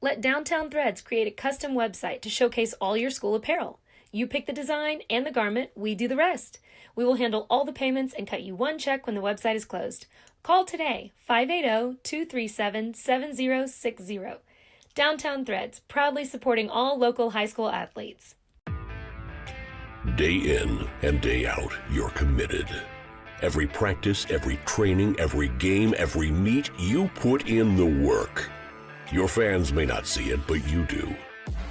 Let Downtown Threads create a custom website to showcase all your school apparel. You pick the design and the garment, we do the rest. We will handle all the payments and cut you one check when the website is closed. Call today, 580-237-7060. Downtown Threads, proudly supporting all local high school athletes. Day in and day out, you're committed. Every practice, every training, every game, every meet, you put in the work. Your fans may not see it, but you do.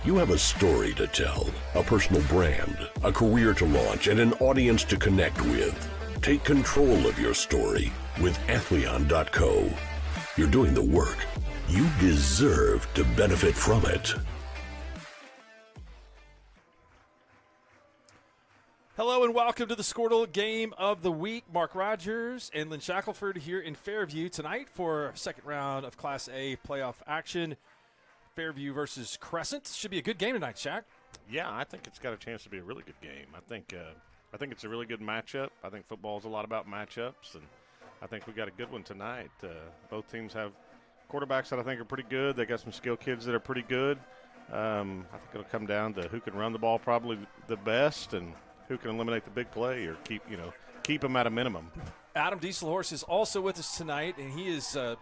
You have a story to tell, a personal brand, a career to launch, and an audience to connect with. Take control of your story with Athleon.co. You're doing the work. You deserve to benefit from it. Hello and welcome to the Squirtle Game of the Week. Mark Rogers and Lynn Shackelford here in Fairview tonight for second round of Class A playoff action. Fairview versus Crescent. Should be a good game tonight, Shaq. Yeah, I think it's got a chance to be a really good game. I think it's a really good matchup. I think football is a lot about matchups, and I think we got a good one tonight. Both teams have quarterbacks that I think are pretty good. They got some skill kids that are pretty good. I think it'll come down to who can run the ball probably the best and who can eliminate the big play or keep them at a minimum. Adam Dieselhorst is also with us tonight, and he is a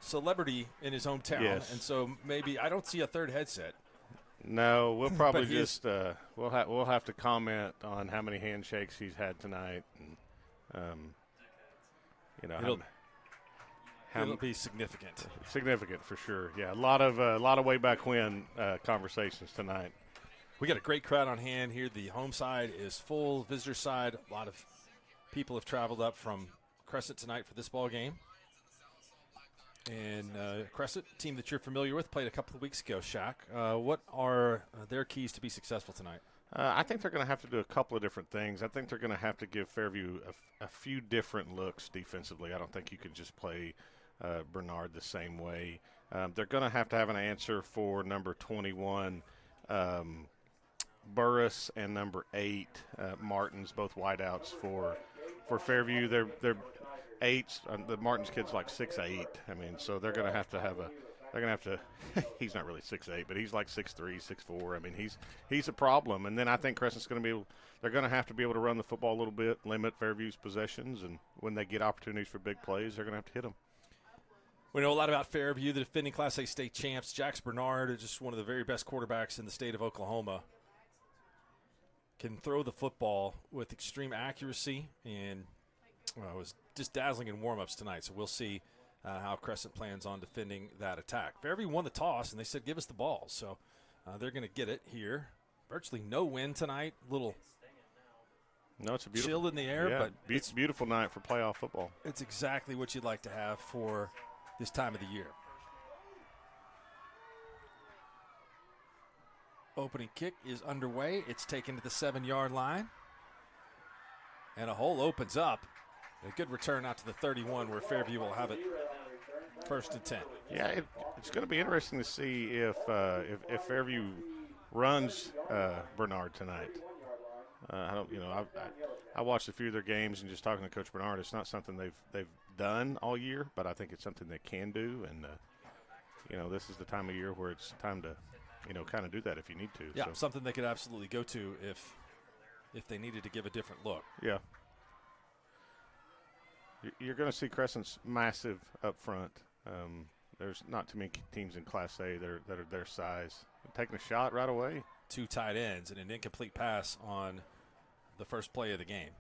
celebrity in his hometown. Yes. And so maybe I don't see a third headset. No, we'll probably just we'll have to comment on how many handshakes he's had tonight, and it'll be significant. Significant for sure. Yeah, a lot of way back when conversations tonight. We got a great crowd on hand here. The home side is full. Visitor side, a lot of people have traveled up from Crescent tonight for this ball game. And Crescent, team that you're familiar with, played a couple of weeks ago, Shaq. What are their keys to be successful tonight? I think they're going to have to do a couple of different things. I think they're going to have to give Fairview a few different looks defensively. I don't think you can just play Bernard the same way. They're going to have an answer for number 21, Burris, and number 8, Martins, both wideouts for Fairview. They're 8s. The Martins kid's like 6'8". I mean, so they're going to have to. He's not really 6'8", but he's like 6'3", 6'4". I mean, he's a problem. And then I think Crescent's going to be. They're going to have to be able to run the football a little bit, limit Fairview's possessions, and when they get opportunities for big plays, they're going to have to hit them. We know a lot about Fairview, the defending Class A state champs. Jax Bernard is just one of the very best quarterbacks in the state of Oklahoma. Can throw the football with extreme accuracy and was just dazzling in warm-ups tonight. So we'll see how Crescent plans on defending that attack. Fairview won the toss, and they said, give us the ball. So they're going to get it here. Virtually no wind tonight. Little it's a beautiful, chill in the air. Yeah, but it's a beautiful night for playoff football. It's exactly what you'd like to have for this time of the year. Opening kick is underway. It's taken to the 7-yard line. And a hole opens up. A good return out to the 31 where Fairview will have it first and 10. Yeah, it's going to be interesting to see if Fairview runs Bernard tonight. I watched a few of their games and just talking to Coach Bernard, it's not something they've done all year, but I think it's something they can do. And this is the time of year where it's time to kind of do that if you need to. Yeah, so something they could absolutely go to if they needed to give a different look. Yeah. You're going to see Crescent's massive up front. There's not too many teams in Class A that are their size. Taking a shot right away. 2 tight ends and an incomplete pass on the first play of the game.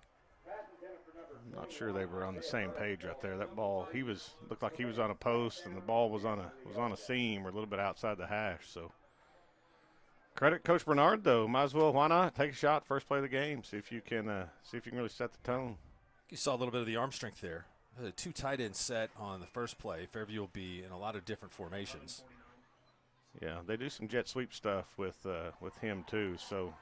I'm not sure they were on the same page right there. That ball, looked like he was on a post, and the ball was on a seam or a little bit outside the hash. So credit Coach Bernard, though. Might as well, why not take a shot first play of the game? See if you can really set the tone. You saw a little bit of the arm strength there. 2 tight end set on the first play. Fairview will be in a lot of different formations. Yeah, they do some jet sweep stuff with him too. So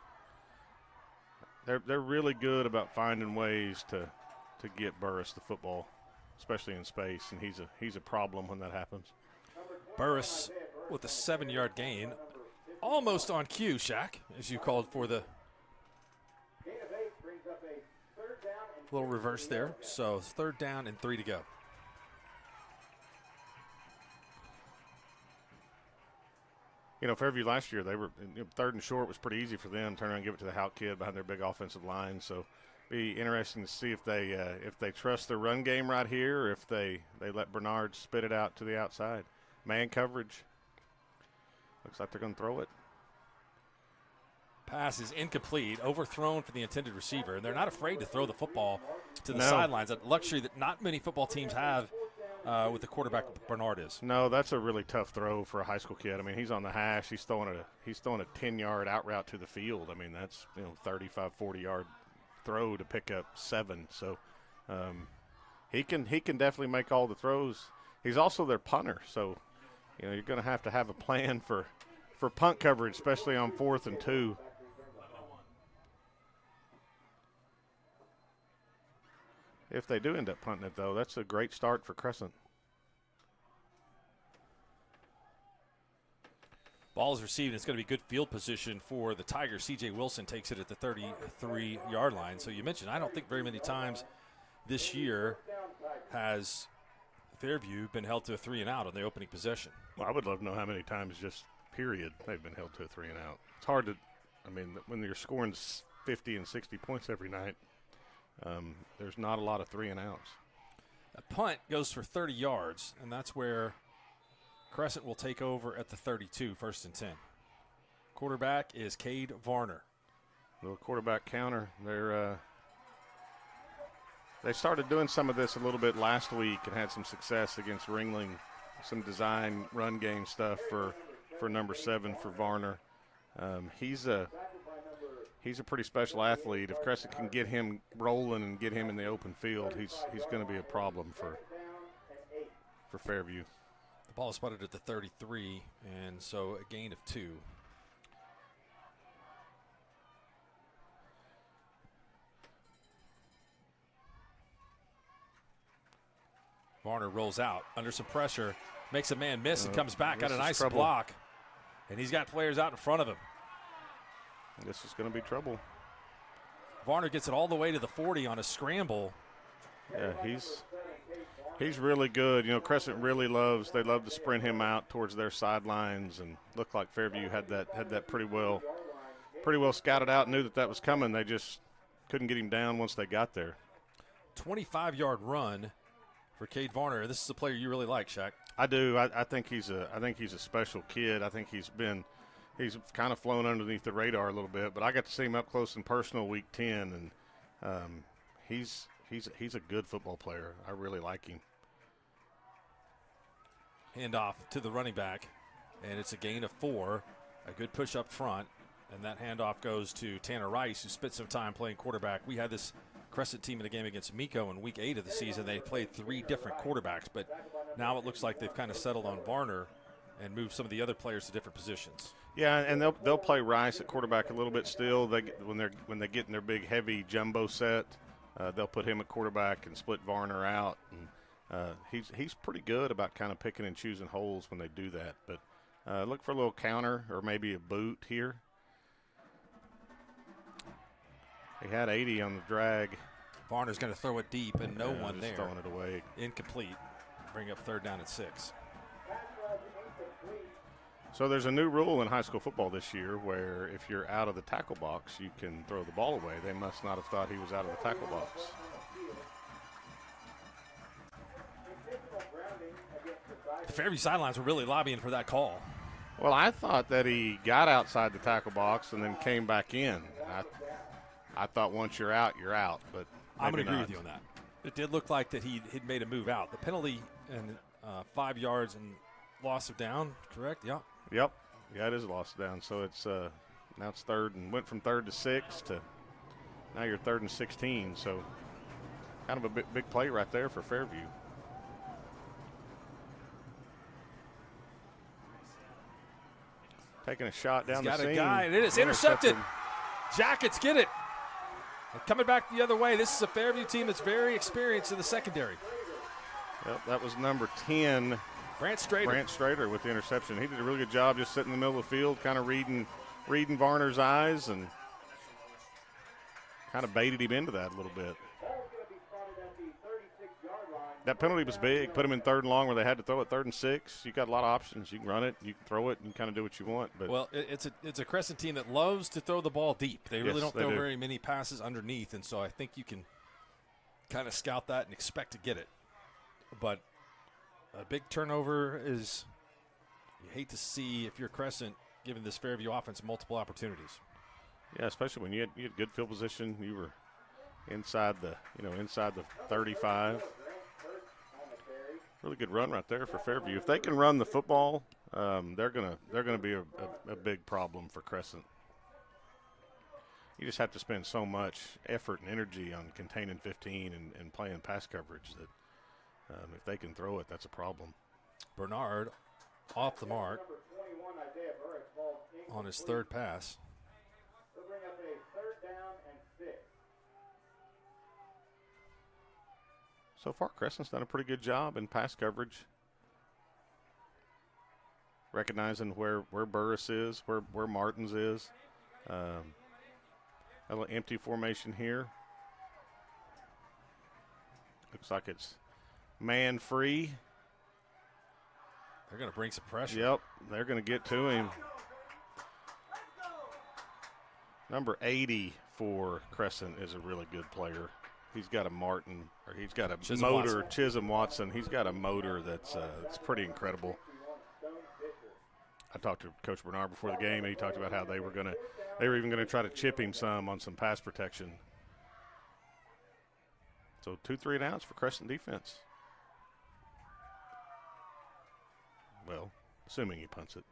they're really good about finding ways to get Burris the football, especially in space, and he's a problem when that happens. Burris with a 7-yard gain, almost on cue, Shaq, as you called for the little reverse there. So 3rd down and 3 to go. Fairview last year, they were third and short was pretty easy for them. Turn around and give it to the Houck kid behind their big offensive line. So be interesting to see if they trust their run game right here, or if they let Bernard spit it out to the outside. Man coverage. Looks like they're going to throw it. Pass is incomplete, overthrown for the intended receiver, and they're not afraid to throw the football to the sidelines. A luxury that not many football teams have with the quarterback Bernard is. No, that's a really tough throw for a high school kid. I mean, he's on the hash. He's throwing a 10-yard out route to the field. I mean, that's 35, 40-yard throw to pick up 7. So he can definitely make all the throws. He's also their punter, so you're going to have a plan for punt coverage, especially on 4th and 2. If they do end up punting it, though, that's a great start for Crescent. Ball is received. It's going to be good field position for the Tigers. C.J. Wilson takes it at the 33-yard line. So you mentioned, I don't think very many times this year has Fairview been held to a 3-and-out on the opening possession. Well, I would love to know how many times, just period, they've been held to a 3-and-out. It's hard to, when you're scoring 50 and 60 points every night, there's not a lot of 3-and-outs. A punt goes for 30 yards, and that's where Crescent will take over at the 32, 1st and 10. Quarterback is Cade Varner. Little quarterback counter. They started doing some of this a little bit last week and had some success against Ringling. Some design run game stuff for number 7 for Varner. He's a pretty special athlete. If Crescent can get him rolling and get him in the open field, he's going to be a problem for Fairview. The ball is spotted at the 33, and so a gain of 2. Varner rolls out under some pressure, makes a man miss, and comes back. Got a nice block, and he's got players out in front of him. This is going to be trouble. Varner gets it all the way to the 40 on a scramble. Yeah, he's really good. Crescent really love to sprint him out towards their sidelines, and looked like Fairview had that pretty well scouted out, knew that was coming. They just couldn't get him down once they got there. 25-yard run for Cade Varner. This is a player you really like, Shaq. I do. I think he's a special kid. I think he's kind of flown underneath the radar a little bit, but I got to see him up close and personal week 10, and he's a good football player. I really like him. Handoff to the running back, and it's a gain of 4. A good push up front, and that handoff goes to Tanner Rice, who spent some time playing quarterback. We had this Crescent team in the game against Miko in week 8 of the season. They played 3 different quarterbacks, but now it looks like they've kind of settled on Varner and moved some of the other players to different positions. Yeah, and they'll play Rice at quarterback a little bit still. When they get in their big heavy jumbo set, they'll put him at quarterback and split Varner out. And he's pretty good about kind of picking and choosing holes when they do that. But look for a little counter or maybe a boot here. He had 80 on the drag. Varner's going to throw it deep, and no one there. Throwing it away. Incomplete. Bring up 3rd down and 6. So there's a new rule in high school football this year where if you're out of the tackle box, you can throw the ball away. They must not have thought he was out of the tackle box. The Fairview sidelines were really lobbying for that call. Well, I thought that he got outside the tackle box and then came back in. I thought once you're out, but I'm going to agree with you on that. It did look like that he'd made a move out. The penalty and 5 yards and loss of down, correct? Yeah. Yep. Yeah, it is a loss of down. So it's now it's 3rd and went from 3rd to 6 to now you're 3rd and 16. So kind of a big play right there for Fairview. Taking a shot down the seam. He's got a guy, and it is intercepted. Jackets get it. And coming back the other way, this is a Fairview team that's very experienced in the secondary. Yep, that was number 10. Brant Strader with the interception. He did a really good job just sitting in the middle of the field, kind of reading Varner's eyes and kind of baited him into that a little bit. That penalty was big. Put them in 3rd and long where they had to throw it 3rd and 6. You got a lot of options. You can run it, you can throw it, and kind of do what you want. But well, it's a Crescent team that loves to throw the ball deep. They really don't throw do. very many passes underneath, and so I think you can kind of scout that and expect to get it. But a big turnover is you hate to see if you're Crescent giving this Fairview offense multiple opportunities. Yeah, especially when you had good field position. You were inside the 35. Really good run right there for Fairview. If they can run the football, they're gonna be a big problem for Crescent. You just have to spend so much effort and energy on containing 15 and playing pass coverage that if they can throw it, that's a problem. Bernard off the mark on his 3rd pass. So far, Crescent's done a pretty good job in pass coverage, recognizing where Burris is, where Martins is. A little empty formation here. Looks like it's man free. They're going to bring some pressure. Yep, they're going to get to him. Number 80 for Crescent is a really good player. He's got a Chisholm Watson. He's got a motor that's pretty incredible. I talked to Coach Bernard before the game, and he talked about how they were even gonna try to chip him some on some pass protection. So 2 3-and-outs for Crescent defense. Well, assuming he punts it.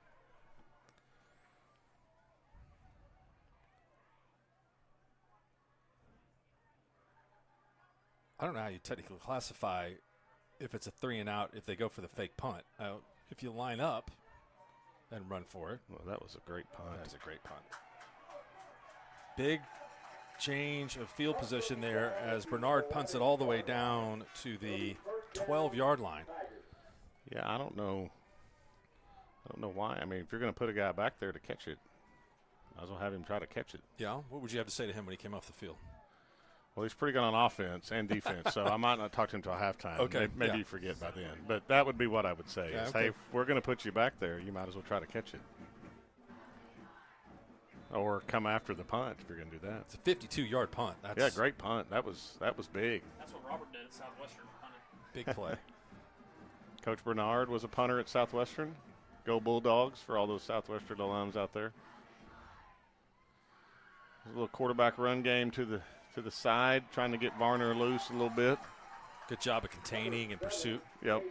I don't know how you technically classify if it's a 3-and-out if they go for the fake punt. If you line up and run for it. Well, that was a great punt. That was a great punt. Big change of field position there as Bernard punts it all the way down to the 12-yard line. Yeah, I don't know why. I mean, if you're going to put a guy back there to catch it, might as well have him try to catch it. Yeah, what would you have to say to him when he came off the field? Well, he's pretty good on offense and defense, so I might not talk to him until halftime. Okay. Maybe you forget by then. But that would be what I would say. Yeah, is, okay. hey, if we're going to put you back there, you might as well try to catch it. Or come after the punt if you're going to do that. It's a 52-yard punt. Yeah, great punt. That was big. That's what Robert did at Southwestern. Big play. Coach Bernard was a punter at Southwestern. Go Bulldogs for all those Southwestern alums out there. A little quarterback run game to the side, trying to get Varner loose a little bit. Good job of containing and pursuit. Yep.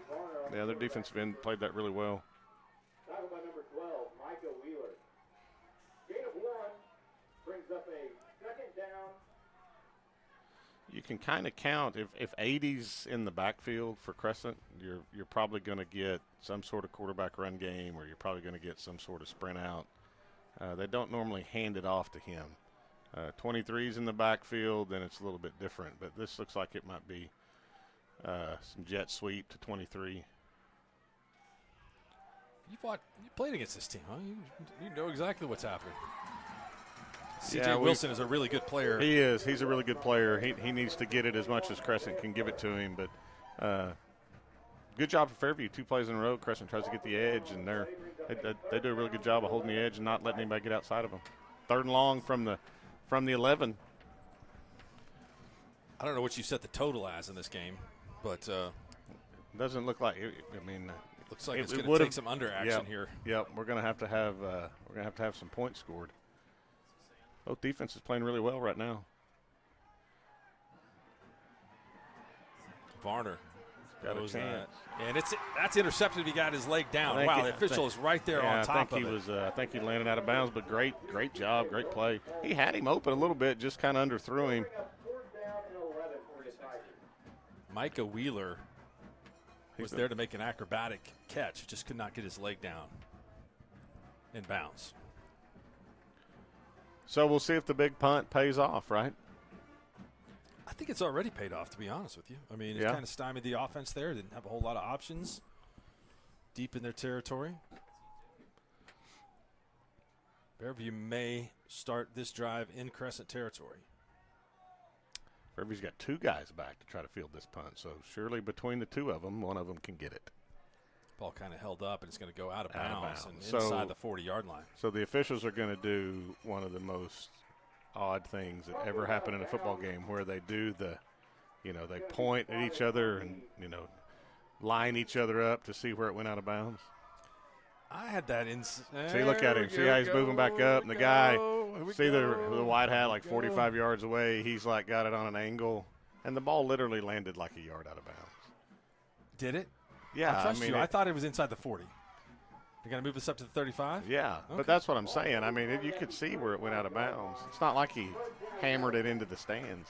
Yeah, their defensive end played that really well. Tackled by number 12, Micah Wheeler. Gain of 1 brings up a 2nd down. You can kind of count if 80's in the backfield for Crescent, you're probably going to get some sort of quarterback run game, or you're probably going to get some sort of sprint out. They don't normally hand it off to him. 23's in the backfield, then it's a little bit different. But this looks like it might be some jet sweep to 23. You played against this team, huh? You know exactly what's happening. Yeah, CJ Wilson is a really good player. He is. He's a really good player. He needs to get it as much as Crescent can give it to him. But good job for Fairview. 2 plays in a row. Crescent tries to get the edge, and they do a really good job of holding the edge and not letting anybody get outside of them. 3rd and long from the 11. I don't know what you set the total as in this game, but Doesn't look like it. I mean, looks like it's going to take some under action here. Yep, we're going to have to have some points scored. Both defenses playing really well right now. Varner Got a goes chance. and that's intercepted. He got his leg down. Wow, the official is right there on top of it. I think he landed out of bounds, but great job, great play. He had him open a little bit, just kind of underthrew him. Micah Wheeler was there to make an acrobatic catch, just could not get his leg down in bounds. So we'll see if the big punt pays off, right? I think it's already paid off, to be honest with you. I mean, it kind of stymied the offense there. Didn't have a whole lot of options deep in their territory. Fairview may start this drive in Crescent territory. Fairview's got 2 guys back to try to field this punt, so surely between the 2 of them, one of them can get it. Ball kind of held up, and it's going to go out of bounds and So- inside the 40-yard line. So the officials are going to do one of the most odd things that ever happen in a football game, where they do they point at each other and, line each other up to see where it went out of bounds. I had that in. See, look at him. See how he's moving back up, and the guy, see the white hat like 45 yards away. He's like got it on an angle, and the ball literally landed like a yard out of bounds. Did it? Yeah, I trust you. I thought it was inside the 40. You're going to move this up to the 35? Yeah, Okay. but that's what I'm saying. I mean, you could see where it went out of bounds. It's not like he hammered it into the stands.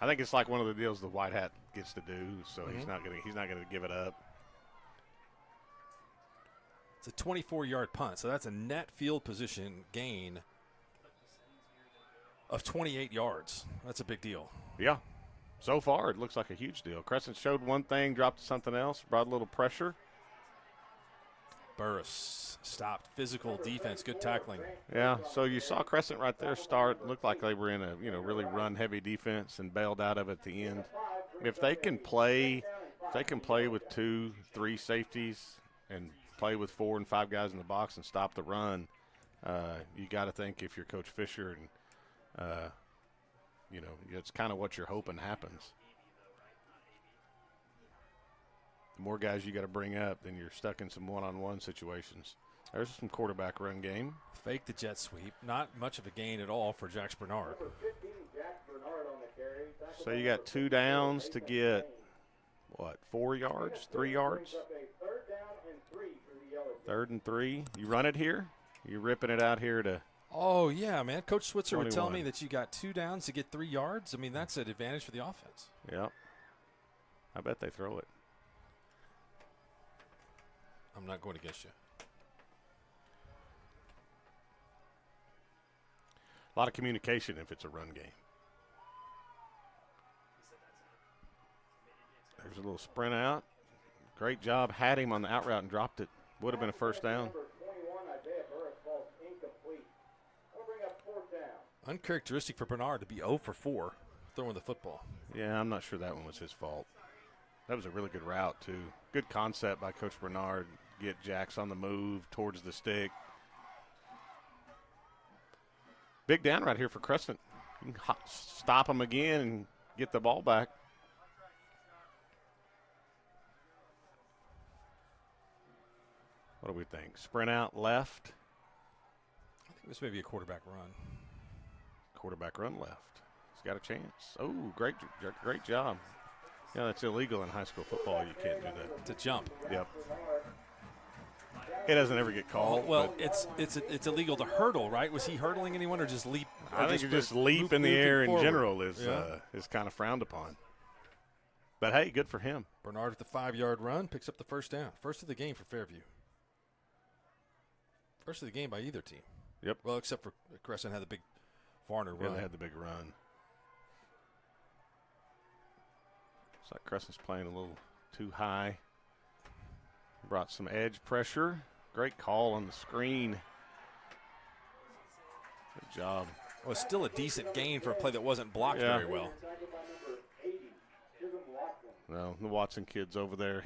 I think it's like one of the deals the white hat gets to do, so he's not going to give it up. It's a 24-yard punt, so that's a net field position gain of 28 yards. That's a big deal. Yeah. So far, it looks like a huge deal. Crescent showed one thing, dropped to something else, brought a little pressure. Burris stopped. Physical defense, good tackling. Yeah, so you saw Crescent right there start. Looked like they were in a really run-heavy defense and bailed out of it at the end. If they can play with 2, 3 safeties and play with 4 and 5 guys in the box and stop the run, you got to think if you're Coach Fisher and it's kind of what you're hoping happens. The more guys you got to bring up, then you're stuck in some one-on-one situations. There's some quarterback run game. Fake the jet sweep. Not much of a gain at all for Jax Bernard. So you got 2 downs to get, 4 yards, 3 yards? 3rd and 3. You run it here? You're ripping it out here to. Oh, yeah, man. Coach Switzer 21. would tell me that you got 2 downs to get 3 yards. I mean, that's an advantage for the offense. Yep. I bet they throw it. I'm not going against you. A lot of communication if it's a run game. There's a little sprint out. Great job. Had him on the out route and dropped it. Would have been a first down. Uncharacteristic for Bernard to be 0 for 4 throwing the football. Yeah, I'm not sure that one was his fault. That was a really good route, too. Good concept by Coach Bernard. Get Jax on the move towards the stick. Big down right here for Crescent. You can stop him again and get the ball back. What do we think? Sprint out left. I think this may be a quarterback run. Quarterback run left. He's got a chance. Oh, great job. Yeah, that's illegal in high school football. You can't do that. To jump. Yep. It doesn't ever get called. Well, it's illegal to hurdle, right? Was he hurdling anyone or just leap? I think just leap in the air in general is kind of frowned upon. But, hey, good for him. Bernard with the 5-yard run picks up the first down. First of the game for Fairview. First of the game by either team. Yep. Well, except for Crescent had the big Varner run. They had the big run. Looks like Crescent's playing a little too high. Brought some edge pressure. Great call on the screen. Good job. Well, it's still a decent gain for a play that wasn't blocked very well. No, the Watson kid's over there.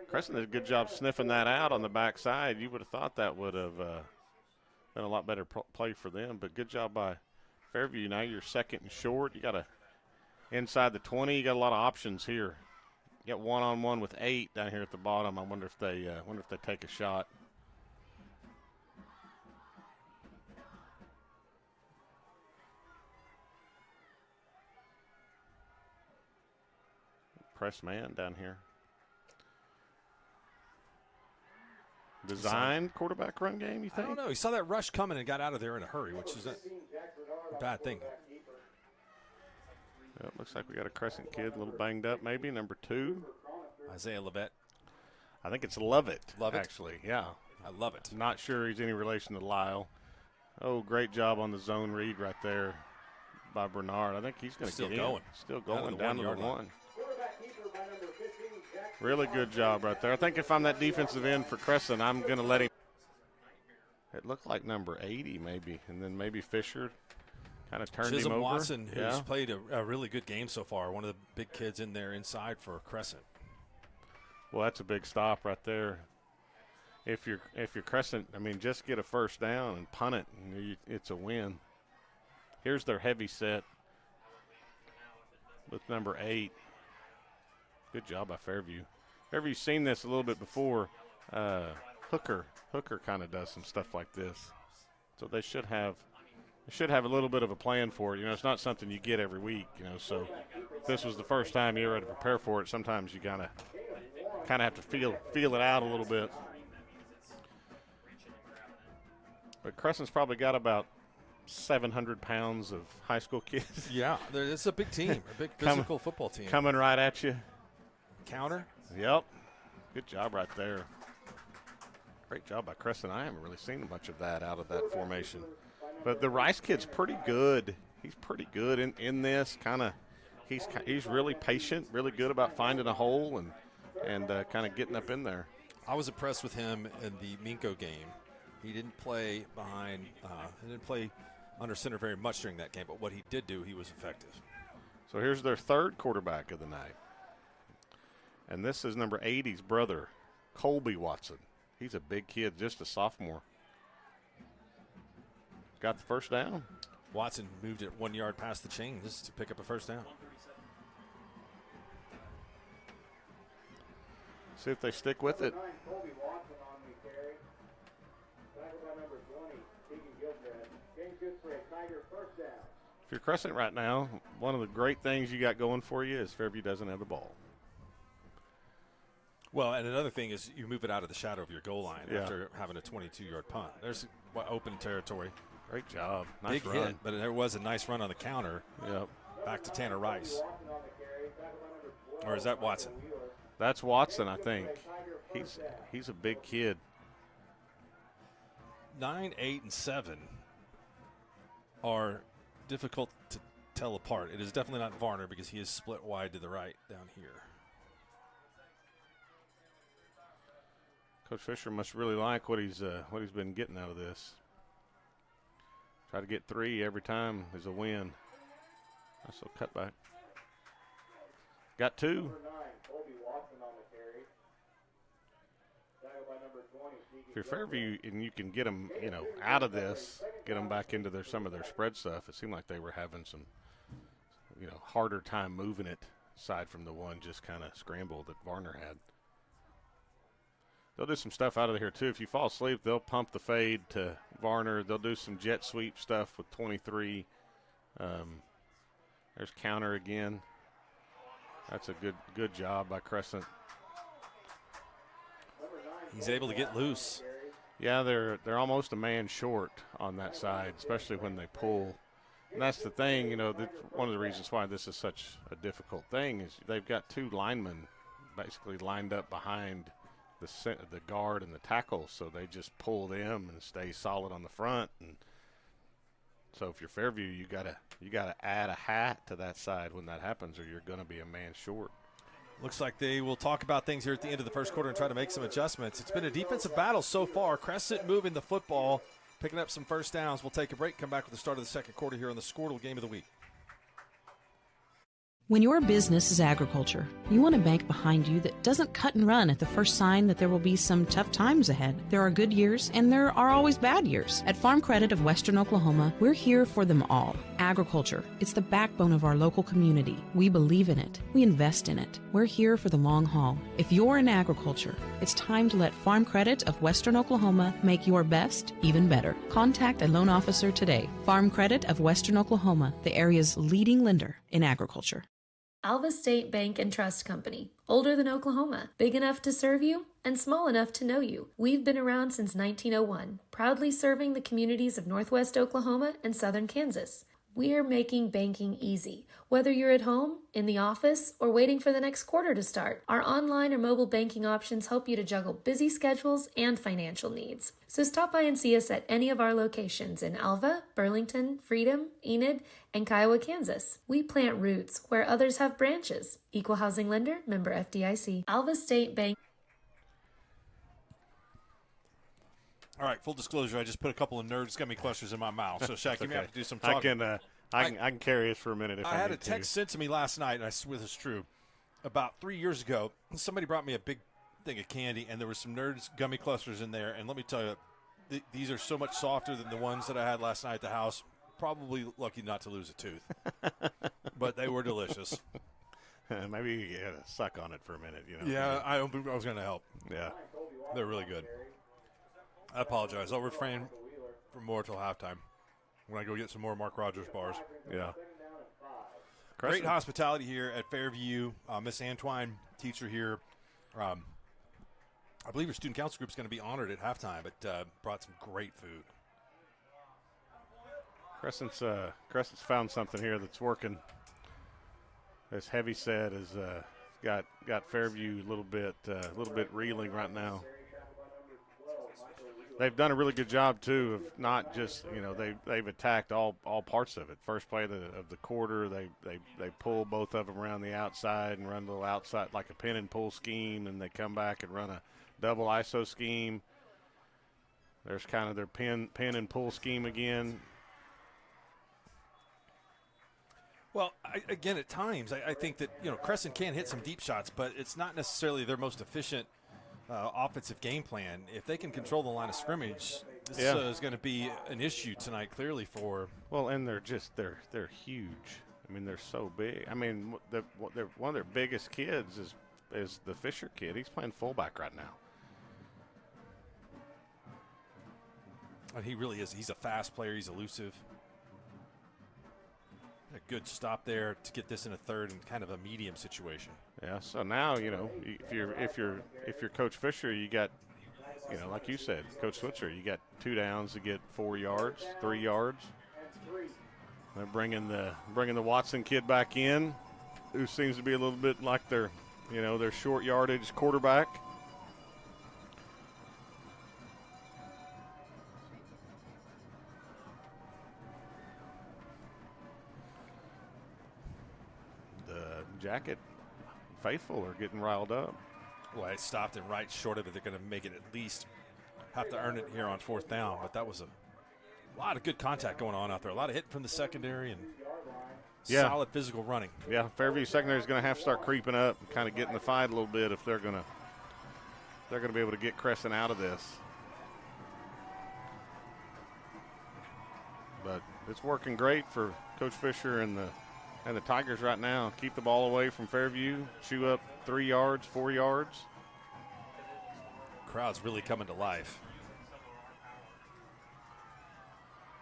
Crescent did a good job sniffing that out on the backside. You would have thought that would have been a lot better play for them, but good job by Fairview. Now you're 2nd and short. You got inside the 20. You got a lot of options here. You got one-on-one with 8 down here at the bottom. I wonder if they take a shot. Press man down here. Designed quarterback run game, you think? I don't know. He saw that rush coming and got out of there in a hurry, which is a bad thing. It looks like we got a Crescent kid, a little banged up maybe, number 2. Isaiah Levette. I think it's Lovett, Lovett? actually, yeah. I love it. Not sure he's any relation to Lyle. Oh, great job on the zone read right there by Bernard. I think he's going to get going. in. Still going down to the 1. line. Really good job right there. I think if I'm that defensive end for Crescent, I'm going to let him. It looked like number 80 maybe, and then maybe Fisher kind of turned Chisholm him over. Watson, who's played a really good game so far, one of the big kids in there inside for Crescent. Well, that's a big stop right there. If you're Crescent, I mean, just get a first down and punt it, and it's a win. Here's their heavy set with number 8. Good job by Fairview. Fairview's seen this a little bit before. Hooker kind of does some stuff like this, so they should have a little bit of a plan for it. You know, it's not something you get every week. You know, so if this was the first time you were to prepare for it, sometimes you kind of have to feel it out a little bit. But Crescent's probably got about 700 pounds of high school kids. Yeah, it's a big team, a big physical football team. Coming right at you. Counter? Yep. Good job right there. Great job by Crescent. I haven't really seen much of that out of that formation. But the Rice kid's pretty good. He's pretty good in this kind of. He's really patient, really good about finding a hole and kind of getting up in there. I was impressed with him in the Minko game. He didn't play behind. He didn't play under center very much during that game, but what he did do, he was effective. So here's their third quarterback of the night. And this is number 80's brother, Colby Watson. He's a big kid, just a sophomore. Got the first down. Watson moved it 1 yard past the chain just to pick up a first down. See if they stick with it. If you're Crescent right now, one of the great things you got going for you is Fairview doesn't have the ball. Well, and another thing is you move it out of the shadow of your goal line after having a 22-yard punt. There's open territory. Great job. Nice Big run. hit, but there was a nice run on the counter. Yep. Back to Tanner Rice. Or is that Watson? That's Watson, I think. He's a big kid. 9, 8, and 7 are difficult to tell apart. It is definitely not Varner because he is split wide to the right down here. Coach Fisher must really like what he's been getting out of this. Try to get 3 every time is a win. Nice little cutback. Got 2. If you're Fairview and you can get them, out of this, get them back into some of their spread stuff, it seemed like they were having some, harder time moving it aside from the one just kind of scramble that Varner had. They'll do some stuff out of here, too. If you fall asleep, they'll pump the fade to Varner. They'll do some jet sweep stuff with 23. There's counter again. That's a good job by Crescent. He's able to get loose. Yeah, they're almost a man short on that side, especially when they pull. And that's the thing, one of the reasons why this is such a difficult thing is they've got 2 linemen basically lined up behind the guard and the tackle, so they just pull them and stay solid on the front. And so if you're Fairview, you gotta add a hat to that side when that happens, or you're going to be a man short. Looks like they will talk about things here at the end of the first quarter and try to make some adjustments. It's been a defensive battle so far. Crescent moving the football, picking up some first downs. We'll take a break, come back with the start of the second quarter here on the Squirtle Game of the Week. When your business is agriculture, you want a bank behind you that doesn't cut and run at the first sign that there will be some tough times ahead. There are good years and there are always bad years. At Farm Credit of Western Oklahoma, we're here for them all. Agriculture, it's the backbone of our local community. We believe in it. We invest in it. We're here for the long haul. If you're in agriculture, it's time to let Farm Credit of Western Oklahoma make your best even better. Contact a loan officer today. Farm Credit of Western Oklahoma, the area's leading lender in agriculture. Alva State Bank and Trust Company. Older than Oklahoma. Big enough to serve you and small enough to know you. We've been around since 1901, proudly serving the communities of Northwest Oklahoma and Southern Kansas. We're making banking easy. Whether you're at home, in the office, or waiting for the next quarter to start, our online or mobile banking options help you to juggle busy schedules and financial needs. So stop by and see us at any of our locations in Alva, Burlington, Freedom, Enid, and Kiowa, Kansas. We plant roots where others have branches. Equal housing lender, member FDIC. Alva State Bank. All right, full disclosure, I just put a couple of nerds gummy clusters in my mouth. So, Shaq, you may have to do some talking. I can carry this for a minute if I had need a text sent to me last night, and I swear this is true. About 3 years ago, somebody brought me a big thing of candy, and there was some Nerds gummy clusters in there. And let me tell you, these are so much softer than the ones that I had last night at the house. Probably lucky not to lose a tooth. But they were delicious. Maybe you had to suck on it for a minute. Yeah, I don't think I was going to help. Yeah. They're really good. I apologize. I'll refrain from more till halftime when I go get some more Mark Rogers bars. Yeah. Great hospitality here at Fairview. Miss Antoine, teacher here. I believe your student council group is going to be honored at halftime, but brought some great food. Crescent's found something here that's working. As Heavy said, is got Fairview a little bit reeling right now. They've done a really good job too of not just they've attacked all parts of it. First play of the quarter, they pull both of them around the outside and run a little outside like a pin and pull scheme, and they come back and run a double ISO scheme. There's kind of their pin and pull scheme again. Well, again, at times I think that Crescent can hit some deep shots, but it's not necessarily their most efficient offensive game plan. If they can control the line of scrimmage, this is going to be an issue tonight, clearly for. Well, and they're huge. I mean, they're so big. I mean, one of their biggest kids is the Fisher kid. He's playing fullback right now. And he really is. He's a fast player. He's elusive. A good stop there to get this in a third and kind of a medium situation. Yeah. So now if you're Coach Fisher, you got like you said, Coach Switzer, you got 2 downs to get 4 yards, 3 yards. They're bringing the Watson kid back in, who seems to be a little bit like their short yardage quarterback. Jacket faithful are getting riled up. Well, it stopped him right short of it. They're going to make it at least have to earn it here on 4th down. But that was a lot of good contact going on out there. A lot of hitting from the secondary and solid physical running. Yeah, Fairview secondary is going to have to start creeping up and kind of get in the fight a little bit if they're going to be able to get Crescent out of this. But it's working great for Coach Fisher and the Tigers right now. Keep the ball away from Fairview, chew up 3 yards, 4 yards. Crowd's really coming to life.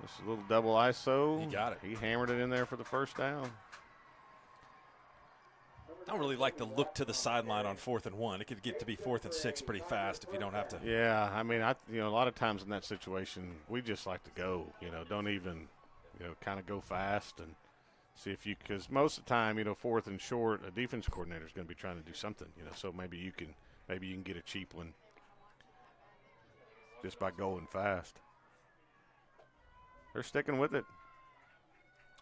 Just a little double ISO. He got it. He hammered it in there for the first down. I don't really like the look to the sideline on 4th and 1. It could get to be 4th and 6 pretty fast if you don't have to. Yeah, I mean, a lot of times in that situation, we just like to go. Don't even, kind of go fast and see if you, because most of the time, 4th and short, a defense coordinator is going to be trying to do something, so maybe you can get a cheap one just by going fast. They're sticking with it.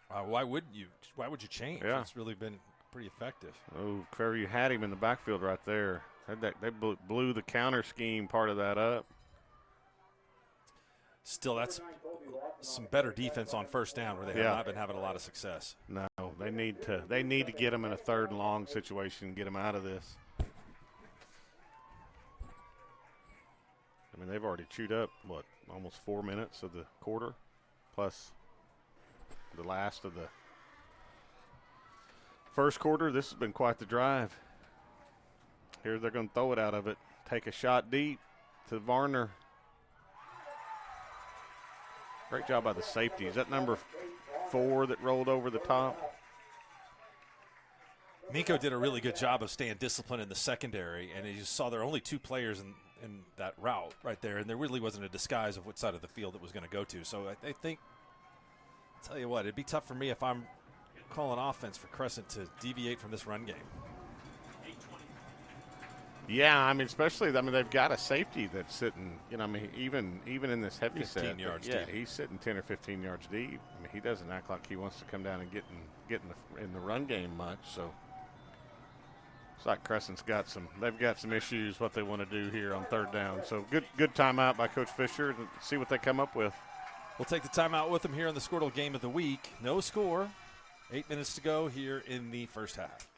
Why would you change? Yeah. It's really been pretty effective. Oh, Fairview had him in the backfield right there. They blew the counter scheme part of that up. Still, that's some better defense on 1st down where they have not been having a lot of success. No, they need to get them in a 3rd and long situation and get them out of this. I mean, they've already chewed up, almost 4 minutes of the quarter, plus the last of the first quarter. This has been quite the drive. Here they're going to throw it out of it. Take a shot deep to Varner. Great job by the safety. Is that number 4 that rolled over the top? Miko did a really good job of staying disciplined in the secondary, and you saw there were only 2 players in that route right there, and there really wasn't a disguise of what side of the field it was going to go to. So I think, I'll tell you what, it'd be tough for me if I'm calling offense for Crescent to deviate from this run game. Yeah, I mean, especially, they've got a safety that's sitting, even in this heavy 15 set. yards deep. deep. He's sitting 10 or 15 yards deep. I mean, he doesn't act like he wants to come down and get in the run game much. So it's like Crescent's they've got some issues what they want to do here on 3rd down. So good timeout by Coach Fisher. See what they come up with. We'll take the timeout with them here on the Squirtle Game of the Week. No score. 8 minutes to go here in the first half.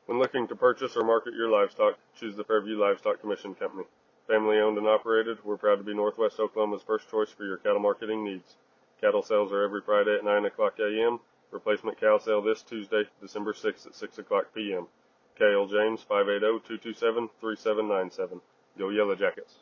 When looking to purchase or market your livestock, choose the Fairview Livestock Commission Company. Family owned and operated, we're proud to be Northwest Oklahoma's first choice for your cattle marketing needs. Cattle sales are every Friday at 9 o'clock a.m. Replacement cow sale this Tuesday, December 6th at 6 o'clock p.m. K.L. James, 580-227-3797. Go Yellow Jackets.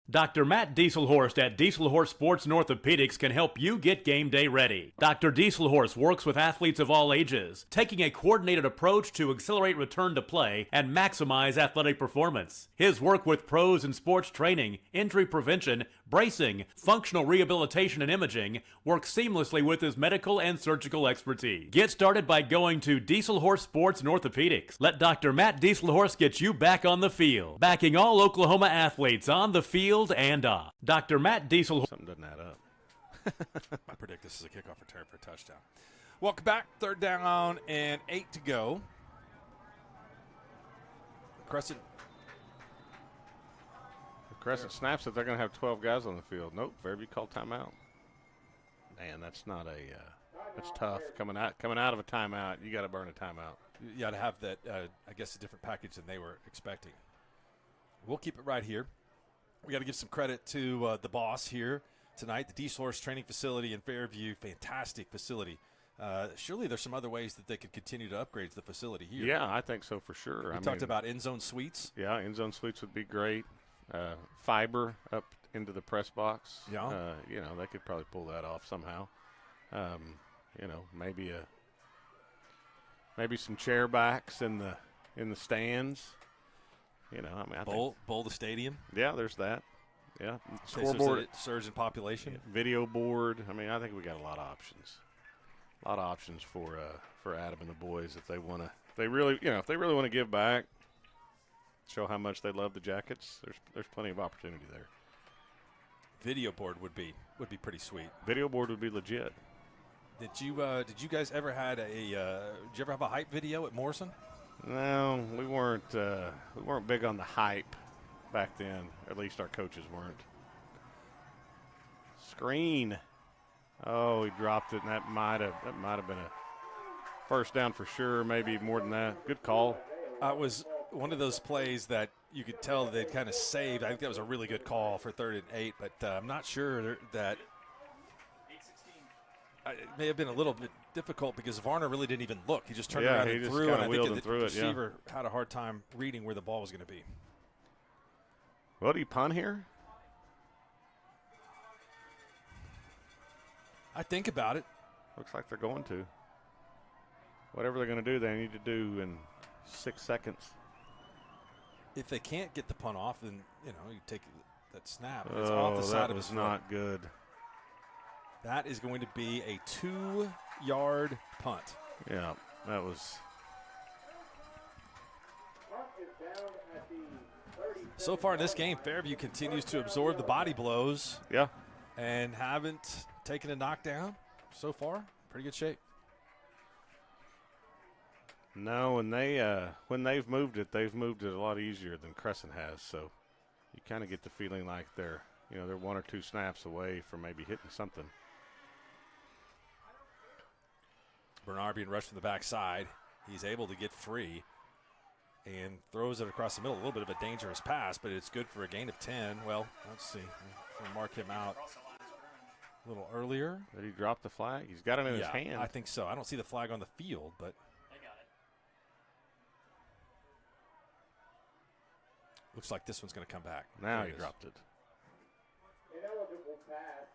Dr. Matt Dieselhorst at Dieselhorst Sports and Orthopedics can help you get game day ready. Dr. Dieselhorst works with athletes of all ages, taking a coordinated approach to accelerate return to play and maximize athletic performance. His work with pros in sports training, injury prevention, bracing, functional rehabilitation, and imaging works seamlessly with his medical and surgical expertise. Get started by going to Dieselhorst Sports and Orthopedics. Let Dr. Matt Dieselhorst get you back on the field, backing all Oklahoma athletes on the field and off. Dr. Matt Diesel. Something doesn't add up. I predict this is a kickoff return for a touchdown. Welcome back. 3rd down and 8 to go. Crescent. If Crescent snaps it, they're going to have 12 guys on the field. Nope, Fairview called timeout. Man, that's not a that's tough. Coming out of a timeout, you got to burn a timeout. You got to have that, I guess, a different package than they were expecting. We'll keep it right here. We got to give some credit to the boss here tonight, the Dieselhorst Training Facility in Fairview. Fantastic facility. Surely there's some other ways that they could continue to upgrade the facility here. Yeah, I think so for sure. We talked about end-zone suites. Yeah, end-zone suites would be great. Fiber up into the press box. Yeah. They could probably pull that off somehow. Maybe some chair backs in the stands. I bowl the stadium. Yeah, there's that. Yeah, scoreboard, surge in population, video board. I think we got a lot of options. A lot of options for Adam and the boys if they want to. If they really want to give back, show how much they love the Jackets. There's plenty of opportunity there. Video board would be pretty sweet. Video board would be legit. Did you guys ever have a hype video at Morrison? No, we weren't big on the hype back then. At least our coaches weren't. Screen. Oh, he dropped it, and that might have been a first down for sure. Maybe more than that. Good call. It was one of those plays that you could tell they'd kind of saved. I think that was a really good call for 3rd and 8, but I'm not sure that it may have been a little bit difficult because Varner really didn't even look. He just turned around and threw, and I think the receiver had a hard time reading where the ball was going to be. Well, do you punt here? I think about it. Looks like they're going to. Whatever they're going to do, they need to do in 6 seconds. If they can't get the punt off, then you take that snap. It's off the side of his foot. Not good. That is going to be a 2-yard punt. Yeah, that was. So far in this game, Fairview continues to absorb the body blows. Yeah. And haven't taken a knockdown so far. Pretty good shape. No, and when they've moved it a lot easier than Crescent has. So you kind of get the feeling like they're 1 or 2 snaps away from maybe hitting something. Bernard being rushed from the backside. He's able to get free and throws it across the middle. A little bit of a dangerous pass, but it's good for a gain of 10. Well, let's see. We'll mark him out a little earlier. Did he drop the flag? He's got it in his hand. I think so. I don't see the flag on the field, but they got it. Looks like this one's going to come back. Now he dropped it. Ineligible pass.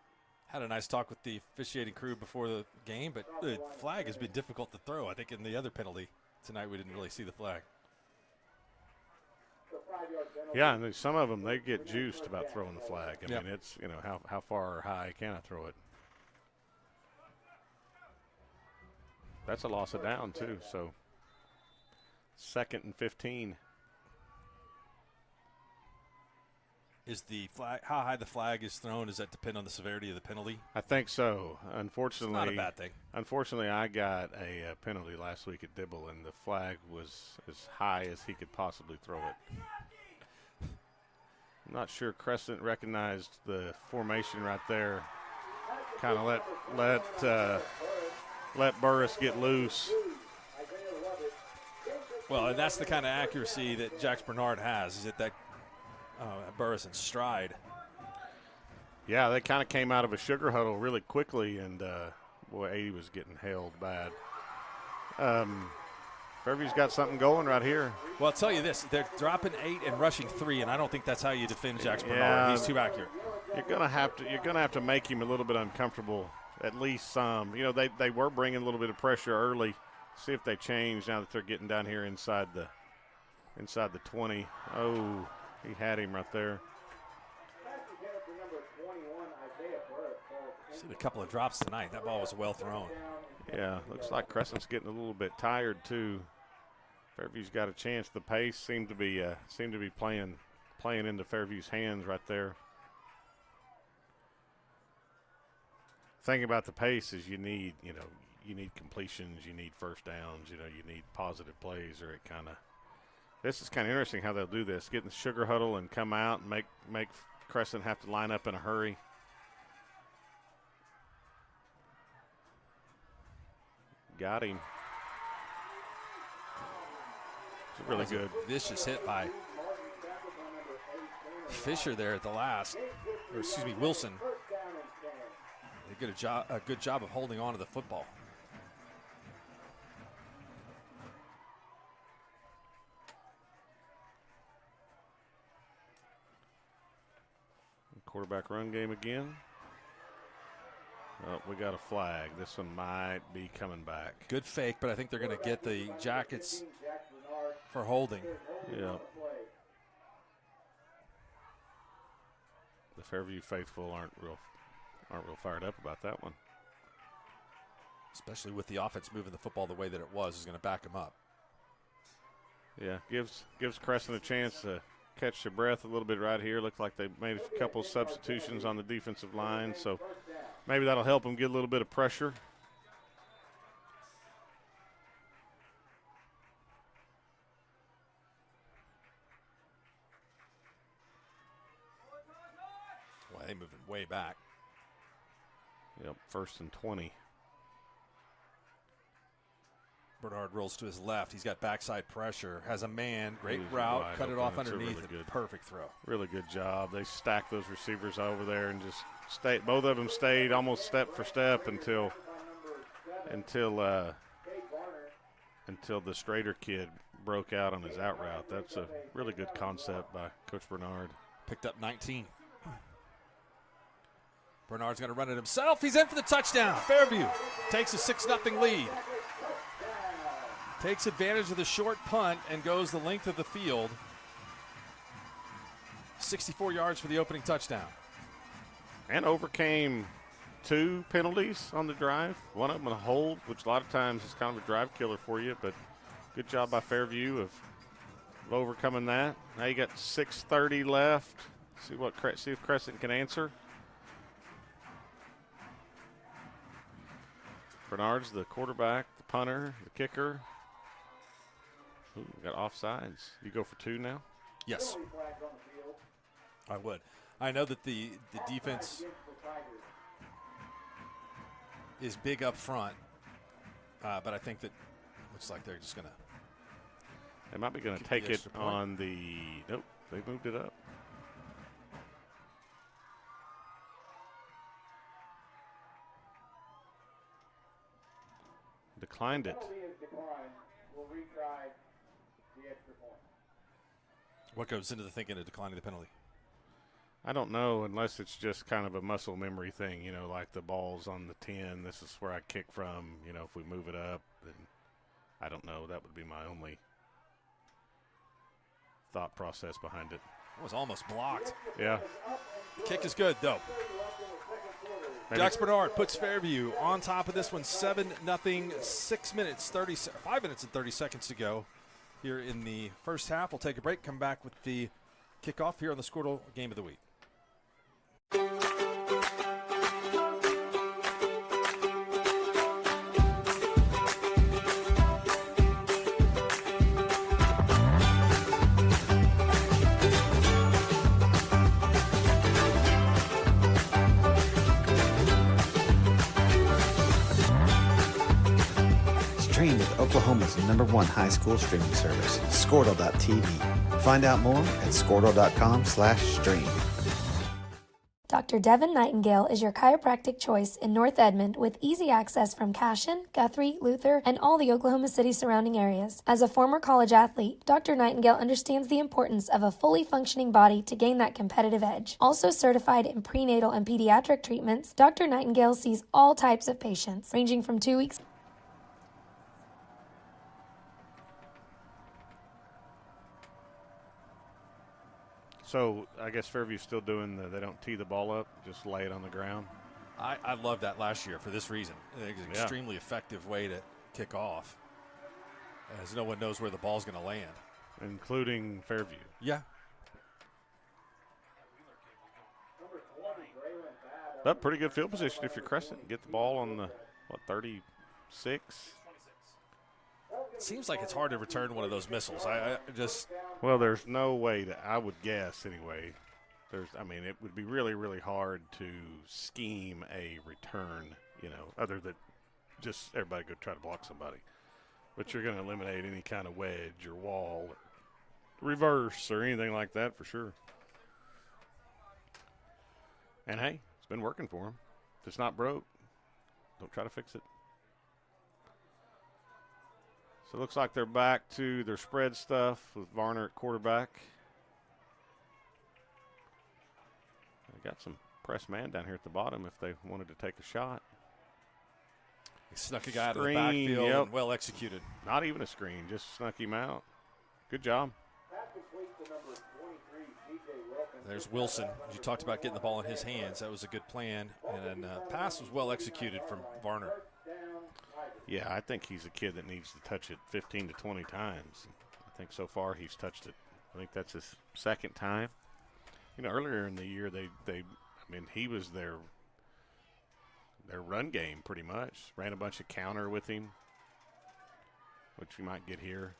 Had a nice talk with the officiating crew before the game, but the flag has been difficult to throw. I think in the other penalty tonight we didn't really see the flag. Yeah, and some of them, they get juiced about throwing the flag. I mean, it's, how far or high can I throw it? That's a loss of down, too, so 2nd and 15. Is the flag, how high the flag is thrown, does that depend on the severity of the penalty? I think so. Unfortunately, it's not a bad thing. Unfortunately, I got a penalty last week at Dibble, and the flag was as high as he could possibly throw it. Not sure Crescent recognized the formation right there. Kind of let Burris get loose. Well, and that's the kind of accuracy that Jax Bernard has, is that Burris in stride. Yeah, they kind of came out of a sugar huddle really quickly, and boy, 80 was getting held bad. Fairview's got something going right here. Well, I'll tell you this. They're dropping 8 and rushing 3, and I don't think that's how you defend Jax Bernard. Yeah. He's too accurate. You're gonna have to make him a little bit uncomfortable, at least some. You know, they were bringing a little bit of pressure early. See if they change now that they're getting down here inside the 20. Oh, he had him right there. Seen a couple of drops tonight. That ball was well thrown. Yeah, looks like Crescent's getting a little bit tired too. Fairview's got a chance. The pace seemed to be playing into Fairview's hands right there. Thing about the pace is you need completions, you need first downs, you need positive plays, or it kind of. This is kind of interesting how they'll do this. Get in the sugar huddle and come out and make Crescent have to line up in a hurry. Got him. It's really good. Vicious hit by Fisher there at the last, or excuse me, Wilson. They did a good job of holding on to the football. Quarterback run game again. Oh, we got a flag. This one might be coming back. Good fake, but I think they're going to get the Jackets for holding. Yeah. The Fairview faithful aren't real fired up about that one. Especially with the offense moving the football the way that it was, is going to back them up. Yeah, gives Crescent a chance to catch their breath a little bit right here. Looks like they made a couple substitutions on the defensive line, so maybe that'll help them get a little bit of pressure. Well, they moving way back. Yep, 1st and 20. Bernard rolls to his left. He's got backside pressure. Has a man. Great route. Cut it off underneath. Really good, perfect throw. Really good job. They stacked those receivers over there and just stayed. Both of them stayed almost step for step until the Strader kid broke out on his out route. That's a really good concept by Coach Bernard. Picked up 19. Bernard's going to run it himself. He's in for the touchdown. Fairview takes a 6-0 lead. Takes advantage of the short punt and goes the length of the field. 64 yards for the opening touchdown. And overcame 2 penalties on the drive. One of them a hold, which a lot of times is kind of a drive killer for you, but good job by Fairview of overcoming that. Now you got 6:30 left. See if Crescent can answer. Bernard's the quarterback, the punter, the kicker. Ooh, we got offsides. You go for 2 now? Yes. I would. I know that the defense is big up front, but I think that looks like they're just going to. They might be going to take it on the. Nope, they moved it up. Declined it. What goes into the thinking of declining the penalty? I don't know, unless it's just kind of a muscle memory thing, like the ball's on the 10. This is where I kick from. If we move it up, then I don't know. That would be my only thought process behind it. It was almost blocked. Yeah. The kick is good, though. Jax Bernard puts Fairview on top of this one, 7-0, 5 minutes and 30 seconds to go here in the first half. We'll take a break, come back with the kickoff here on the Squirtle Game of the Week. Oklahoma's #1 high school streaming service, Squirtle.tv. Find out more at Squirtle.com/stream. Dr. Devin Nightingale is your chiropractic choice in North Edmond with easy access from Cashion, Guthrie, Luther, and all the Oklahoma City surrounding areas. As a former college athlete, Dr. Nightingale understands the importance of a fully functioning body to gain that competitive edge. Also certified in prenatal and pediatric treatments, Dr. Nightingale sees all types of patients, ranging from 2 weeks. So I guess Fairview's still doing they don't tee the ball up, just lay it on the ground. I loved that last year for this reason. It's an extremely effective way to kick off, as no one knows where the ball's going to land. Including Fairview. Yeah. But pretty good field position if you're Crescent. Get the ball on the, 36? Seems like it's hard to return one of those missiles. I just. Well, there's no way that I would guess anyway. It would be really, really hard to scheme a return, other than just everybody go try to block somebody. But you're going to eliminate any kind of wedge or wall or reverse or anything like that for sure. And hey, it's been working for him. If it's not broke, don't try to fix it. So it looks like they're back to their spread stuff with Varner at quarterback. They got some press man down here at the bottom if they wanted to take a shot. He snuck a guy out of the backfield and well executed. Not even a screen, just snuck him out. Good job. There's Wilson. You talked about getting the ball in his hands. That was a good plan. And pass was well executed from Varner. Yeah, I think he's a kid that needs to touch it 15 to 20 times. I think so far he's touched it. I think that's his second time. Earlier in the year, he was their run game pretty much. Ran a bunch of counter with him, which we might get here.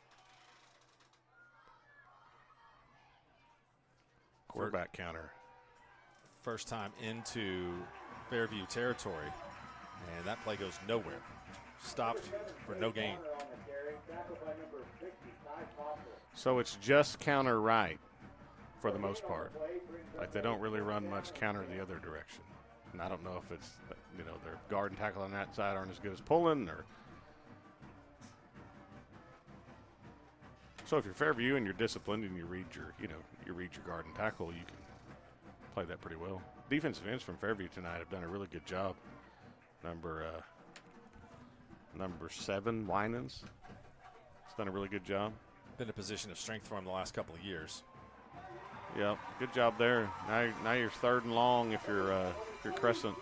Quarterback counter. First time into Fairview territory, and that play goes nowhere. Stopped for no gain. So it's just counter right for the most part. Like they don't really run much counter the other direction. And I don't know if it's, their guard and tackle on that side aren't as good as pulling or. So if you're Fairview and you're disciplined and you read your guard and tackle, you can play that pretty well. Defensive ends from Fairview tonight have done a really good job. Number 7, Winans, has done a really good job. Been a position of strength for him the last couple of years. Yep, good job there. Now you're 3rd and long if you're Crescent.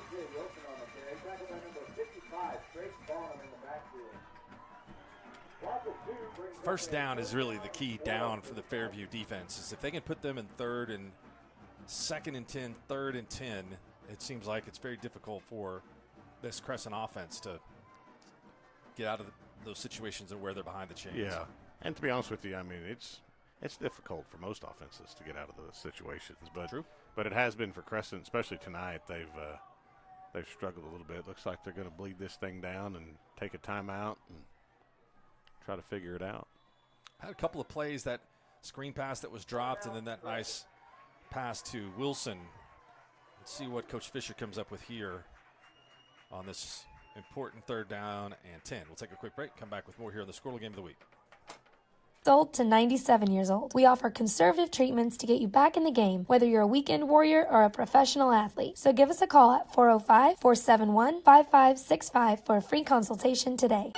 First down is really the key down for the Fairview defense. Is if they can put them in 3rd and 2nd and 10, 3rd and 10, it seems like it's very difficult for this Crescent offense to get out of those situations and where they're behind the chains. Yeah, and to be honest with you, it's difficult for most offenses to get out of those situations. But True. But it has been for Crescent, especially tonight. They've struggled a little bit. Looks like they're going to bleed this thing down and take a timeout and try to figure it out. Had a couple of plays, that screen pass that was dropped and then that nice pass to Wilson. Let's see what Coach Fisher comes up with here on this important 3rd down and 10. We'll take a quick break, come back with more here on the Squirtle Game of the Week. Old to 97 years old. We offer conservative treatments to get you back in the game, whether you're a weekend warrior or a professional athlete. So give us a call at 405-471-5565 for a free consultation today.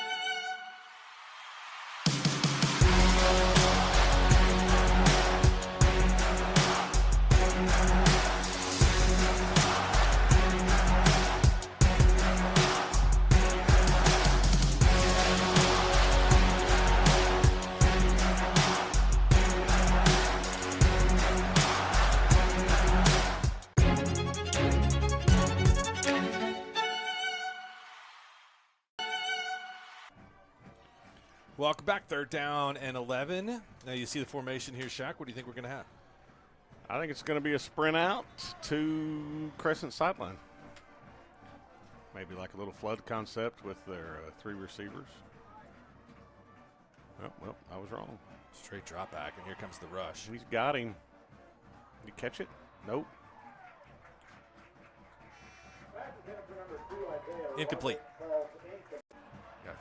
Welcome back. 3rd down and 11. Now you see the formation here, Shaq. What do you think we're going to have? I think it's going to be a sprint out to Crescent sideline. Maybe like a little flood concept with their 3 receivers. Oh, well, I was wrong. Straight drop back, and here comes the rush. He's got him. Did he catch it? Nope. Incomplete.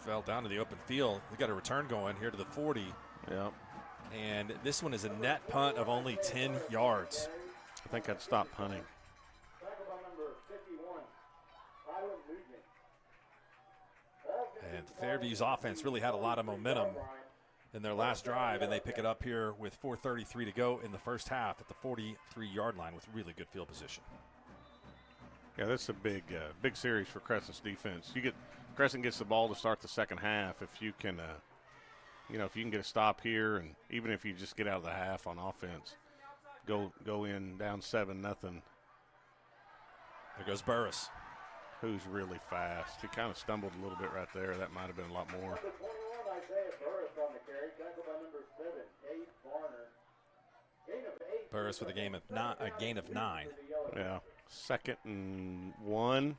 Fell down to the open field. We got a return going here to the 40. Yep. And this one is a net punt of only 10 yards. I think I'd stop punting. And Fairview's offense really had a lot of momentum in their last drive, and they pick it up here with 4:33 to go in the first half at the 43-yard line with really good field position. Yeah, that's a big series for Crescent's defense. Crescent gets the ball to start the second half. If you can, if you can get a stop here, and even if you just get out of the half on offense, go in down 7-0. There goes Burris, who's really fast. He kind of stumbled a little bit right there. That might have been a lot more. Burris with a gain of 9. Yeah, 2nd and 1.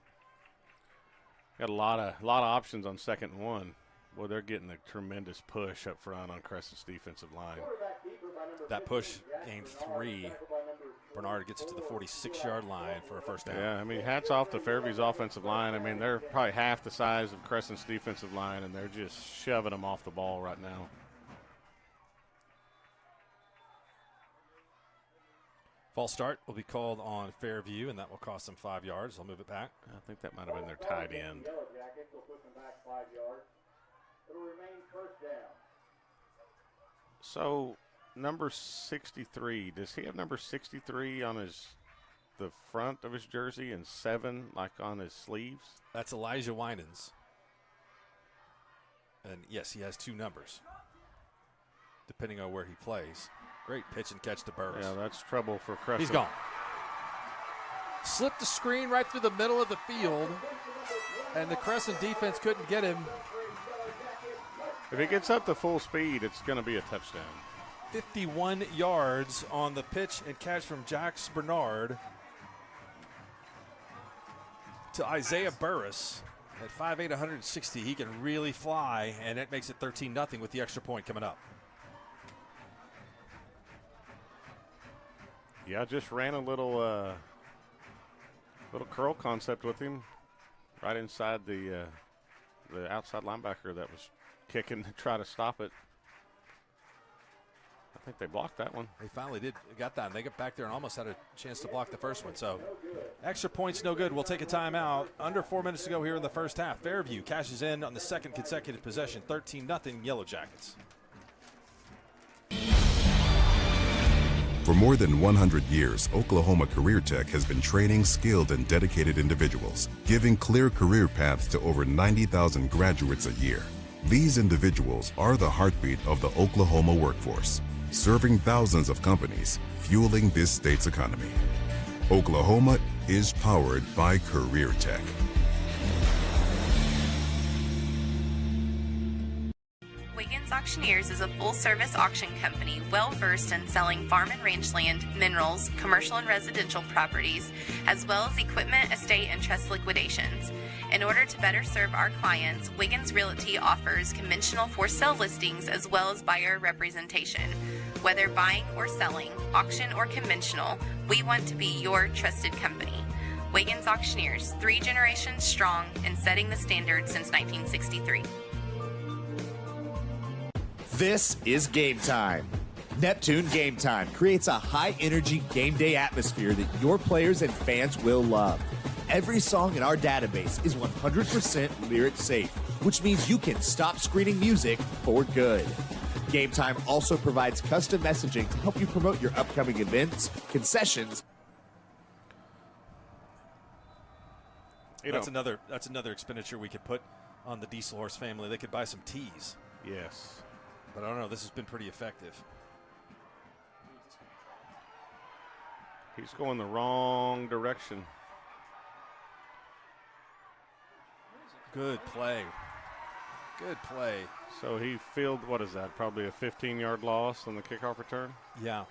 Got a lot of options on 2nd and 1. Well, they're getting a tremendous push up front on Crescent's defensive line. That push gained 3. Bernard gets it to the 46-yard line for a first down. Yeah, I mean, hats off to Fairview's offensive line. I mean, they're probably half the size of Crescent's defensive line, and they're just shoving them off the ball right now. False start will be called on Fairview, and that will cost them 5 yards. I'll move it back. I think that might have been their tight end. So, number 63, does he have number 63 on the front of his jersey and 7 like on his sleeves? That's Elijah Winans. And yes, he has 2 numbers, depending on where he plays. Great pitch and catch to Burris. Yeah, that's trouble for Crescent. He's gone. Slipped the screen right through the middle of the field, and the Crescent defense couldn't get him. If he gets up to full speed, it's going to be a touchdown. 51 yards on the pitch and catch from Jax Bernard to Isaiah Burris. At 5'8", 160, he can really fly, and it makes it 13-0 with the extra point coming up. Yeah, just ran a little curl concept with him right inside the outside linebacker that was kicking to try to stop it. I think they blocked that one. They finally got that, and they got back there and almost had a chance to block the first one. So extra points, no good. We'll take a timeout. Under 4 minutes to go here in the first half. Fairview cashes in on the second consecutive possession, 13-0 Yellow Jackets. For more than 100 years, Oklahoma Career Tech has been training skilled and dedicated individuals, giving clear career paths to over 90,000 graduates a year. These individuals are the heartbeat of the Oklahoma workforce, serving thousands of companies, fueling this state's economy. Oklahoma is powered by Career Tech. Wiggins Auctioneers is a full-service auction company well-versed in selling farm and range land, minerals, commercial and residential properties, as well as equipment, estate, and trust liquidations. In order to better serve our clients, Wiggins Realty offers conventional for-sale listings as well as buyer representation. Whether buying or selling, auction or conventional, we want to be your trusted company. Wiggins Auctioneers, 3 generations strong and setting the standard since 1963. This is Game Time. Neptune Game Time creates a high-energy game day atmosphere that your players and fans will love. Every song in our database is 100% lyric safe, which means you can stop screening music for good. Game Time also provides custom messaging to help you promote your upcoming events, concessions. That's another expenditure we could put on the Diesel Horse family. They could buy some teas. Yes. But I don't know. This has been pretty effective. He's going the wrong direction. Good play. Good play. So he fielded, what is that, probably a 15-yard loss on the kickoff return? Yeah,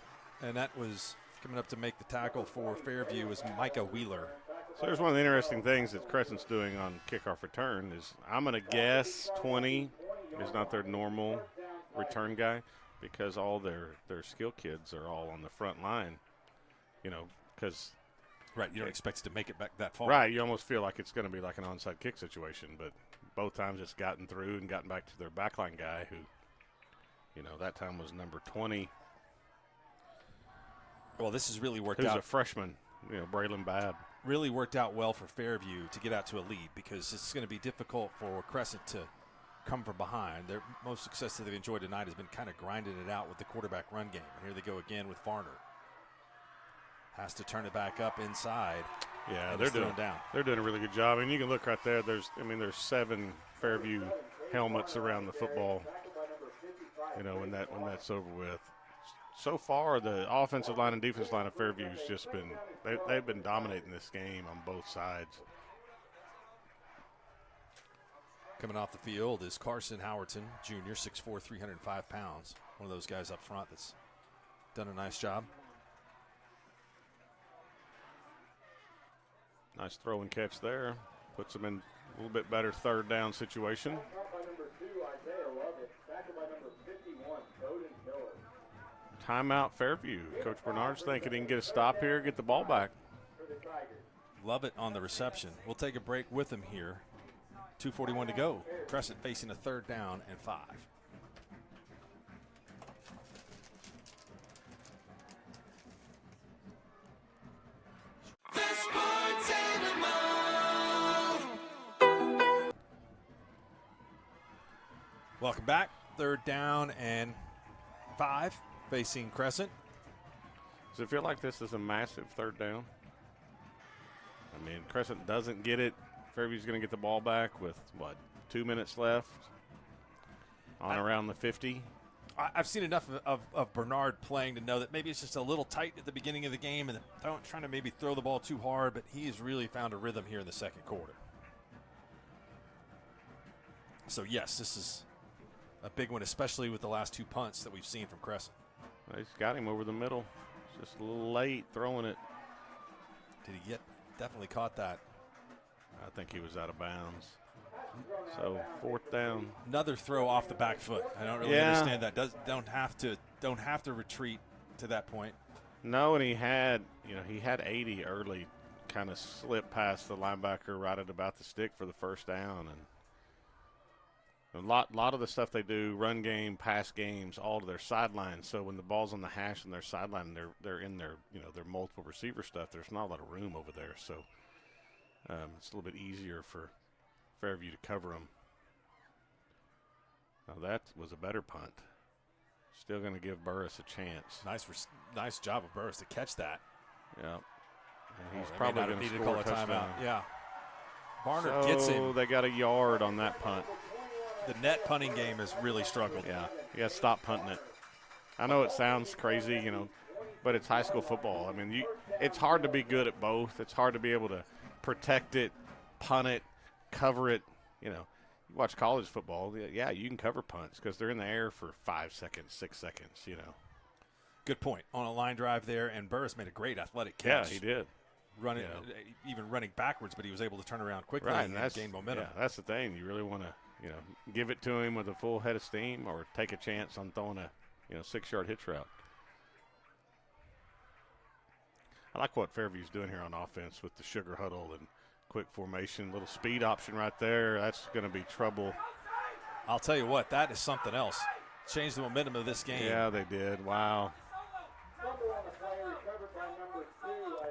and that was coming up to make the tackle for Fairview was Micah Wheeler. So here's one of the interesting things that Crescent's doing on kickoff return is I'm going to guess 20 is not their normal return guy because all their skill kids are all on the front line, because – right, you don't expect it to make it back that far. Right, you almost feel like it's going to be like an onside kick situation, but both times it's gotten through and gotten back to their backline guy who, that time was number 20. Well, this has really worked out. Who's a freshman, Braylon Babb. Really worked out well for Fairview to get out to a lead because it's going to be difficult for Crescent to come from behind. Their most success that they've enjoyed tonight has been kind of grinding it out with the quarterback run game. And here they go again with Farner. Has to turn it back up inside. Yeah, they're doing a really good job. And you can look right there. There's 7 Fairview helmets around the football. When that's over with. So far, the offensive line and defensive line of Fairview's just been they've been dominating this game on both sides. Coming off the field is Carson Howerton, Jr., 6'4", 305 pounds. One of those guys up front that's done a nice job. Nice throw and catch there. Puts them in a little bit better third down situation. Timeout Fairview. Coach Bernard's thinking he can get a stop here, get the ball back. Love it on the reception. We'll take a break with him here. 2:41 to go. Crescent facing a 3rd down and 5. Welcome back. 3rd down and 5 facing Crescent. Does it feel like this is a massive 3rd down? I mean, Crescent doesn't get it. Fairview's going to get the ball back with, 2 minutes left on around the 50? I've seen enough of Bernard playing to know that maybe it's just a little tight at the beginning of the game and trying to maybe throw the ball too hard, but he's really found a rhythm here in the 2nd quarter. So, yes, this is a big one, especially with the last 2 punts that we've seen from Crescent. He's got him over the middle. Just a little late throwing it. Did he definitely caught that. I think he was out of bounds. So 4th down. Another throw off the back foot. I don't really understand that. Don't have to retreat to that point. No, and he had 80 early, kind of slipped past the linebacker right at about the stick for the 1st down, and a lot of the stuff they do, run game, pass games, all to their sideline. So when the ball's on the hash and their sideline, they're in their their multiple receiver stuff. There's not a lot of room over there, so it's a little bit easier for Fairview to cover them. Now that was a better punt. Still going to give Burris a chance. Nice job of Burris to catch that. Yeah, and he's probably going to call a timeout. Yeah, Barnard gets him. They got a yard on that punt. The net punting game has really struggled. Yeah, you got to stop punting it. I know it sounds crazy, but it's high school football. I mean, it's hard to be good at both. It's hard to be able to protect it, punt it, cover it. You watch college football, yeah, you can cover punts because they're in the air for 5 seconds, 6 seconds, Good point. On a line drive there, and Burris made a great athletic Yeah, catch. he did. Even running backwards, but he was able to turn around quickly and gain momentum. Yeah, that's the thing. You really want to give it to him with a full head of steam or take a chance on throwing a 6-yard hitch route. I like what Fairview's doing here on offense with the sugar huddle and quick formation, little speed option right there. That's going to be trouble. I'll tell you what, that is something else. Changed the momentum of this game. Yeah, they did. Wow.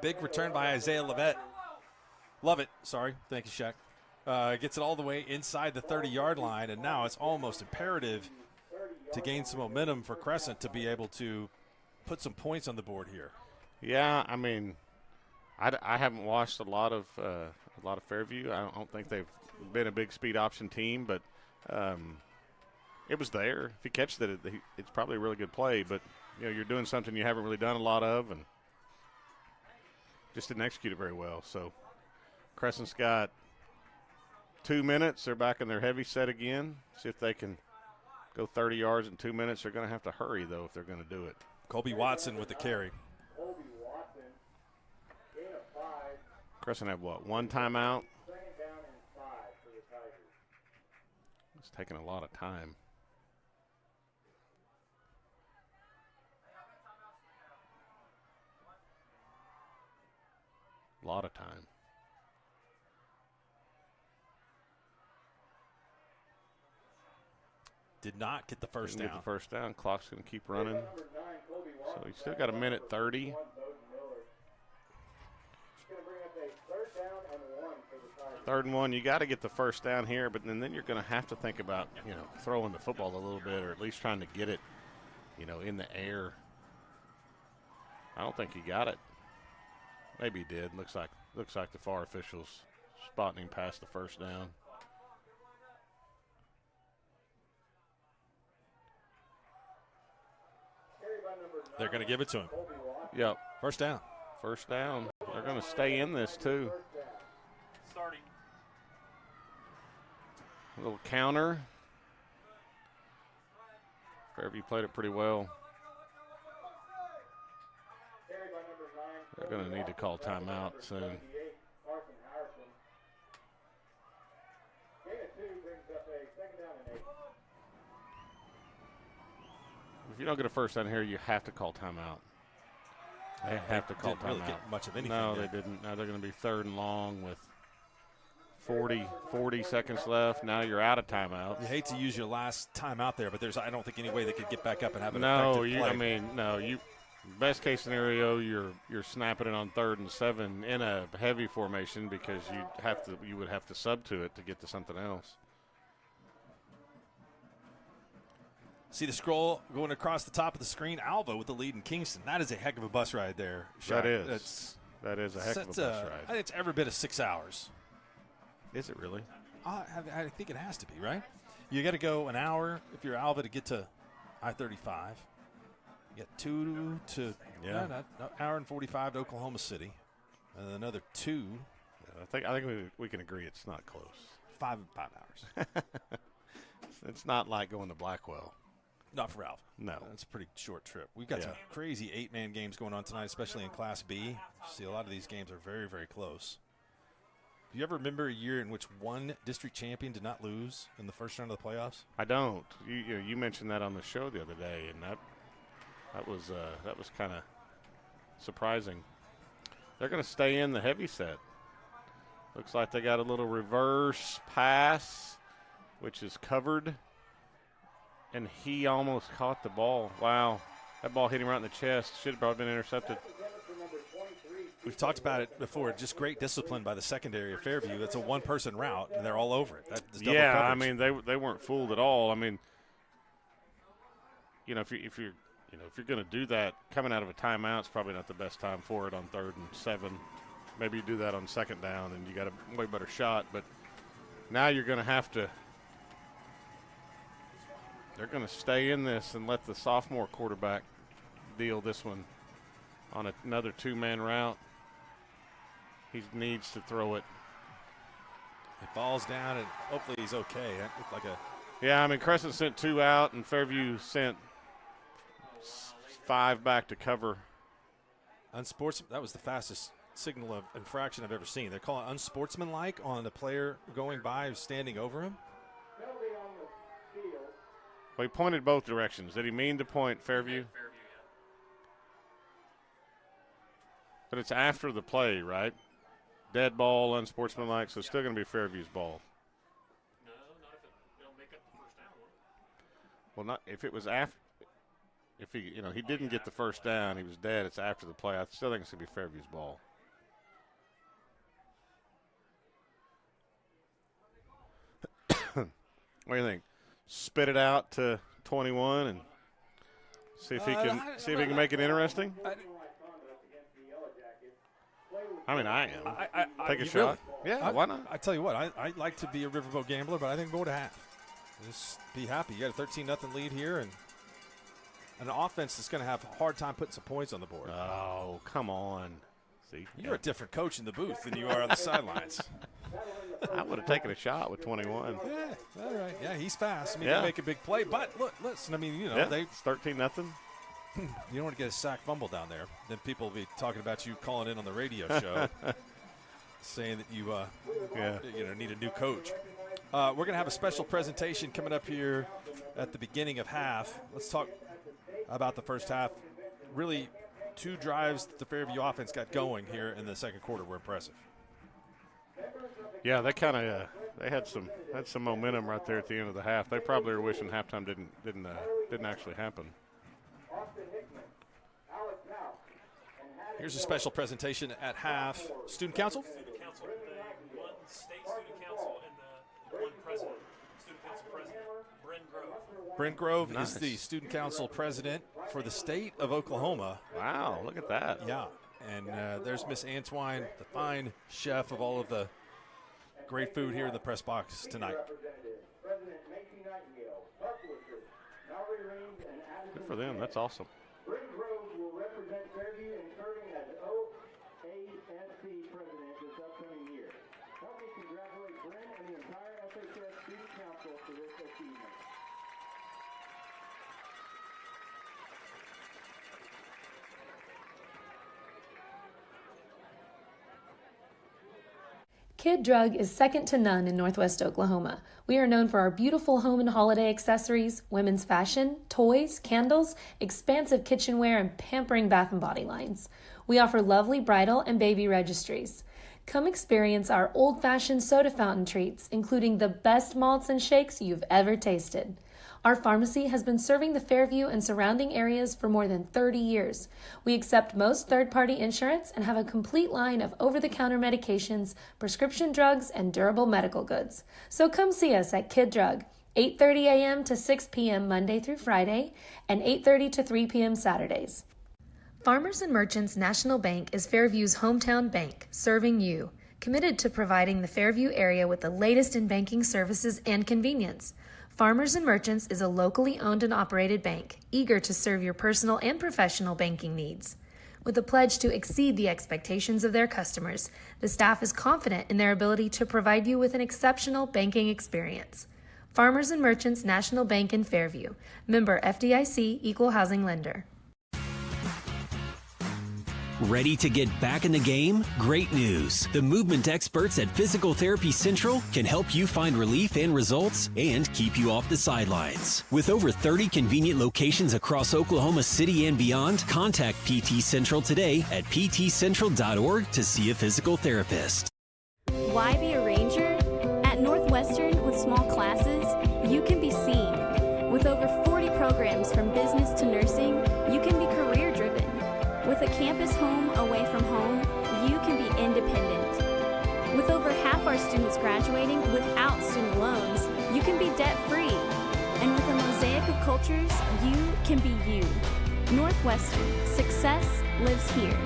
Big return by Isaiah Levitt. Love it. Sorry. Thank you, Shaq. Gets it all the way inside the 30-yard line, and now it's almost imperative to gain some momentum for Crescent to be able to put some points on the board here. Yeah, I mean, I haven't watched a lot of Fairview. I don't think they've been a big speed option team, but it was there. If he catches it, it's probably a really good play. But you're doing something you haven't really done a lot of, and just didn't execute it very well. So Crescent's got 2 minutes. They're back in their heavy set again. See if they can go 30 yards in 2 minutes. They're going to have to hurry, though, if they're going to do it. Colby Watson with the carry. Crescent have what, 1 timeout? It's taking a lot of time. A lot of time. Did not get the first Didn't down. get the first down. Clock's going to keep running. So you still got a minute 30. Third and 1, you got to get the first down here, but then you're going to have to think about, throwing the football a little bit, or at least trying to get it, in the air. I don't think he got it. Maybe he did. Looks like the FAR officials spotting him past the first down. They're going to give it to him. Yep. First down. First down. They're going to stay in this, too. Starting. A little counter. Fairview played it pretty well. They're going to need to call timeout soon. If you don't get a first down here, you have to call timeout. They have to call timeout. Really get much of anything. No, they didn't. Now they're going to be third and long with 40 seconds left. Now you're out of timeout. You hate to use your last time out there, but I don't think any way they could get back up and have an effective play. Best case scenario, you're snapping it on 3rd and 7 in a heavy formation because you would have to sub to it to get to something else. See the scroll going across the top of the screen. Alva with the lead in Kingston. That is a heck of a bus ride there. That is a heck of a bus ride. I think it's every bit of 6 hours. Is it really? I think it has to be, right? You got to go an hour if you're Alva to get to I-35. You got 2 to an hour and 45 to Oklahoma City, and another 2. Yeah, I think we can agree it's not close. 5 hours. It's not like going to Blackwell. Not for Alva. No. It's a pretty short trip. We've got some crazy 8-man games going on tonight, especially in Class B. See, a lot of these games are very, very close. Do you ever remember a year in which one district champion did not lose in the first round of the playoffs? I don't. You mentioned that on the show the other day, and that was kind of surprising. They're going to stay in the heavy set. Looks like they got a little reverse pass, which is covered. And he almost caught the ball. Wow. That ball hit him right in the chest. Should have probably been intercepted. We've talked about it before. Just great discipline by the secondary of Fairview. It's a one-person route, and they're all over it. That's double coverage. I mean, they weren't fooled at all. I mean, if you're going to do that, coming out of a timeout is probably not the best time for it on 3rd and 7. Maybe you do that on 2nd down, and you got a way better shot. But now you're going to have to. They're going to stay in this and let the sophomore quarterback deal this one on another 2-man route. He needs to throw it. It falls down, and hopefully he's okay. That looked like a. Yeah, I mean, Crescent sent 2 out, and Fairview sent 5 back to cover. That was the fastest signal of infraction I've ever seen. They're calling it unsportsmanlike on the player going by who's standing over him. Well, he pointed both directions. Did he mean to point Fairview? But it's after the play, right? Dead ball, unsportsmanlike, so it's still going to be Fairview's ball. No, not if it'll make up the first down. Well, not if it was after. If he didn't get the first down, he was dead. It's after the play. I still think it's going to be Fairview's ball. What do you think? Spit it out to 21 and see if he can make it interesting. I mean, I am. Take a shot. Really? Yeah, why not? I tell you what, I like to be a riverboat gambler, but I think go to half. Just be happy. You got a 13-0 lead here, and an offense that's going to have a hard time putting some points on the board. Oh, come on. See, you're a different coach in the booth than you are on the sidelines. I would have taken a shot with 21. Yeah, all right. Yeah, he's fast. I mean, they make a big play. But, look, listen, I mean, it's 13-0. You don't want to get a sack fumble down there. Then people will be talking about you calling in on the radio show saying that you need a new coach. We're going to have a special presentation coming up here at the beginning of half. Let's talk about the first half. Really two drives that the Fairview offense got going here in the second quarter were impressive. Yeah, they kind of they had some momentum right there at the end of the half. They probably were wishing halftime didn't actually happen. Here's a special presentation at half. Student council? Student council, the one state student council and the one president, student council president, Bryn Grove. Bryn Grove Nice. is the student council president for the state of Oklahoma. Wow, look at that. Yeah, and there's Miss Antwine, the fine chef of all of the great food here in the press box tonight. Good for them. That's awesome. Bryn Grove will represent Fairview in serving as OASC president this upcoming year. Help me congratulate Bryn and the entire FHS Student Council for this achievement. Kid Drug is second to none in Northwest Oklahoma. We are known for our beautiful home and holiday accessories, women's fashion, toys, candles, expansive kitchenware, and pampering bath and body lines. We offer lovely bridal and baby registries. Come experience our old-fashioned soda fountain treats, including the best malts and shakes you've ever tasted. Our pharmacy has been serving the Fairview and surrounding areas for more than 30 years. We accept most third-party insurance and have a complete line of over-the-counter medications, prescription drugs, and durable medical goods. So come see us at Kid Drug, 8:30 a.m. to 6 p.m. Monday through Friday, and 8:30 to 3 p.m. Saturdays. Farmers and Merchants National Bank is Fairview's hometown bank, serving you, committed to providing the Fairview area with the latest in banking services and convenience. Farmers and Merchants is a locally owned and operated bank, eager to serve your personal and professional banking needs. With a pledge to exceed the expectations of their customers, the staff is confident in their ability to provide you with an exceptional banking experience. Farmers and Merchants National Bank in Fairview, member FDIC, equal housing lender. Ready to get back in the game? Great news! The movement experts at Physical Therapy Central can help you find relief and results and keep you off the sidelines. With over 30 convenient locations across Oklahoma City and beyond, contact PT Central today at ptcentral.org to see a physical therapist. Why be a ranger? At Northwestern, with small classes, you can be seen. With over 40 programs from business to nursing, you can be career-driven. With a campus home away from home, you can be independent. With over half our students graduating without student loans, you can be debt-free. And with a mosaic of cultures, you can be you. Northwestern, success lives here.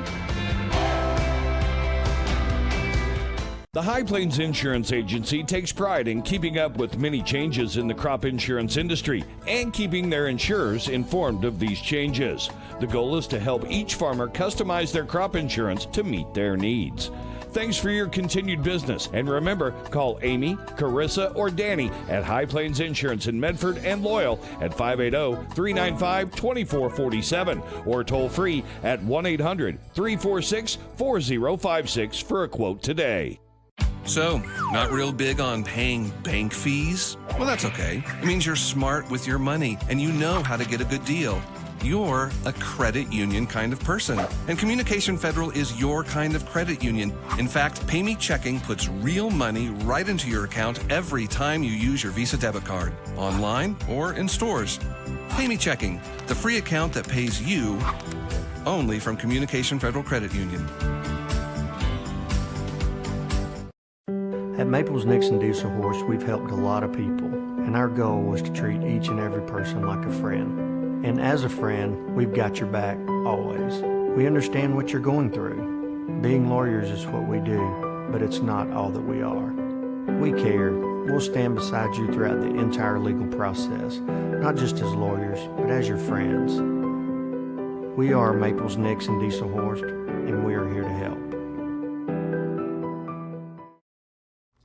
The High Plains Insurance Agency takes pride in keeping up with many changes in the crop insurance industry and keeping their insurers informed of these changes. The goal is to help each farmer customize their crop insurance to meet their needs. Thanks for your continued business, and remember, call Amy, Carissa, or Danny at High Plains Insurance in Medford and Loyal at 580-395-2447 or toll free at 1-800-346-4056 for a quote today. So, not real big on paying bank fees? Well, that's okay. It means you're smart with your money and you know how to get a good deal. You're a credit union kind of person, and Communication Federal is your kind of credit union. In fact, Pay Me Checking puts real money right into your account every time you use your Visa debit card, online or in stores. Pay Me Checking, the free account that pays you, only from Communication Federal Credit Union. At Maples Nixon Diesel Horse, we've helped a lot of people, and our goal was to treat each and every person like a friend. And as a friend, we've got your back, always. We understand what you're going through. Being lawyers is what we do, but it's not all that we are. We care. We'll stand beside you throughout the entire legal process, not just as lawyers, but as your friends. We are Maples Nixon Diesel Horse, and we are here to help.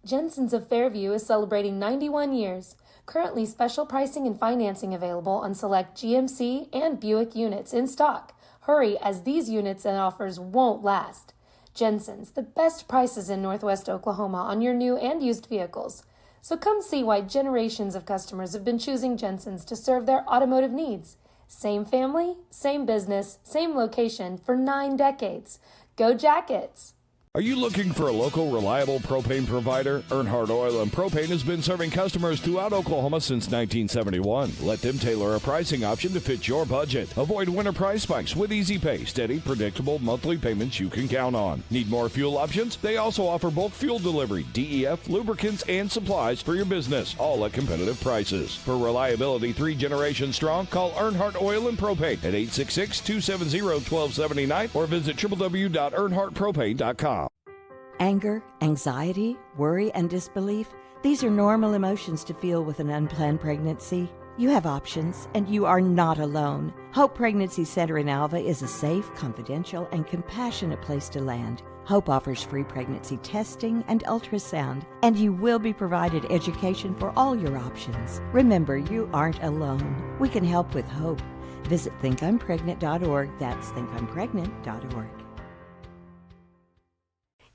Jensen's of Fairview is celebrating 91 years. Currently, special pricing and financing available on select GMC and Buick units in stock. Hurry, as these units and offers won't last. Jensen's, the best prices in Northwest Oklahoma on your new and used vehicles. So come see why generations of customers have been choosing Jensen's to serve their automotive needs. Same family, same business, same location for 9 decades. Go Jackets! Are you looking for a local, reliable propane provider? Earnhardt Oil and Propane has been serving customers throughout Oklahoma since 1971. Let them tailor a pricing option to fit your budget. Avoid winter price spikes with easy pay, steady, predictable monthly payments you can count on. Need more fuel options? They also offer bulk fuel delivery, DEF, lubricants, and supplies for your business, all at competitive prices. For reliability 3 generations strong, call Earnhardt Oil and Propane at 866-270-1279 or visit www.earnhardtpropane.com. Anger, anxiety, worry, and disbelief, these are normal emotions to feel with an unplanned pregnancy. You have options, and you are not alone. Hope Pregnancy Center in Alva is a safe, confidential, and compassionate place to land. Hope offers free pregnancy testing and ultrasound, and you will be provided education for all your options. Remember, you aren't alone. We can help with hope. Visit thinkimpregnant.org. That's thinkimpregnant.org.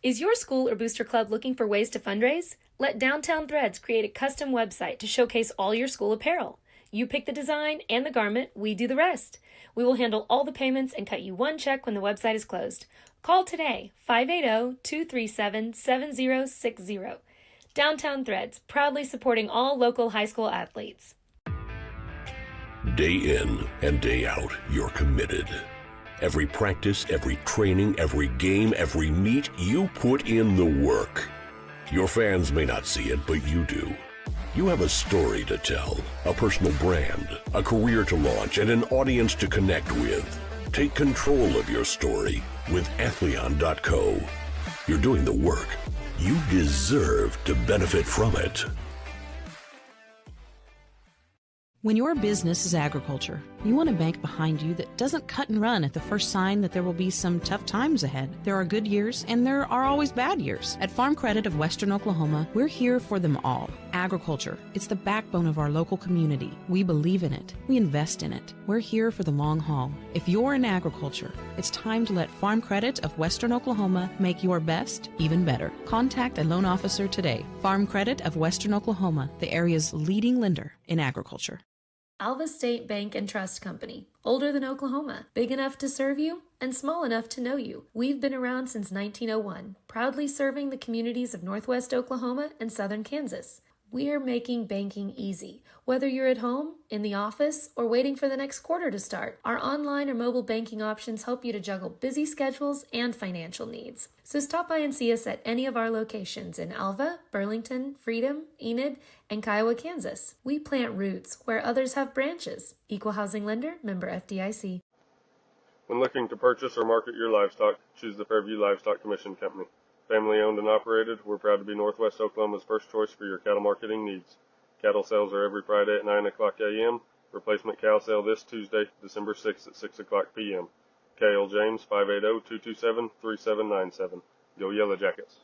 Is your school or booster club looking for ways to fundraise? Let Downtown Threads create a custom website to showcase all your school apparel. You pick the design and the garment, we do the rest. We will handle all the payments and cut you one check when the website is closed. Call today, 580-237-7060. Downtown Threads, proudly supporting all local high school athletes. Day in and day out, you're committed. Every practice, every training, every game, every meet, you put in the work. Your fans may not see it, but you do. You have a story to tell, a personal brand, a career to launch, and an audience to connect with. Take control of your story with Athleon.co. You're doing the work. You deserve to benefit from it. When your business is agriculture, you want a bank behind you that doesn't cut and run at the first sign that there will be some tough times ahead. There are good years and there are always bad years. At Farm Credit of Western Oklahoma, we're here for them all. Agriculture, it's the backbone of our local community. We believe in it. We invest in it. We're here for the long haul. If you're in agriculture, it's time to let Farm Credit of Western Oklahoma make your best even better. Contact a loan officer today. Farm Credit of Western Oklahoma, the area's leading lender in agriculture. Alva State Bank and Trust Company. Older than Oklahoma, big enough to serve you, and small enough to know you. We've been around since 1901, proudly serving the communities of Northwest Oklahoma and Southern Kansas. We're making banking easy. Whether you're at home, in the office, or waiting for the next quarter to start, our online or mobile banking options help you to juggle busy schedules and financial needs. So stop by and see us at any of our locations in Alva, Burlington, Freedom, Enid, and Kiowa, Kansas. We plant roots where others have branches. Equal housing lender, member FDIC. When looking to purchase or market your livestock, choose the Fairview Livestock Commission Company. Family owned and operated, we're proud to be Northwest Oklahoma's first choice for your cattle marketing needs. Cattle sales are every Friday at 9 o'clock a.m. Replacement cow sale this Tuesday, December 6th at 6 o'clock p.m. K.L. James, 580-227-3797. Go Yellow Jackets.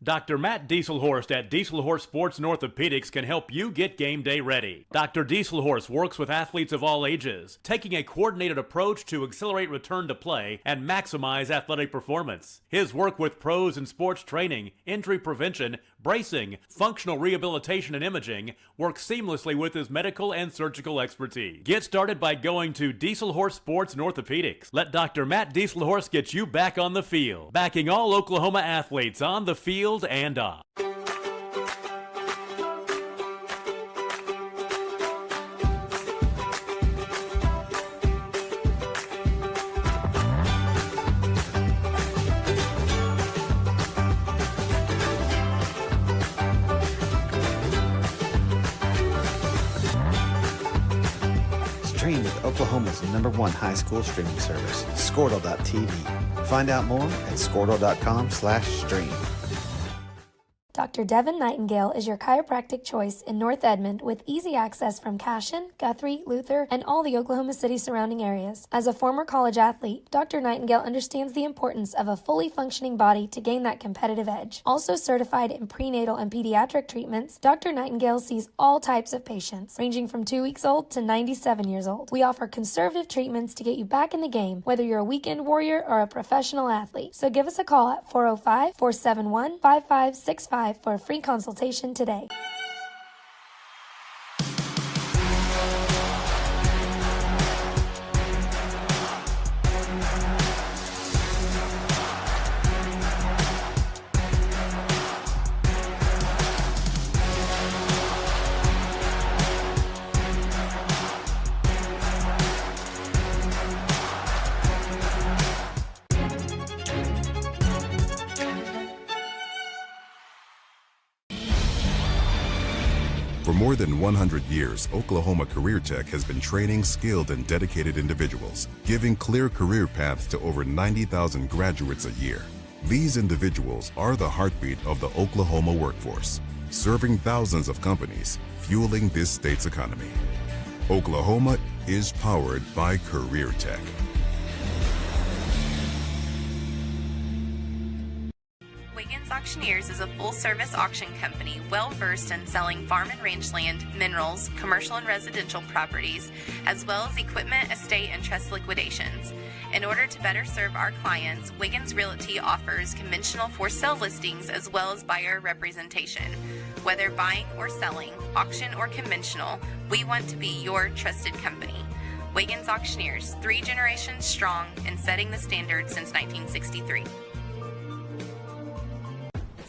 Dr. Matt Dieselhorst at Dieselhorst Sports and Orthopedics can help you get game day ready. Dr. Dieselhorst works with athletes of all ages, taking a coordinated approach to accelerate return to play and maximize athletic performance. His work with pros in sports training, injury prevention, bracing, functional rehabilitation, and imaging works seamlessly with his medical and surgical expertise. Get started by going to Dieselhorst Sports and Orthopedics. Let Dr. Matt Dieselhorst get you back on the field, backing all Oklahoma athletes on the field and off. Stream with Oklahoma's #1 high school streaming service, Squirtle.tv. Find out more at Squirtle.com/stream. Dr. Devin Nightingale is your chiropractic choice in North Edmond with easy access from Cashion, Guthrie, Luther, and all the Oklahoma City surrounding areas. As a former college athlete, Dr. Nightingale understands the importance of a fully functioning body to gain that competitive edge. Also certified in prenatal and pediatric treatments, Dr. Nightingale sees all types of patients, ranging from 2 weeks old to 97 years old. We offer conservative treatments to get you back in the game, whether you're a weekend warrior or a professional athlete. So give us a call at 405-471-5565 for a free consultation today. For more than 100 years, Oklahoma Career Tech has been training skilled and dedicated individuals, giving clear career paths to over 90,000 graduates a year. These individuals are the heartbeat of the Oklahoma workforce, serving thousands of companies, fueling this state's economy. Oklahoma is powered by Career Tech. Auctioneers is a full-service auction company well-versed in selling farm and rangeland, minerals, commercial and residential properties, as well as equipment, estate, and trust liquidations. In order to better serve our clients, Wiggins Realty offers conventional for-sale listings as well as buyer representation. Whether buying or selling, auction or conventional, we want to be your trusted company. Wiggins Auctioneers, 3 generations strong and setting the standard since 1963.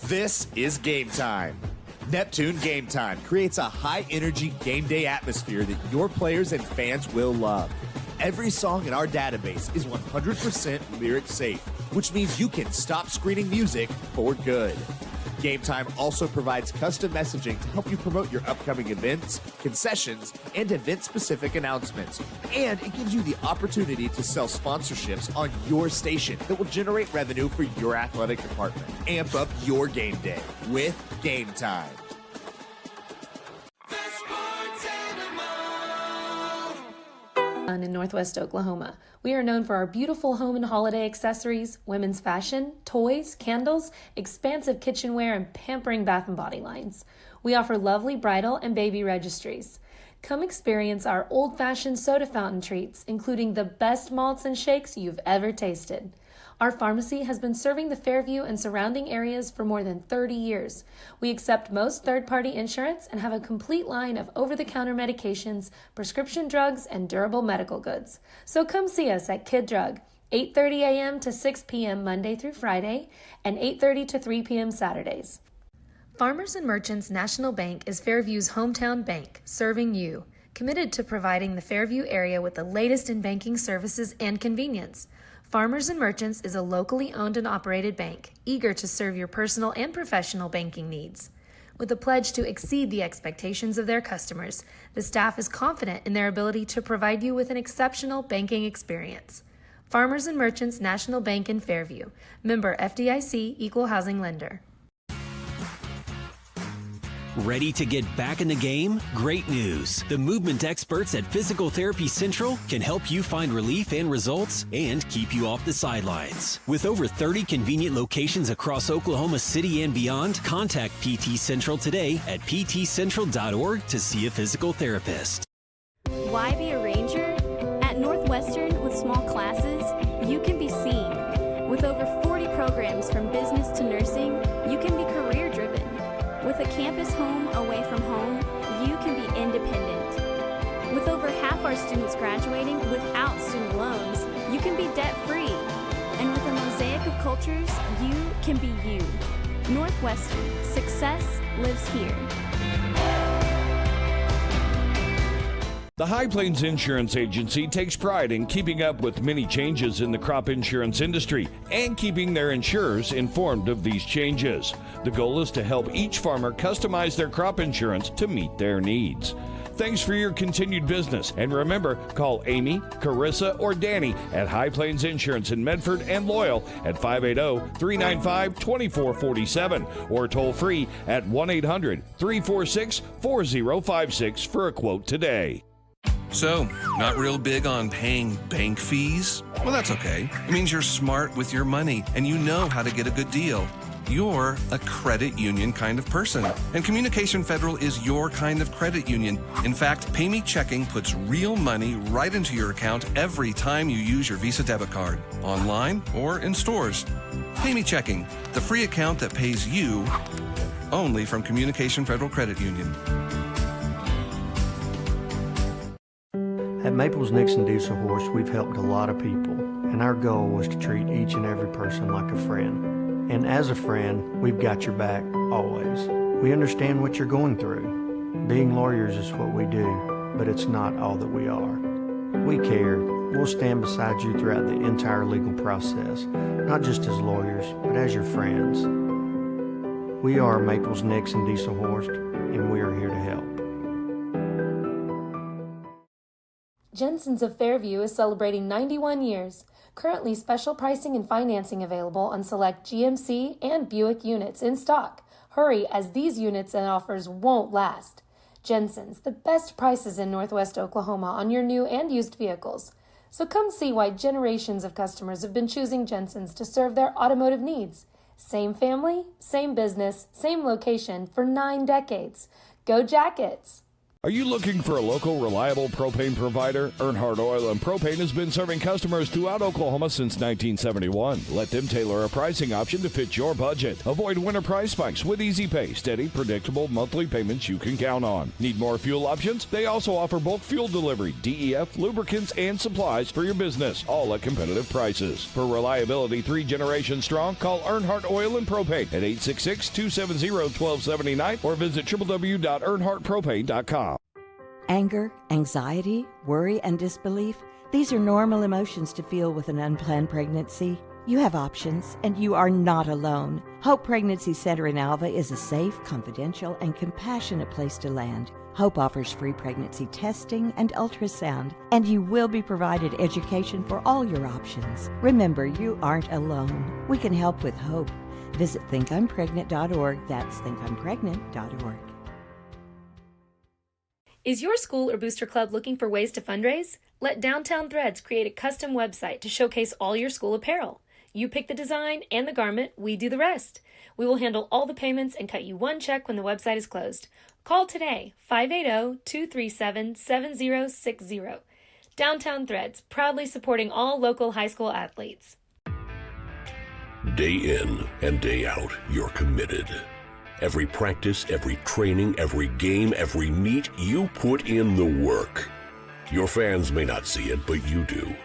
This is Game Time. Neptune Game Time creates a high-energy game day atmosphere that your players and fans will love. Every song in our database is 100% lyric safe, which means you can stop screening music for good. Game Time also provides custom messaging to help you promote your upcoming events, concessions, and event-specific announcements. And it gives you the opportunity to sell sponsorships on your station that will generate revenue for your athletic department. Amp up your game day with Game Time. In Northwest Oklahoma. We are known for our beautiful home and holiday accessories, women's fashion, toys, candles, expansive kitchenware, and pampering bath and body lines. We offer lovely bridal and baby registries. Come experience our old-fashioned soda fountain treats, including the best malts and shakes you've ever tasted. Our pharmacy has been serving the Fairview and surrounding areas for more than 30 years. We accept most third-party insurance and have a complete line of over-the-counter medications, prescription drugs, and durable medical goods. So come see us at Kid Drug, 8:30 a.m. to 6 p.m. Monday through Friday, and 8:30 to 3 p.m. Saturdays. Farmers and Merchants National Bank is Fairview's hometown bank, serving you, committed to providing the Fairview area with the latest in banking services and convenience. Farmers and Merchants is a locally owned and operated bank, eager to serve your personal and professional banking needs. With a pledge to exceed the expectations of their customers, the staff is confident in their ability to provide you with an exceptional banking experience. Farmers and Merchants National Bank in Fairview, member FDIC, Equal Housing Lender. Ready to get back in the game? Great news! The movement experts at Physical Therapy Central can help you find relief and results and keep you off the sidelines. With over 30 convenient locations across Oklahoma City and beyond, contact PT Central today at ptcentral.org to see a physical therapist. Why be a ranger? At Northwestern, with small classes, you can be seen. With over 40 programs from business to nursing, you can be career-driven. With a campus home away from home, you can be independent. With over half our students graduating without student loans, you can be debt-free. And with a mosaic of cultures, you can be you. Northwestern, success lives here. The High Plains Insurance Agency takes pride in keeping up with many changes in the crop insurance industry and keeping their insurers informed of these changes. The goal is to help each farmer customize their crop insurance to meet their needs. Thanks for your continued business, and remember, call Amy, Carissa, or Danny at High Plains Insurance in Medford and Loyal at 580-395-2447 or toll free at 1-800-346-4056 for a quote today. So, not real big on paying bank fees? Well, that's okay. It means you're smart with your money and you know how to get a good deal. You're a credit union kind of person, and Communication Federal is your kind of credit union. In fact, Pay Me Checking puts real money right into your account every time you use your Visa debit card, online or in stores. Pay Me Checking, the free account that pays you, only from Communication Federal Credit Union. At Maples Nixon Diesel Horse, we've helped a lot of people, and our goal was to treat each and every person like a friend. And as a friend, we've got your back always. We understand what you're going through. Being lawyers is what we do, but it's not all that we are. We care. We'll stand beside you throughout the entire legal process, not just as lawyers, but as your friends. We are Maples Nixon Diesel Horse, and we are here to help. Jensen's of Fairview is celebrating 91 years. Currently, special pricing and financing available on select GMC and Buick units in stock. Hurry, as these units and offers won't last. Jensen's, the best prices in Northwest Oklahoma on your new and used vehicles. So come see why generations of customers have been choosing Jensen's to serve their automotive needs. Same family, same business, same location for 9 decades. Go Jackets! Are you looking for a local, reliable propane provider? Earnhardt Oil and Propane has been serving customers throughout Oklahoma since 1971. Let them tailor a pricing option to fit your budget. Avoid winter price spikes with easy pay, steady, predictable monthly payments you can count on. Need more fuel options? They also offer bulk fuel delivery, DEF, lubricants, and supplies for your business, all at competitive prices. For reliability 3 generations strong, call Earnhardt Oil and Propane at 866-270-1279 or visit www.earnhardtpropane.com. Anger, anxiety, worry, and disbelief, these are normal emotions to feel with an unplanned pregnancy. You have options, and you are not alone. Hope Pregnancy Center in Alva is a safe, confidential, and compassionate place to land. Hope offers free pregnancy testing and ultrasound, and you will be provided education for all your options. Remember, you aren't alone. We can help with hope. Visit thinkimpregnant.org. That's thinkimpregnant.org. Is your school or booster club looking for ways to fundraise? Let Downtown Threads create a custom website to showcase all your school apparel. You pick the design and the garment, we do the rest. We will handle all the payments and cut you one check when the website is closed. Call today, 580-237-7060. Downtown Threads, proudly supporting all local high school athletes. Day in and day out, you're committed. Every practice, every training, every game, every meet, you put in the work. Your fans may not see it, but you do.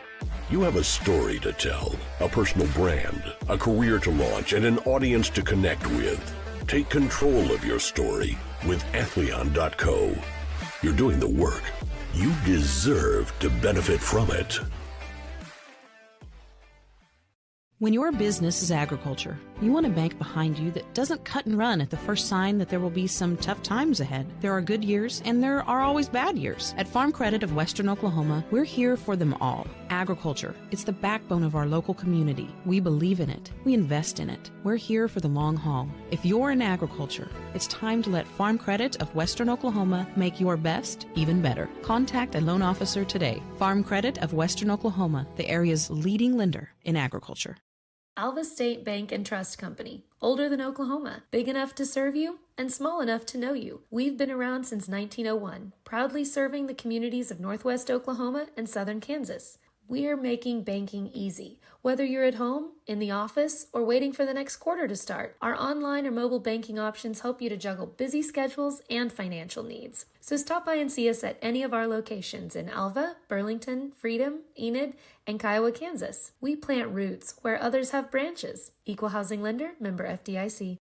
You have a story to tell, a personal brand, a career to launch, and an audience to connect with. Take control of your story with Athleon.co. You're doing the work. You deserve to benefit from it. When your business is agriculture, you want a bank behind you that doesn't cut and run at the first sign that there will be some tough times ahead. There are good years and there are always bad years. At Farm Credit of Western Oklahoma, we're here for them all. Agriculture, it's the backbone of our local community. We believe in it. We invest in it. We're here for the long haul. If you're in agriculture, it's time to let Farm Credit of Western Oklahoma make your best even better. Contact a loan officer today. Farm Credit of Western Oklahoma, the area's leading lender in agriculture. Alva State Bank and Trust Company, older than Oklahoma, big enough to serve you and small enough to know you. We've been around since 1901, proudly serving the communities of Northwest Oklahoma and Southern Kansas. We're making banking easy. Whether you're at home, in the office, or waiting for the next quarter to start, our online or mobile banking options help you to juggle busy schedules and financial needs. So stop by and see us at any of our locations in Alva, Burlington, Freedom, Enid, and Kiowa, Kansas. We plant roots where others have branches. Equal Housing Lender, member FDIC.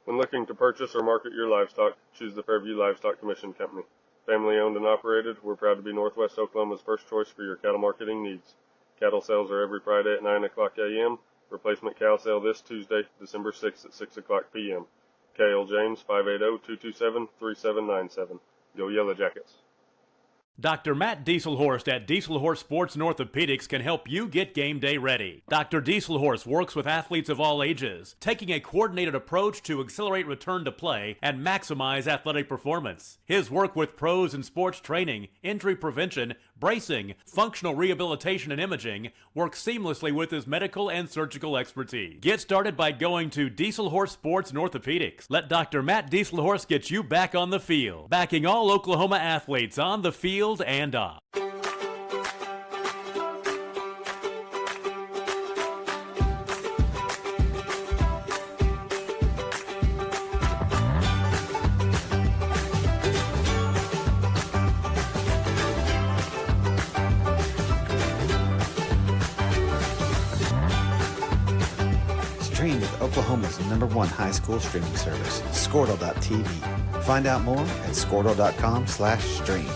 When looking to purchase or market your livestock, choose the Fairview Livestock Commission Company. Family owned and operated, we're proud to be Northwest Oklahoma's first choice for your cattle marketing needs. Cattle sales are every Friday at 9 o'clock a.m. Replacement cow sale this Tuesday, December 6th at 6 o'clock p.m. K.L. James, 580-227-3797. Go Yellow Jackets. Dr. Matt Dieselhorst at Dieselhorst Sports and Orthopedics can help you get game day ready. Dr. Dieselhorst works with athletes of all ages, taking a coordinated approach to accelerate return to play and maximize athletic performance. His work with pros in sports training, injury prevention, bracing, functional rehabilitation, and imaging works seamlessly with his medical and surgical expertise. Get started by going to Dieselhorst Sports and Orthopedics. Let Dr. Matt Dieselhorst get you back on the field, backing all Oklahoma athletes on the field and off. Stream with Oklahoma's #1 high school streaming service, Squirtle.tv. Find out more at squirtle.com/stream.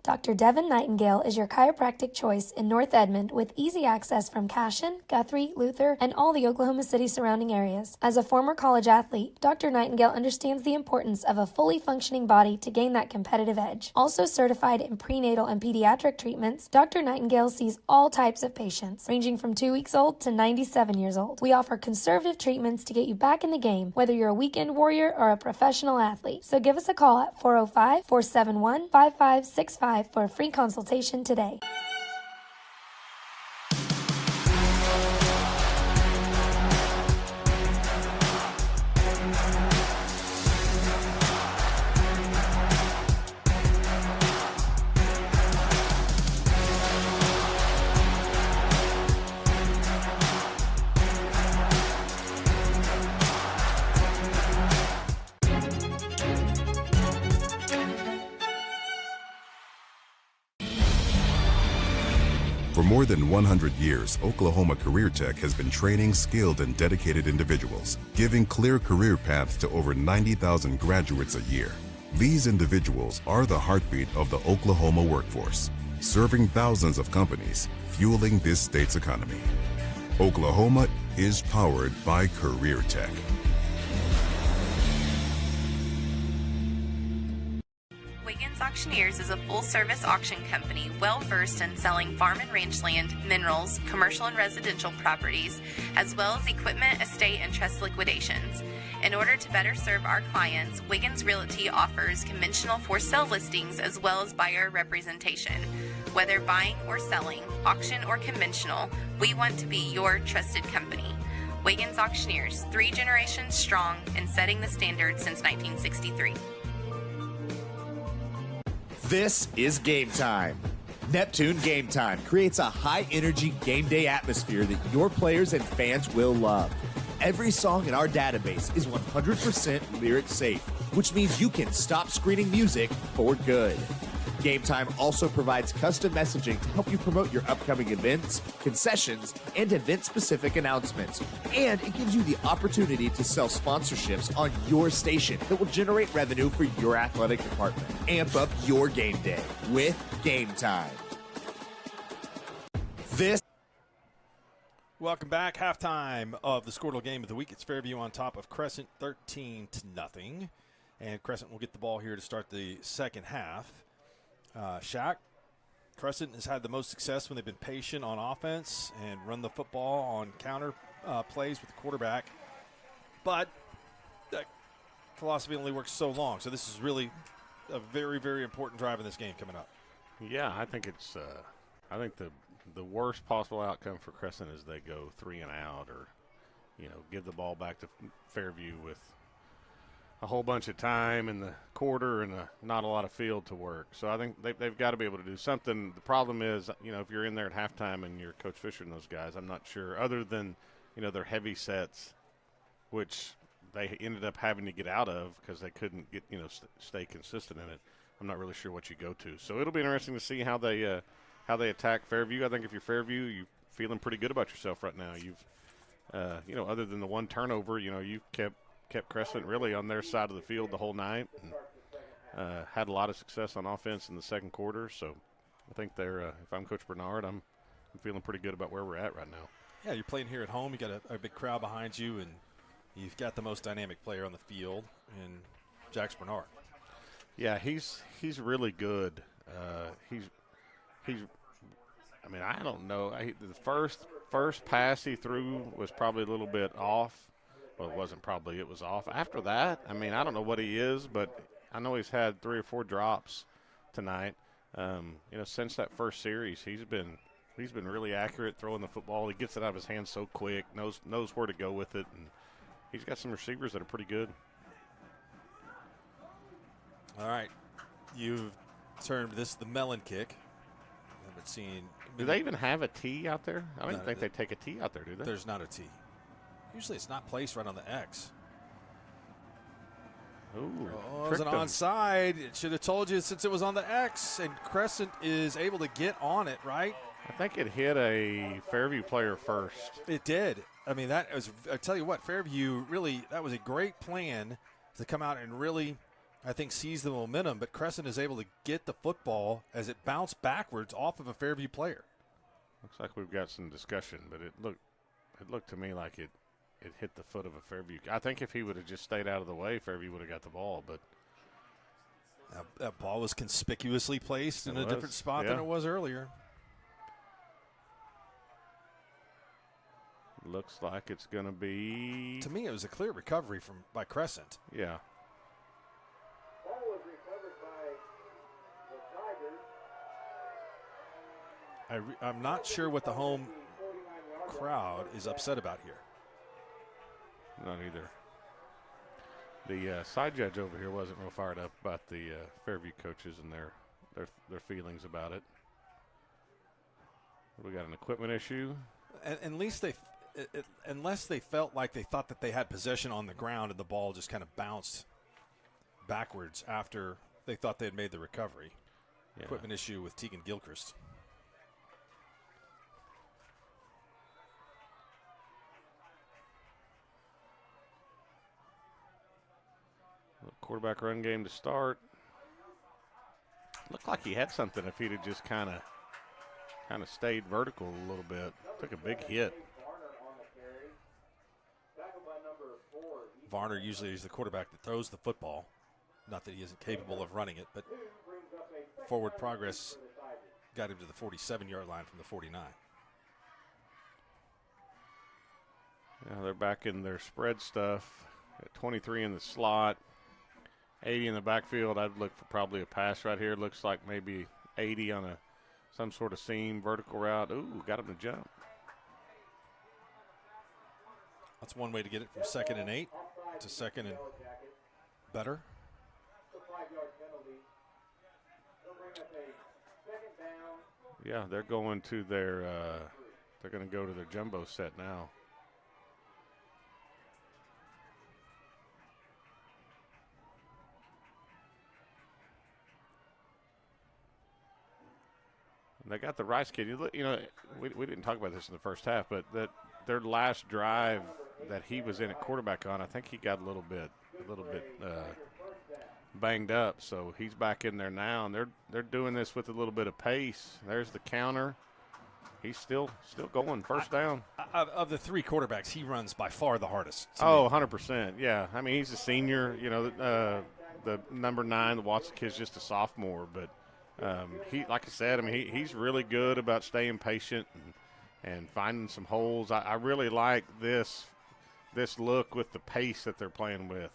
Dr. Devin Nightingale is your chiropractic choice in North Edmond with easy access from Cashion, Guthrie, Luther, and all the Oklahoma City surrounding areas. As a former college athlete, Dr. Nightingale understands the importance of a fully functioning body to gain that competitive edge. Also certified in prenatal and pediatric treatments, Dr. Nightingale sees all types of patients, ranging from 2 weeks old to 97 years old. We offer conservative treatments to get you back in the game, whether you're a weekend warrior or a professional athlete. So give us a call at 405-471-5565 for a free consultation today. For more than 100 years, Oklahoma Career Tech has been training skilled and dedicated individuals, giving clear career paths to over 90,000 graduates a year. These individuals are the heartbeat of the Oklahoma workforce, serving thousands of companies, fueling this state's economy. Oklahoma is powered by Career Tech. Auctioneers is a full-service auction company well-versed in selling farm and range land, minerals, commercial and residential properties, as well as equipment, estate, and trust liquidations. In order to better serve our clients, Wiggins Realty offers conventional for-sale listings as well as buyer representation. Whether buying or selling, auction or conventional, we want to be your trusted company. Wiggins Auctioneers, 3 generations strong and setting the standard since 1963. This is Game Time. Neptune Game Time creates a high-energy game day atmosphere that your players and fans will love. Every song in our database is 100% lyric safe, which means you can stop screening music for good. Game Time also provides custom messaging to help you promote your upcoming events, concessions, and event-specific announcements. And it gives you the opportunity to sell sponsorships on your station that will generate revenue for your athletic department. Amp up your game day with Game Time. Welcome back. Halftime of the Squirtle game of the week. It's Fairview on top of Crescent 13-0. And Crescent will get the ball here to start the second half. Shaq, Crescent has had the most success when they've been patient on offense and run the football on counter plays with the quarterback. But that philosophy only works so long. So this is really a very, very important drive in this game coming up. Yeah, I think it's I think the worst possible outcome for Crescent is they go 3 and out, or give the ball back to Fairview with a whole bunch of time in the quarter and not a lot of field to work. So I think they've got to be able to do something. The problem is, if you're in there at halftime and you're Coach Fisher and those guys, I'm not sure, other than, their heavy sets, which they ended up having to get out of because they couldn't get, stay consistent in it. I'm not really sure what you go to. So it'll be interesting to see how they attack Fairview. I think if you're Fairview, you're feeling pretty good about yourself right now. You've, other than the one turnover, you've kept Crescent really on their side of the field the whole night, and had a lot of success on offense in the second quarter. So I think they're, if I'm Coach Bernard, I'm feeling pretty good about where we're at right now. Yeah, you're playing here at home. You got a big crowd behind you, and you've got the most dynamic player on the field in Jax Bernard. Yeah, he's really good. He's. I mean, I don't know. The first pass he threw was probably a little bit off. Well, it wasn't probably. It was off. After that, I mean, I don't know what he is, but I know he's had 3 or 4 drops tonight. Since that first series, he's been really accurate throwing the football. He gets it out of his hands so quick, knows where to go with it, and he's got some receivers that are pretty good. All right, you've termed this the melon kick. I haven't seen. Do they even have a tee out there? I don't think they take a tee out there, do they? There's not a tee. Usually it's not placed right on the X. Ooh, it was an onside. It should have told you since it was on the X, and Crescent is able to get on it, right? I think it hit a Fairview player first. It did. I mean, that was, I tell you what, Fairview really, that was a great plan to come out and really I think, sees the momentum, but Crescent is able to get the football as it bounced backwards off of a Fairview player. Looks like we've got some discussion, but it looked to me like it hit the foot of a Fairview. I think if he would have just stayed out of the way, Fairview would have got the ball, but that ball was conspicuously placed in a different spot than it was earlier. Looks like it's going to be. To me, it was a clear recovery by Crescent. Yeah. Ball was recovered by the Tigers. I'm not sure what the home crowd is upset about here. Not either. The side judge over here wasn't real fired up about the Fairview coaches and their feelings about it. We got an equipment issue. And at least unless they felt like they thought that they had possession on the ground and the ball just kind of bounced backwards after they thought they had made the recovery. Yeah. Equipment issue with Tegan Gilchrist. Quarterback run game to start. Looked like he had something if he'd have just kind of stayed vertical a little bit. Took a big hit. Varner usually is the quarterback that throws the football. Not that he isn't capable of running it, but forward progress got him to the 47-yard line from the 49. Yeah, they're back in their spread stuff. At 23 in the slot. 80 in the backfield. I'd look for probably a pass right here. Looks like maybe 80 on some sort of seam, vertical route. Ooh, got him to jump. That's one way to get it from 2nd and 8 to 2nd and better. Yeah, they're going to their they're going to go to their jumbo set now. They got the Rice kid. You know, we didn't talk about this in the first half, but their last drive that he was in at quarterback on, I think he got a little bit banged up. So he's back in there now, and they're doing this with a little bit of pace. There's the counter. He's still going. First down. Of the three quarterbacks, he runs by far the hardest. 100%. Yeah. I mean, he's a senior. You know, the number 9, the Watson kid's just a sophomore, but. He, like I said, I mean, he's really good about staying patient and finding some holes. I really like this look with the pace that they're playing with.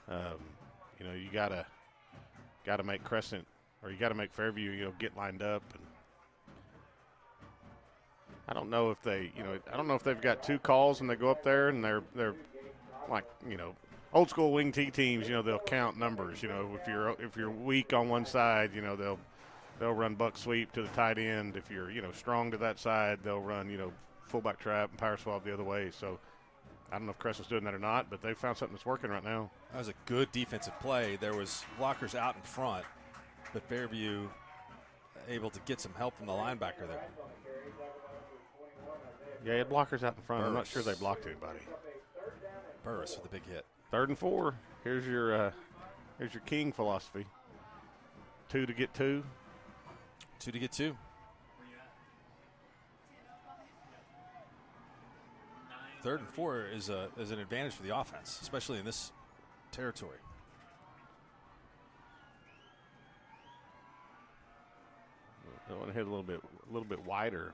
You know, you gotta make Crescent, or you gotta make Fairview, you know, get lined up. And I don't know if they've got 2 calls and they go up there and they're like, you know, old school wing T teams. You know, they'll count numbers. You know, if you're weak on one side, you know, they'll run buck sweep to the tight end. If you're, you know, strong to that side, they'll run, you know, fullback trap and power swap the other way. So I don't know if Crescent's doing that or not, but they've found something that's working right now. That was a good defensive play. There was blockers out in front, but Fairview able to get some help from the linebacker there. Yeah, he had blockers out in front. Burris. I'm not sure they blocked anybody. Burris with a big hit. 3rd and 4. Here's your King philosophy. 2 to get 2. 2 to get 2. 3rd and 4 is an advantage for the offense, especially in this territory. They want to hit a little bit wider,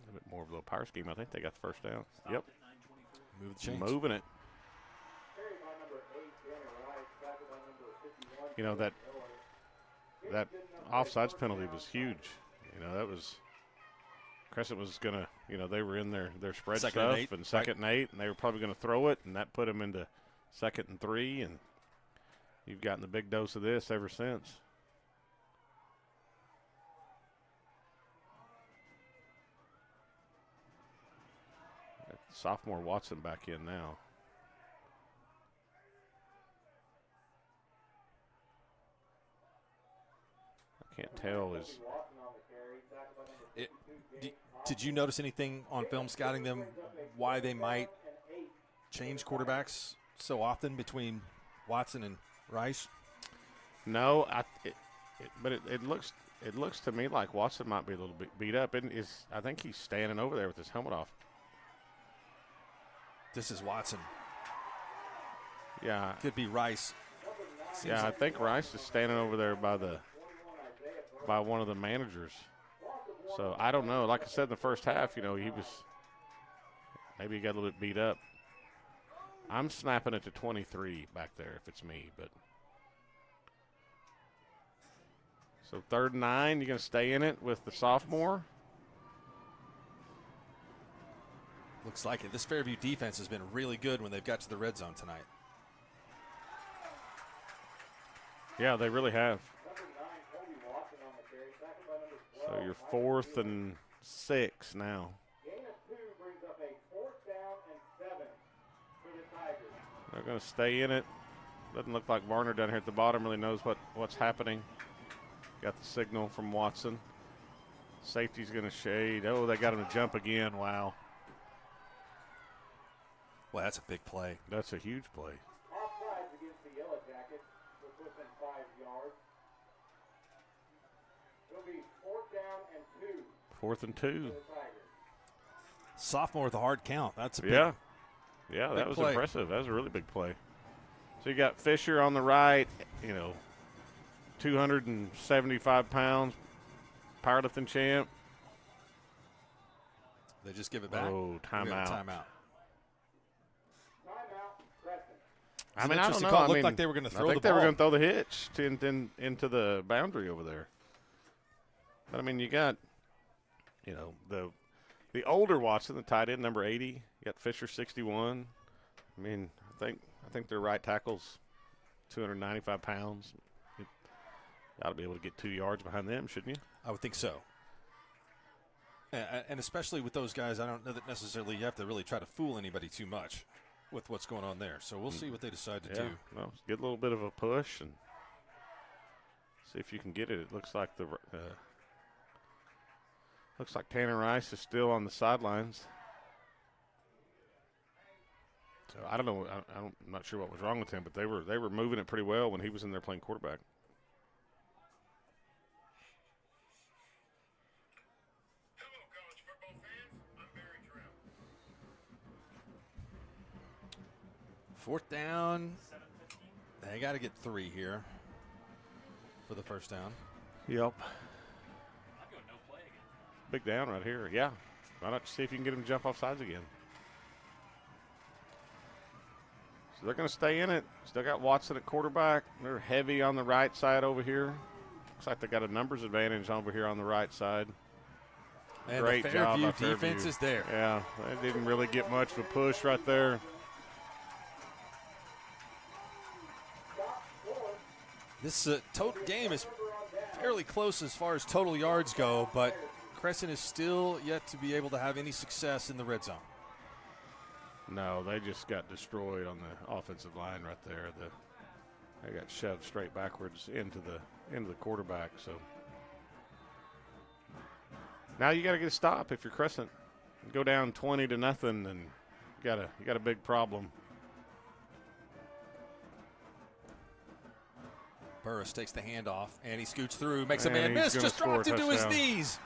a bit more of a little power scheme. I think they got the first down. Yep. Move the chains. Moving it. You know, that offsides penalty was huge. You know, that was Crescent was going to, you know, they were in their spread second stuff and 2nd and 8, and they were probably going to throw it, and that put them into 2nd and 3, and you've gotten the big dose of this ever since. Sophomore Watson back in now. I can't tell did you notice anything on film scouting them why they might change quarterbacks so often between Watson and Rice? No, but it looks to me like Watson might be a little bit beat up. And I think he's standing over there with his helmet off. This is Watson. Yeah. Could be Rice. I think Rice is standing over there by one of the managers. So I don't know. Like I said in the first half, he was maybe he got a little bit beat up. I'm snapping it to 23 back there if it's me, but so 3rd and 9, you're going to stay in it with the sophomore? Looks like it. This Fairview defense has been really good when they've got to the red zone tonight. Yeah, they really have. So you're 4th and 6 now. They're going to stay in it. Doesn't look like Varner down here at the bottom really knows what's happening. Got the signal from Watson. Safety's going to shade. Oh, they got him to jump again. Wow. Well, that's a big play. That's a huge play. Offsides against the Yellow Jackets. We're within 5 yards. It'll be 4th down and 2. 4th and 2. Sophomore with a hard count. That's a big, yeah, that was play. Impressive. That was a really big play. So you got Fisher on the right, 275 pounds, powerlifting champ. They just give it back. Oh, timeout. Timeout. I mean, I don't know. Call. It looked like they were going to throw the ball. I think they were going to throw the hitch into the boundary over there. But, I mean, you got, the older Watson, the tight end, number 80. You got Fisher, 61. I mean, I think their right tackle's 295 pounds. You ought to be able to get 2 yards behind them, shouldn't you? I would think so. And especially with those guys, I don't know that necessarily you have to really try to fool anybody too much with what's going on there. So we'll see what they decide to do. Well, get a little bit of a push and see if you can get it. It looks like Tanner Rice is still on the sidelines. So I don't know. I'm not sure what was wrong with him, but they were moving it pretty well when he was in there playing quarterback. Fourth down. They got to get 3 here for the first down. Yep. Big down right here. Yeah. Why not see if you can get him to jump off sides again? So they're going to stay in it. Still got Watson at quarterback. They're heavy on the right side over here. Looks like they got a numbers advantage over here on the right side. And Great the job by Fairview defense is there. Yeah, they didn't really get much of a push right there. This total game is fairly close as far as total yards go, but Crescent is still yet to be able to have any success in the red zone. No, they just got destroyed on the offensive line right there. They got shoved straight backwards into the quarterback. So now you got to get a stop if you're Crescent. Go down 20-0, and you got a big problem. Burris takes the handoff, and he scoots through, makes a man miss, just dropped him to his touchdown. knees.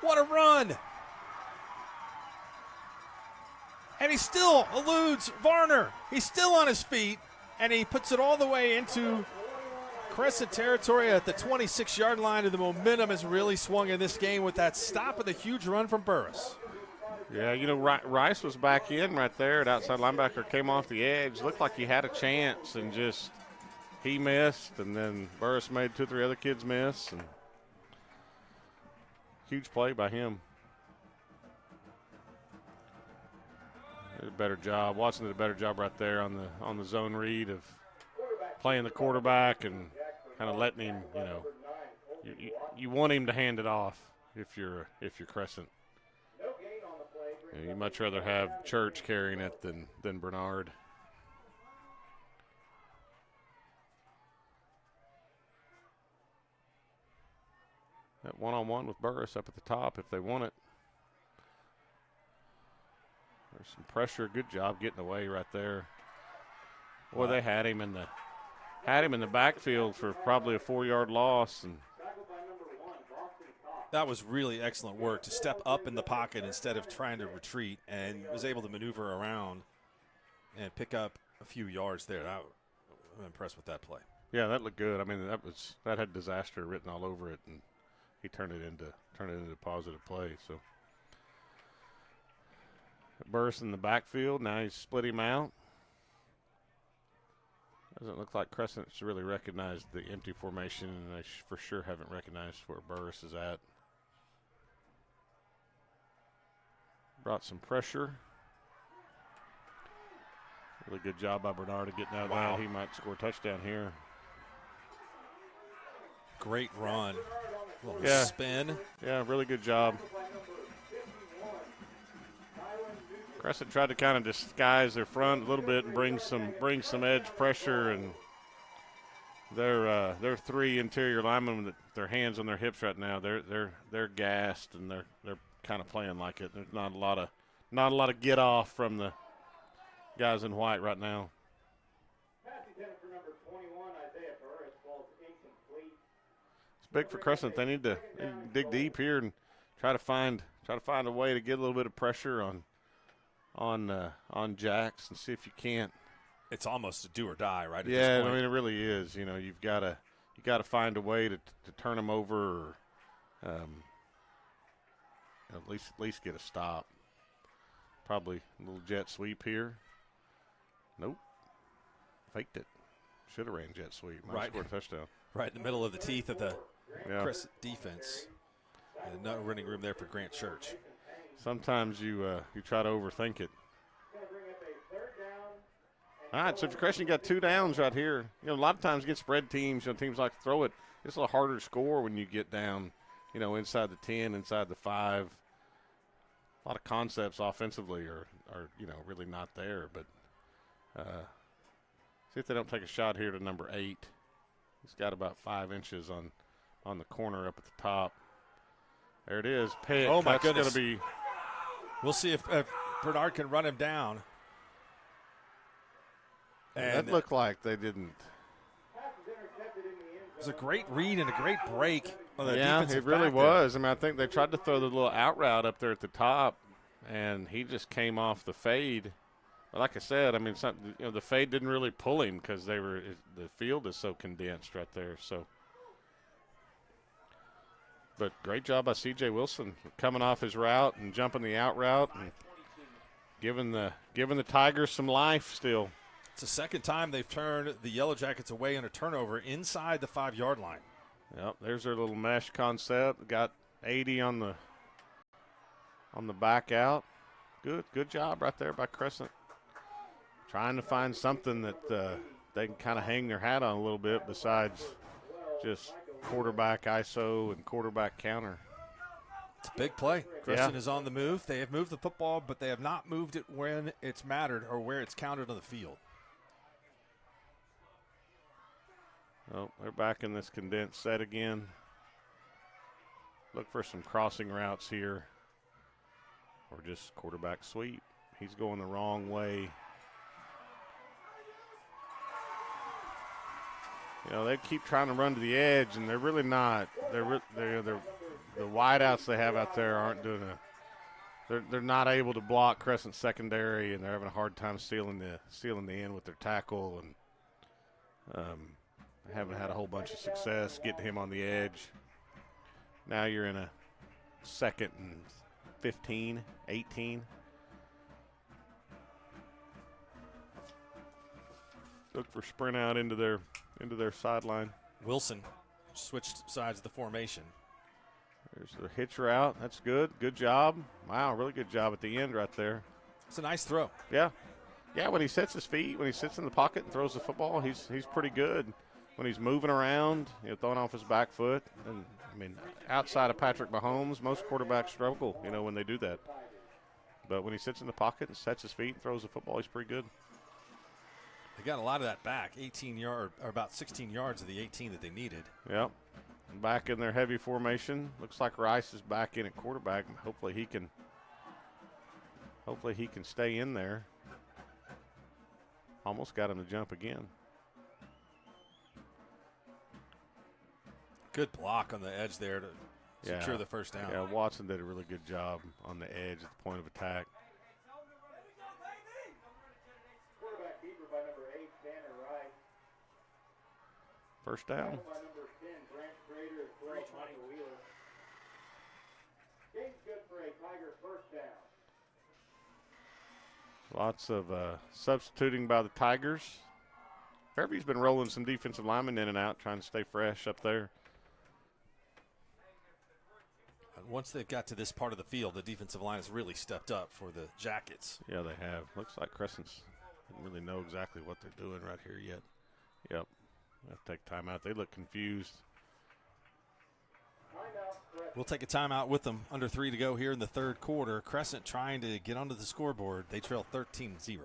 What a run! And he still eludes Varner. He's still on his feet, and he puts it all the way into Crescent territory at the 26-yard line, and the momentum has really swung in this game with that stop and the huge run from Burris. Yeah, Rice was back in right there at outside linebacker, came off the edge, looked like he had a chance, and just he missed, and then Burris made 2 or 3 other kids miss, and huge play by him. Did a better job. Watson did a better job right there on the zone read of playing the quarterback and kind of letting him, you want him to hand it off if you're Crescent. You'd much rather have Church carrying it than Bernard. That one-on-one with Burris up at the top if they want it. There's some pressure. Good job getting away right there. Boy, they had him in the had him in the backfield for probably a 4-yard loss. And that was really excellent work to step up in the pocket instead of trying to retreat, and was able to maneuver around and pick up a few yards there. I'm impressed with that play. Yeah, that looked good. I mean, that had disaster written all over it, and he turned it into a positive play. So Burris in the backfield. Now he's split him out. Doesn't look like Crescent's really recognized the empty formation, and they for sure haven't recognized where Burris is at. Brought some pressure. Really good job by Bernard of getting out of that. He might score a touchdown here. Great run. Spin. Yeah, really good job. Crescent tried to kind of disguise their front a little bit and bring some edge pressure, and their 3 interior linemen with their hands on their hips right now. They're gassed, and they're kind of playing like it. There's not a lot of get off from the guys in white right now. It's big for Crescent. They need to dig deep here and try to find a way to get a little bit of pressure on Jax and see if you can't. It's almost a do or die, right? At Yeah, this point. I mean it really is. You know, you've got to find a way to turn them over, or at least get a stop. Probably a little jet sweep here. Nope. Faked it. Should have ran jet sweep. Might have scored a touchdown. Right in the middle of the teeth of the Crescent defense. And no running room there for Grant Church. Sometimes you try to overthink it. All right, so if Crescent got 2 downs right here, you know, a lot of times against spread teams, teams like to throw it. It's a little harder to score when you get down, inside the 10, inside the 5. A lot of concepts offensively are really not there, but see if they don't take a shot here to number 8. He's got about 5 inches on the corner up at the top. There it is. Pick. Oh, my That's goodness. Gonna be. We'll see if Bernard can run him down. And That looked like they didn't. It was a great read and a great break on the defensive it really back there. was. I mean, I think they tried to throw the little out route up there at the top, and he just came off the fade. But like I said, I mean, the fade didn't really pull him because the field is so condensed right there. So, but great job by C.J. Wilson coming off his route and jumping the out route and giving the Tigers some life still. It's the second time they've turned the Yellow Jackets away on a turnover inside the 5-yard line. Yep, there's their little mesh concept. Got 80 on the back out. Good job right there by Crescent. Trying to find something that they can kind of hang their hat on a little bit besides just quarterback ISO and quarterback counter. It's a big play. Crescent is on the move. They have moved the football, but they have not moved it when it's mattered or where it's counted on the field. Oh, they're back in this condensed set again. Look for some crossing routes here or just quarterback sweep. He's going the wrong way. They keep trying to run to the edge, and they're really not. They're the wideouts they have out there aren't doing they're not able to block Crescent secondary, and they're having a hard time sealing the end with their tackle, and they haven't had a whole bunch of success getting him on the edge. Now you're in a 2nd and 15, 18. Look for sprint out into their sideline. Wilson switched sides of the formation. There's the hitch route. That's good. Good job. Wow, really good job at the end right there. It's a nice throw. Yeah. Yeah, when he sets his feet, when he sits in the pocket and throws the football, he's pretty good. When he's moving around, throwing off his back foot. And, I mean, outside of Patrick Mahomes, most quarterbacks struggle, when they do that. But when he sits in the pocket and sets his feet and throws the football, he's pretty good. They got a lot of that back, 18 yard or about 16 yards of the 18 that they needed. Yep. Back in their heavy formation. Looks like Rice is back in at quarterback. Hopefully he can stay in there. Almost got him to jump again. Good block on the edge there to secure the first down. Yeah, Watson did a really good job on the edge at the point of attack. Quarterback keeper by number 8, Tanner Rice. First down. By number 10, Grant Schrader, as well as Michael Wheeler. Game's good for a Tiger first down. Lots of substituting by the Tigers. Fairview's been rolling some defensive linemen in and out, trying to stay fresh up there. Once they've got to this part of the field, the defensive line has really stepped up for the Jackets. Yeah, they have. Looks like Crescent's didn't really know exactly what they're doing right here yet. Yep. Have to take time out. They look confused. We'll take a timeout with them. Under 3 to go here in the third quarter. Crescent trying to get onto the scoreboard. They trail 13-0.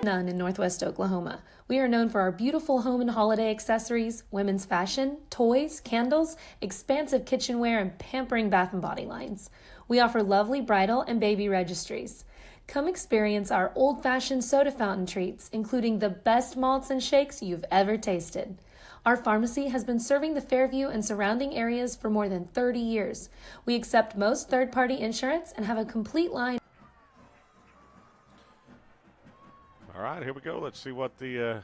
None in Northwest Oklahoma. We are known for our beautiful home and holiday accessories, women's fashion, toys, candles, expansive kitchenware, and pampering bath and body lines. We offer lovely bridal and baby registries. Come experience our old-fashioned soda fountain treats, including the best malts and shakes you've ever tasted. Our pharmacy has been serving the Fairview and surrounding areas for more than 30 years. We accept most third-party insurance and have a complete line. All right, here we go. Let's see what the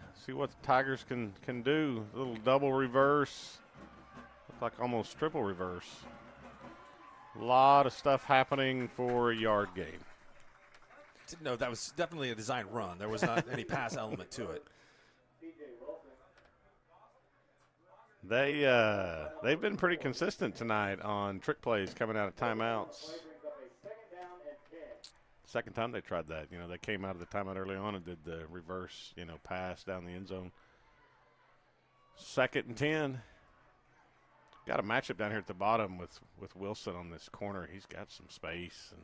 Tigers can do. A little double reverse, look like almost triple reverse. A lot of stuff happening for a yard gain. No, that was definitely a design run. There was not any pass element to it. They've been pretty consistent tonight on trick plays coming out of timeouts. Second time they tried that. You know, they came out of the timeout early on and did the reverse, pass down the end zone. 2nd and 10. Got a matchup down here at the bottom with Wilson on this corner. He's got some space. And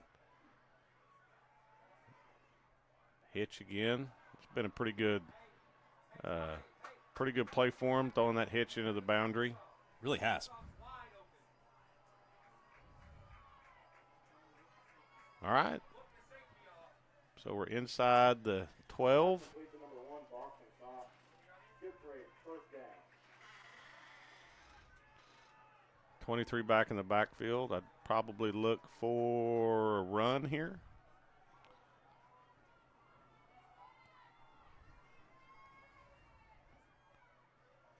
hitch again. It's been a pretty good play for him, throwing that hitch into the boundary. Really has. All right. So we're inside the 12. 23 back in the backfield. I'd probably look for a run here.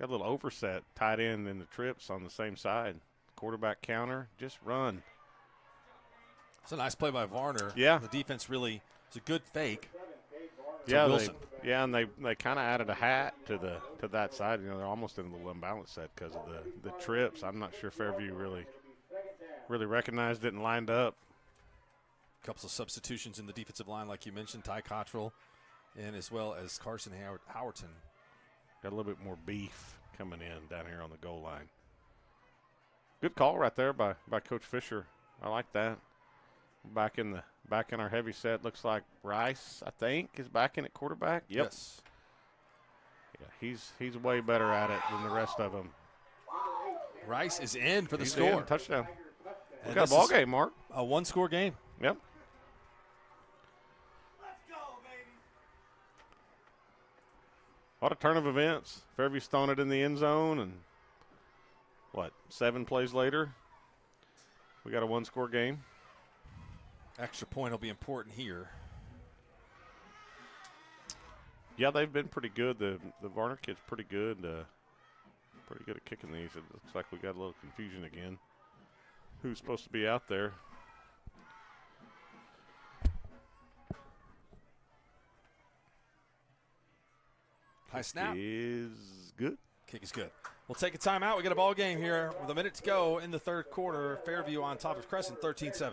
Got a little overset, tight end in the trips on the same side. Quarterback counter, just run. It's a nice play by Varner. Yeah. The defense really, it's a good fake. Yeah, and they kind of added a hat to that side. You know, they're almost in a little unbalanced set because of the trips. I'm not sure Fairview really recognized it and lined up. A couple of substitutions in the defensive line, like you mentioned, Ty Cottrell, and as well as Carson Howerton. Got a little bit more beef coming in down here on the goal line. Good call right there by Coach Fisher. I like that. Back in our heavy set, looks like Rice, I think, is back in at quarterback. Yep. Yes. Yeah, he's way better at it than the rest of them. Rice is in for the He's score. In, touchdown. We got a ball game, Mark. A one-score game. Yep. A lot of turn of events. Fairview's throwing it in the end zone, and 7 plays later, we got a one-score game. Extra point will be important here. Yeah, they've been pretty good. The Varner kid's pretty good. Pretty good at kicking these. It looks like we got a little confusion again. Who's supposed to be out there? High snap. Is good. Kick is good. We'll take a timeout. We got a ball game here with a minute to go in the third quarter. Fairview on top of Crescent, 13-7.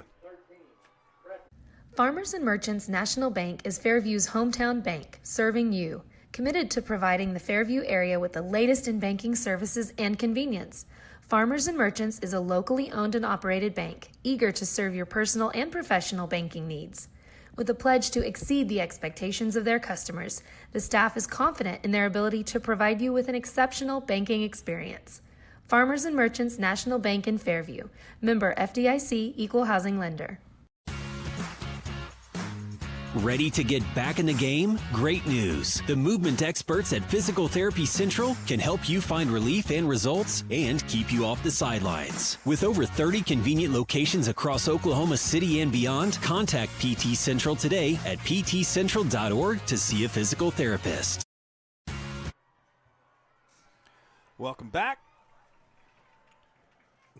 Farmers and Merchants National Bank is Fairview's hometown bank, serving you. Committed to providing the Fairview area with the latest in banking services and convenience. Farmers and Merchants is a locally owned and operated bank, eager to serve your personal and professional banking needs. With a pledge to exceed the expectations of their customers, the staff is confident in their ability to provide you with an exceptional banking experience. Farmers and Merchants National Bank in Fairview, member FDIC, equal housing lender. Ready to get back in the game? Great news. The movement experts at Physical Therapy Central can help you find relief and results and keep you off the sidelines. With over 30 convenient locations across Oklahoma City and beyond, contact PT Central today at ptcentral.org to see a physical therapist. Welcome back.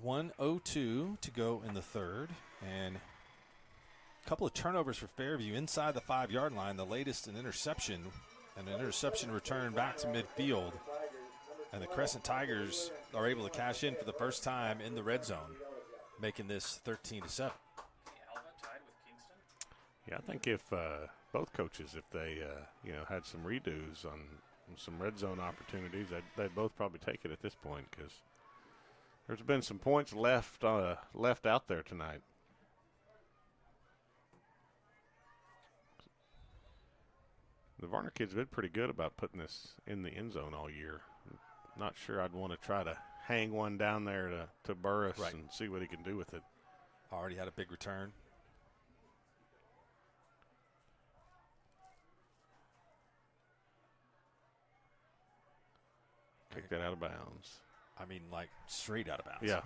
1:02 to go in the third, and a couple of turnovers for Fairview inside the 5-yard line. The latest an interception return back to midfield, and the Crescent Tigers are able to cash in for the first time in the red zone, making this 13-7. Yeah, I think if both coaches, if they had some redos on some red zone opportunities, they'd both probably take it at this point, because there's been some points left out there tonight. The Varner kids have been pretty good about putting this in the end zone all year. Not sure I'd want to try to hang one down there to Burris and see what he can do with it. Already had a big return. Kick that out of bounds. I mean, like, straight out of bounds. Yeah.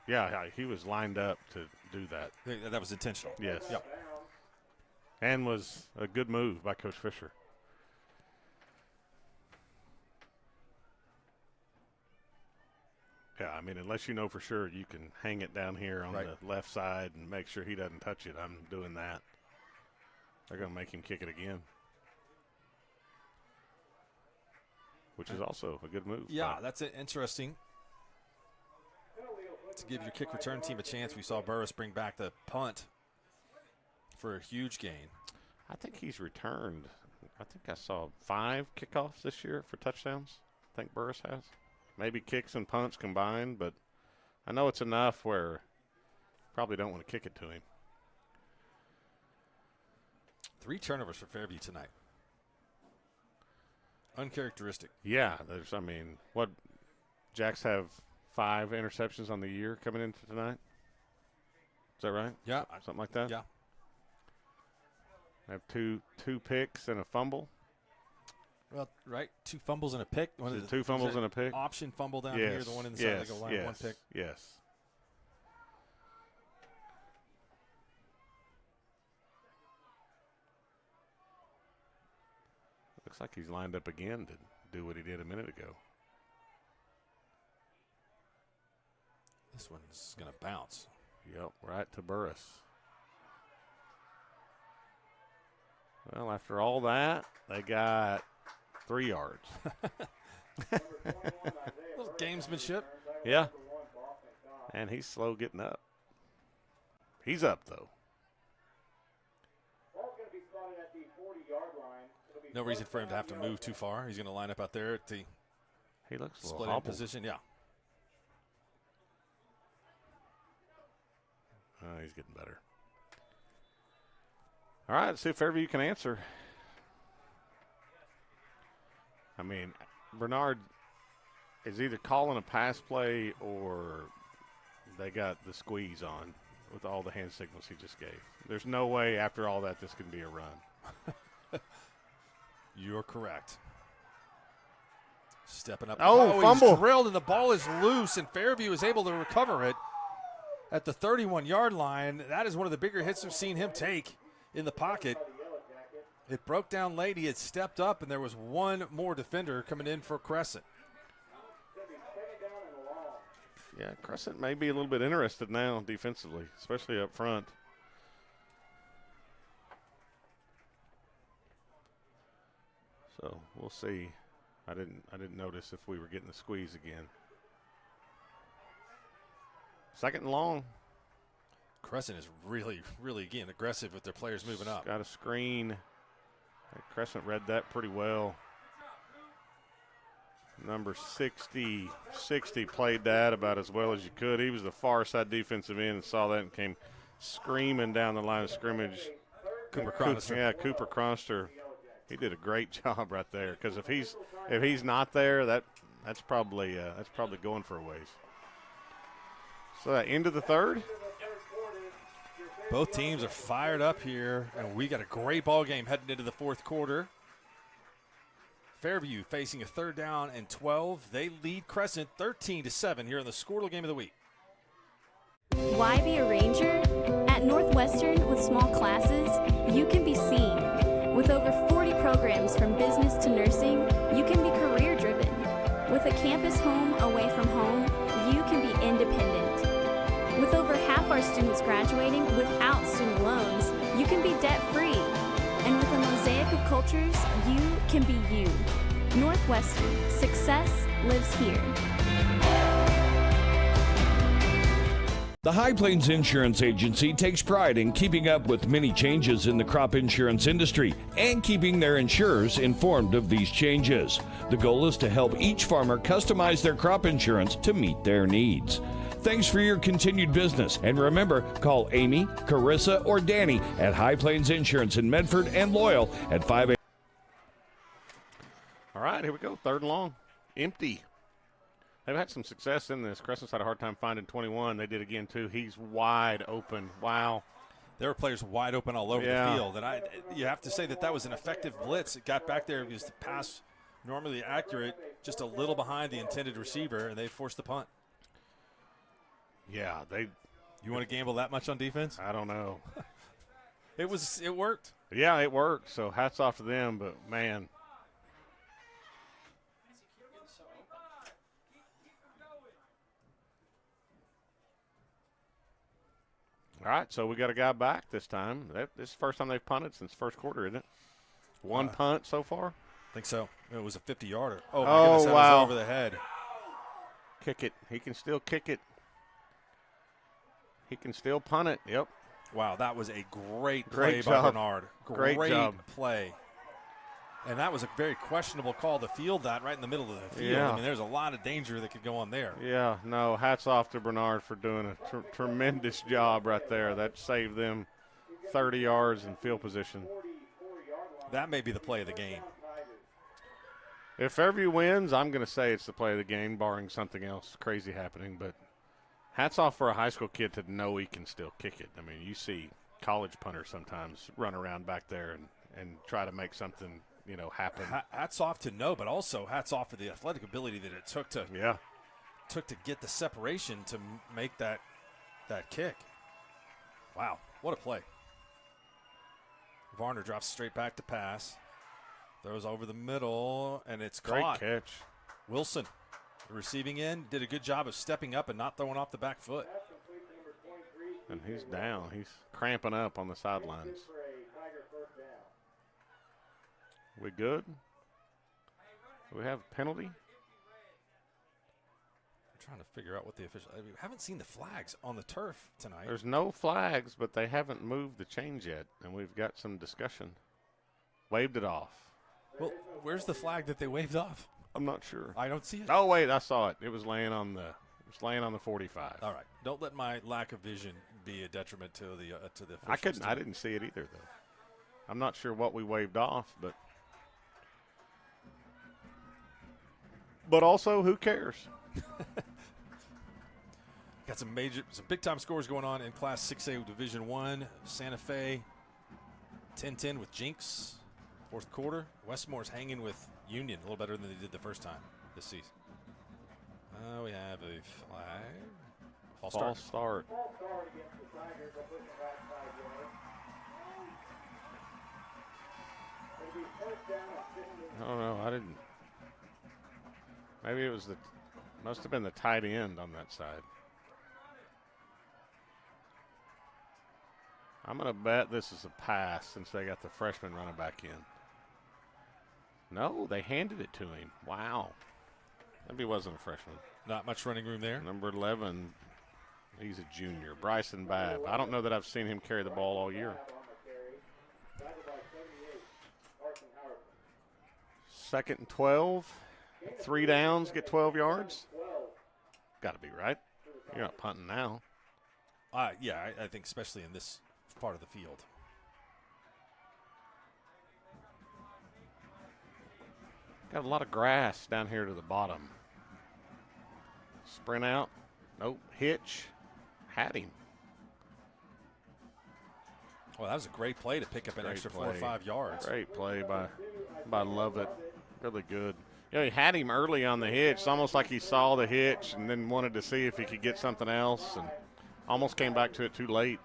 Yeah, he was lined up to do that. That was intentional. Yes. Yep. And was a good move by Coach Fisher. Yeah, I mean, unless you know for sure you can hang it down here on the left side and make sure he doesn't touch it, I'm doing that. They're going to make him kick it again, which is also a good move. Yeah, that's interesting. To give your kick return team a chance, we saw Burris bring back the punt for a huge gain. I think he's returned. I think I saw 5 kickoffs this year for touchdowns. I think Burris has. Maybe kicks and punts combined, but I know it's enough where probably don't want to kick it to him. 3 turnovers for Fairview tonight. Uncharacteristic. Yeah, what Jacks have 5 interceptions on the year coming into tonight. Is that right? Yeah. Something like that? Yeah. I have two picks and a fumble. Well, 2 fumbles and a pick. 2 fumbles and a pick. Option fumble down here, the one in the side of the goal line, 1 pick. Yes. Looks like he's lined up again to do what he did a minute ago. This one's going to bounce. Yep, right to Burris. Well, after all that, they got 3 yards. Little gamesmanship. Yeah. And he's slow getting up. He's up, though. No reason for him to have to move too far. He's going to line up out there at the he looks a split little in position. Yeah. He's getting better. All right, let's see if Fairview can answer. I mean, Bernard is either calling a pass play or they got the squeeze on with all the hand signals he just gave. There's no way after all that this can be a run. You're correct. Stepping up. Oh, fumble. He's drilled, and the ball is loose, and Fairview is able to recover it at the 31-yard line. That is one of the bigger hits we've seen him take in the pocket. It broke down late. He had stepped up, and there was one more defender coming in for Crescent. Yeah, Crescent may be a little bit interested now defensively, especially up front. So we'll see. I didn't notice if we were getting the squeeze again. 2nd and long. Crescent is really, really, again, aggressive with their players moving up. Got a screen. Crescent read that pretty well. Number 60 played that about as well as you could. He was the far side defensive end and saw that and came screaming down the line of scrimmage. Cooper Chronister. Yeah, Cooper Chronister. He did a great job right there, because if he's not there, that's probably going for a ways. So that end of the third. Both teams are fired up here, and we got a great ball game heading into the fourth quarter. Fairview facing a 3rd down and 12. They lead Crescent 13-7 here in the Squirtle Game of the Week. Why be a ranger? At Northwestern, with small classes, you can be seen. With over 40 programs from business to nursing, you can be career-driven. With a campus home away from home, you can be independent. With over half our students graduating without student loans, you can be debt-free. And with a mosaic of cultures, you can be you. Northwestern, success lives here. The High Plains Insurance Agency takes pride in keeping up with many changes in the crop insurance industry and keeping their insurers informed of these changes. The goal is to help each farmer customize their crop insurance to meet their needs. Thanks for your continued business. And remember, call Amy, Carissa, or Danny at High Plains Insurance in Medford and Loyal at 5. All right, here we go. 3rd and long. Empty. They've had some success in this. Crescent's had a hard time finding 21. They did again, too. He's wide open. Wow. There were players wide open all over the field. And you have to say that was an effective blitz. It got back there because the pass normally accurate, just a little behind the intended receiver, and they forced the punt. Yeah, You want to gamble that much on defense? I don't know. It worked. Yeah, it worked. So hats off to them, but man. All right, so we got a guy back this time. This is the first time they've punted since first quarter, isn't it? One punt so far? I think so. It was a 50-yarder. Oh, my goodness, that was over the head. Kick it. He can still kick it. He can still punt it. Yep. Wow, that was a great play by job. Bernard. Great job. Play. And that was a very questionable call to field that right in the middle of the field. Yeah. I mean, there's a lot of danger that could go on there. Yeah, no, hats off to Bernard for doing a tremendous job right there. That saved them 30 yards in field position. That may be the play of the game. If Fairview wins, I'm going to say it's the play of the game, barring something else crazy happening. But hats off for a high school kid to know he can still kick it. I mean, you see college punters sometimes run around back there and try to make something, happen. Hats off to know, but also hats off for the athletic ability that it took to get the separation to make that kick. Wow, what a play. Varner drops straight back to pass. Throws over the middle, and it's caught. Great catch. Wilson, the receiving end, did a good job of stepping up and not throwing off the back foot. And he's down. He's cramping up on the sidelines. We good? Do we have a penalty? I'm trying to figure out what the official. We haven't seen the flags on the turf tonight. There's no flags, but they haven't moved the chains yet, and we've got some discussion. Waved it off. Well, where's the flag that they waved off? I'm not sure. I don't see it. Oh wait, I saw it. It was laying on the 45. All right. Don't let my lack of vision be a detriment to the officials. I didn't see it either though. I'm not sure what we waved off, but also who cares? Got some big time scores going on in Class 6A Division 1. Santa Fe 10-10 with Jinx. Fourth quarter. Westmore's hanging with Union a little better than they did the first time this season. We have a flag. False start. I don't know. I didn't. Maybe it was must have been the tight end on that side. I'm going to bet this is a pass since they got the freshman running back in. No, they handed it to him. Wow. Maybe he wasn't a freshman. Not much running room there. Number 11, he's a junior. Bryson Babb. I don't know that I've seen him carry the ball all year. 2nd and 12. 3 downs, get 12 yards. Got to be right. You're not punting now. Yeah, I think especially in this part of the field. Got a lot of grass down here to the bottom. Sprint out. Nope. Hitch. Had him. Well, that was a great play to pick up an extra 4 or 5 yards. Great play by Lovett. Really good. You know, he had him early on the hitch. It's almost like he saw the hitch and then wanted to see if he could get something else, and almost came back to it too late.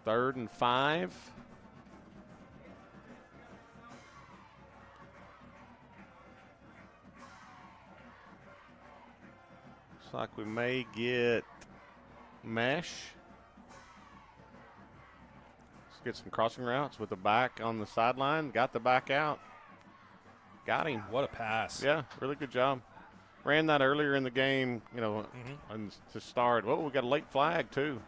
Third and 5. Looks like we may get mesh. Let's get some crossing routes with the back on the sideline. Got the back out. Got him. What a pass. Yeah, really good job. Ran that earlier in the game, you know, and to start. Well, we got a late flag, too.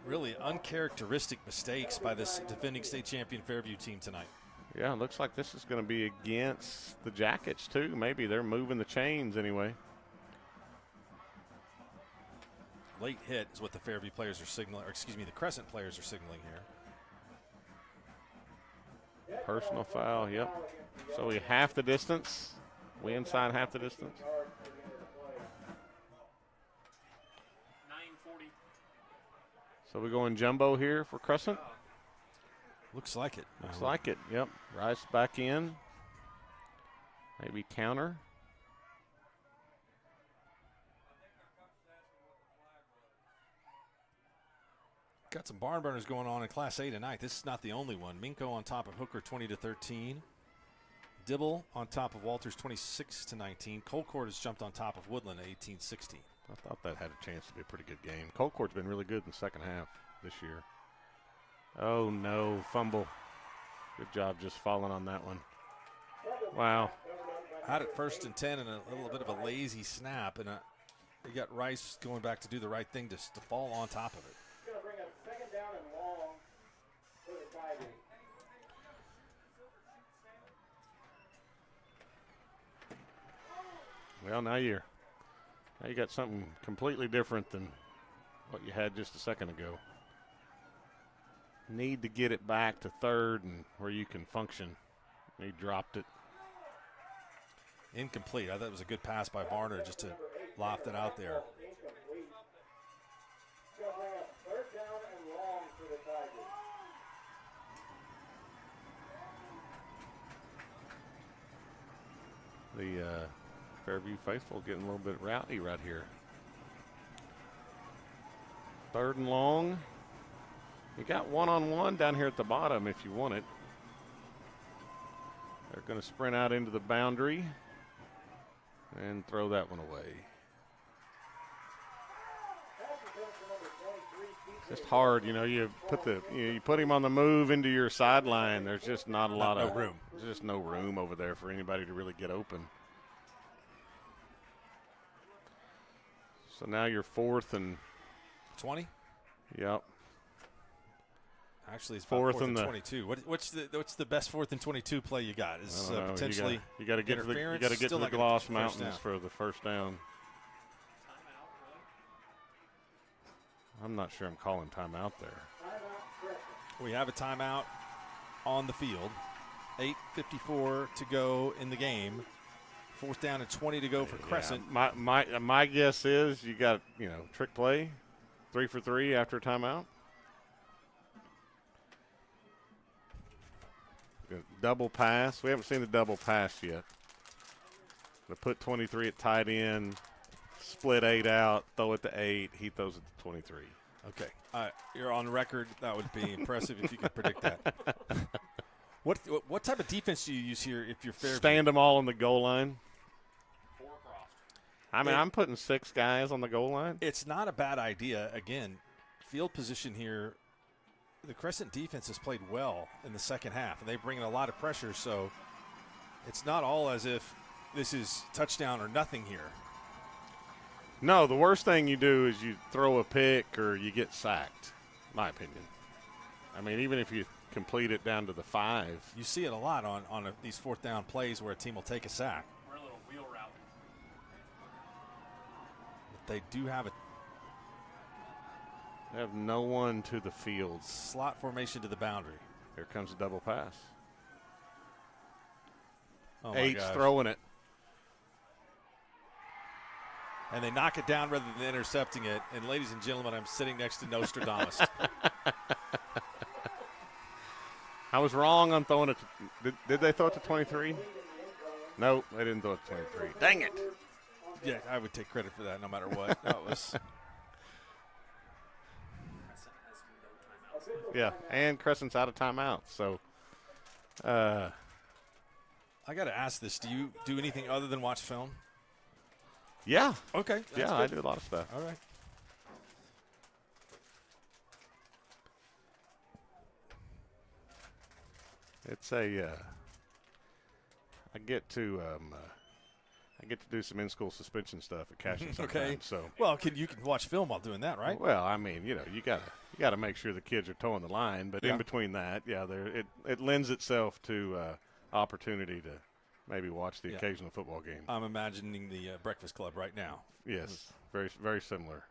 Really uncharacteristic mistakes by this defending state champion Fairview team tonight. Yeah, it looks like this is going to be against the Jackets, too. Maybe they're moving the chains anyway. Late hit is what the Fairview players are signaling, or excuse me, the Crescent players are signaling here. Personal foul, yep. So we half the distance. We inside half the distance. 9:40. So we're going jumbo here for Crescent? Looks like it. Looks like it, yep. Rice back in. Maybe counter. Got some barn burners going on in Class A tonight. This is not the only one. Minko on top of Hooker 20-13. Dibble on top of Walters 26-19. Colcord has jumped on top of Woodland 18-16. I thought that had a chance to be a pretty good game. Colcord's been really good in the second half this year. Oh, no, fumble. Good job just falling on that one. Wow. Had it 1st and 10 and a little bit of a lazy snap, and you got Rice going back to do the right thing to fall on top of it. Well, now you got something completely different than what you had just a second ago. Need to get it back to third and where you can function. He dropped it. Incomplete. I thought it was a good pass by Varner just to loft it out there. The Fairview faithful getting a little bit rowdy right here. 3rd and long. You got one-on-one down here at the bottom if you want it. They're going to sprint out into the boundary and throw that one away. It's just hard, you know. You put him on the move into your sideline. There's just not a lot of room. There's just no room over there for anybody to really get open. So now you're 4th and 20. Yep. Actually, it's about 4th and 22. What's the best 4th and 22 play you got? Is potentially you got to get to the Gloss Mountains for the first down. I'm not sure I'm calling timeout there. We have a timeout on the field. 8:54 to go in the game. 4th down and 20 to go for Crescent. My guess is you got trick play, 3 for 3 after a timeout. Double pass. We haven't seen the double pass yet. They put 23 at tight end, split 8 out, throw it to 8. He throws it to 23. Okay. You're on record. That would be impressive if you could predict that. What type of defense do you use here if you're Fairview? Stand them all on the goal line. I mean, I'm putting 6 guys on the goal line. It's not a bad idea. Again, field position here. The Crescent defense has played well in the second half, and they bring in a lot of pressure, so it's not all as if this is touchdown or nothing here. No, the worst thing you do is you throw a pick or you get sacked, in my opinion. I mean, even if you complete it down to the 5. You see it a lot on these 4th down plays where a team will take a sack. We're a little wheel route. But they do have They have no one to the field. Slot formation to the boundary. Here comes a double pass. Oh, 8's throwing it. and they knock it down rather than intercepting it. And, ladies and gentlemen, I'm sitting next to Nostradamus. I was wrong on throwing it. Did they throw it to 23? No, they didn't throw it to 23. Dang it. Yeah, I would take credit for that no matter what. That was. Yeah, and Crescent's out of timeout. So, I got to ask this. Do you do anything other than watch film? Yeah. Okay. Yeah, I do a lot of stuff. All right. It's a. I get to do some in-school suspension stuff at Cashin sometimes. Okay. So. Well, you can watch film while doing that, right? Well, I mean, you gotta make sure the kids are towing the line, but in between that, it lends itself to opportunity to maybe watch the occasional football game. I'm imagining the Breakfast Club right now. Yes, very, very similar.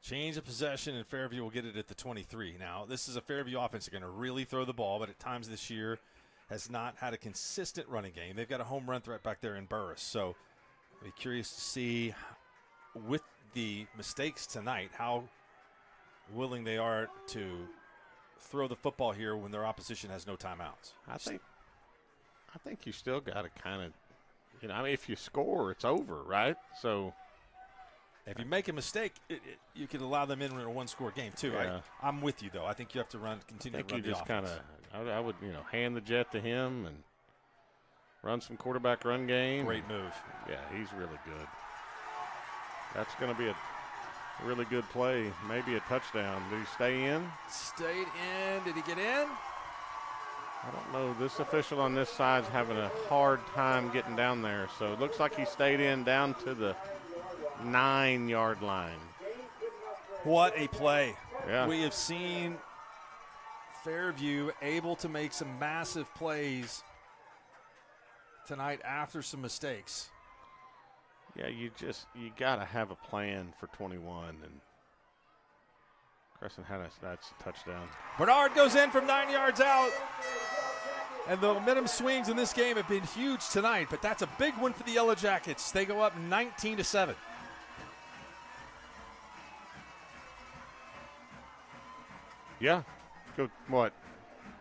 Change of possession, and Fairview will get it at the 23. Now, this is a Fairview offense. They're going to really throw the ball, but at times this year has not had a consistent running game. They've got a home run threat back there in Burris. So I'll be curious to see, with the mistakes tonight, how willing they are to throw the football here when their opposition has no timeouts. I think you still got to kind of, I mean, if you score, it's over, right? So. If you make a mistake, you could allow them in a one-score game too. Yeah. I'm with you though. I think you have to continue to run the offense. Kind of, I would, hand the jet to him and run some quarterback run game. Great move. Yeah, he's really good. That's going to be a really good play. Maybe a touchdown. Did he stay in? Stayed in. Did he get in? I don't know. This official on this side's having a hard time getting down there. So it looks like he stayed in down to the 9-yard line. What a play. Yeah. We have seen Fairview able to make some massive plays tonight after some mistakes. Yeah, you got to have a plan for 21, and Crescent that's a touchdown. Bernard goes in from 9 yards out. And the momentum swings in this game have been huge tonight, but that's a big one for the Yellow Jackets. They go up 19-7. Yeah, go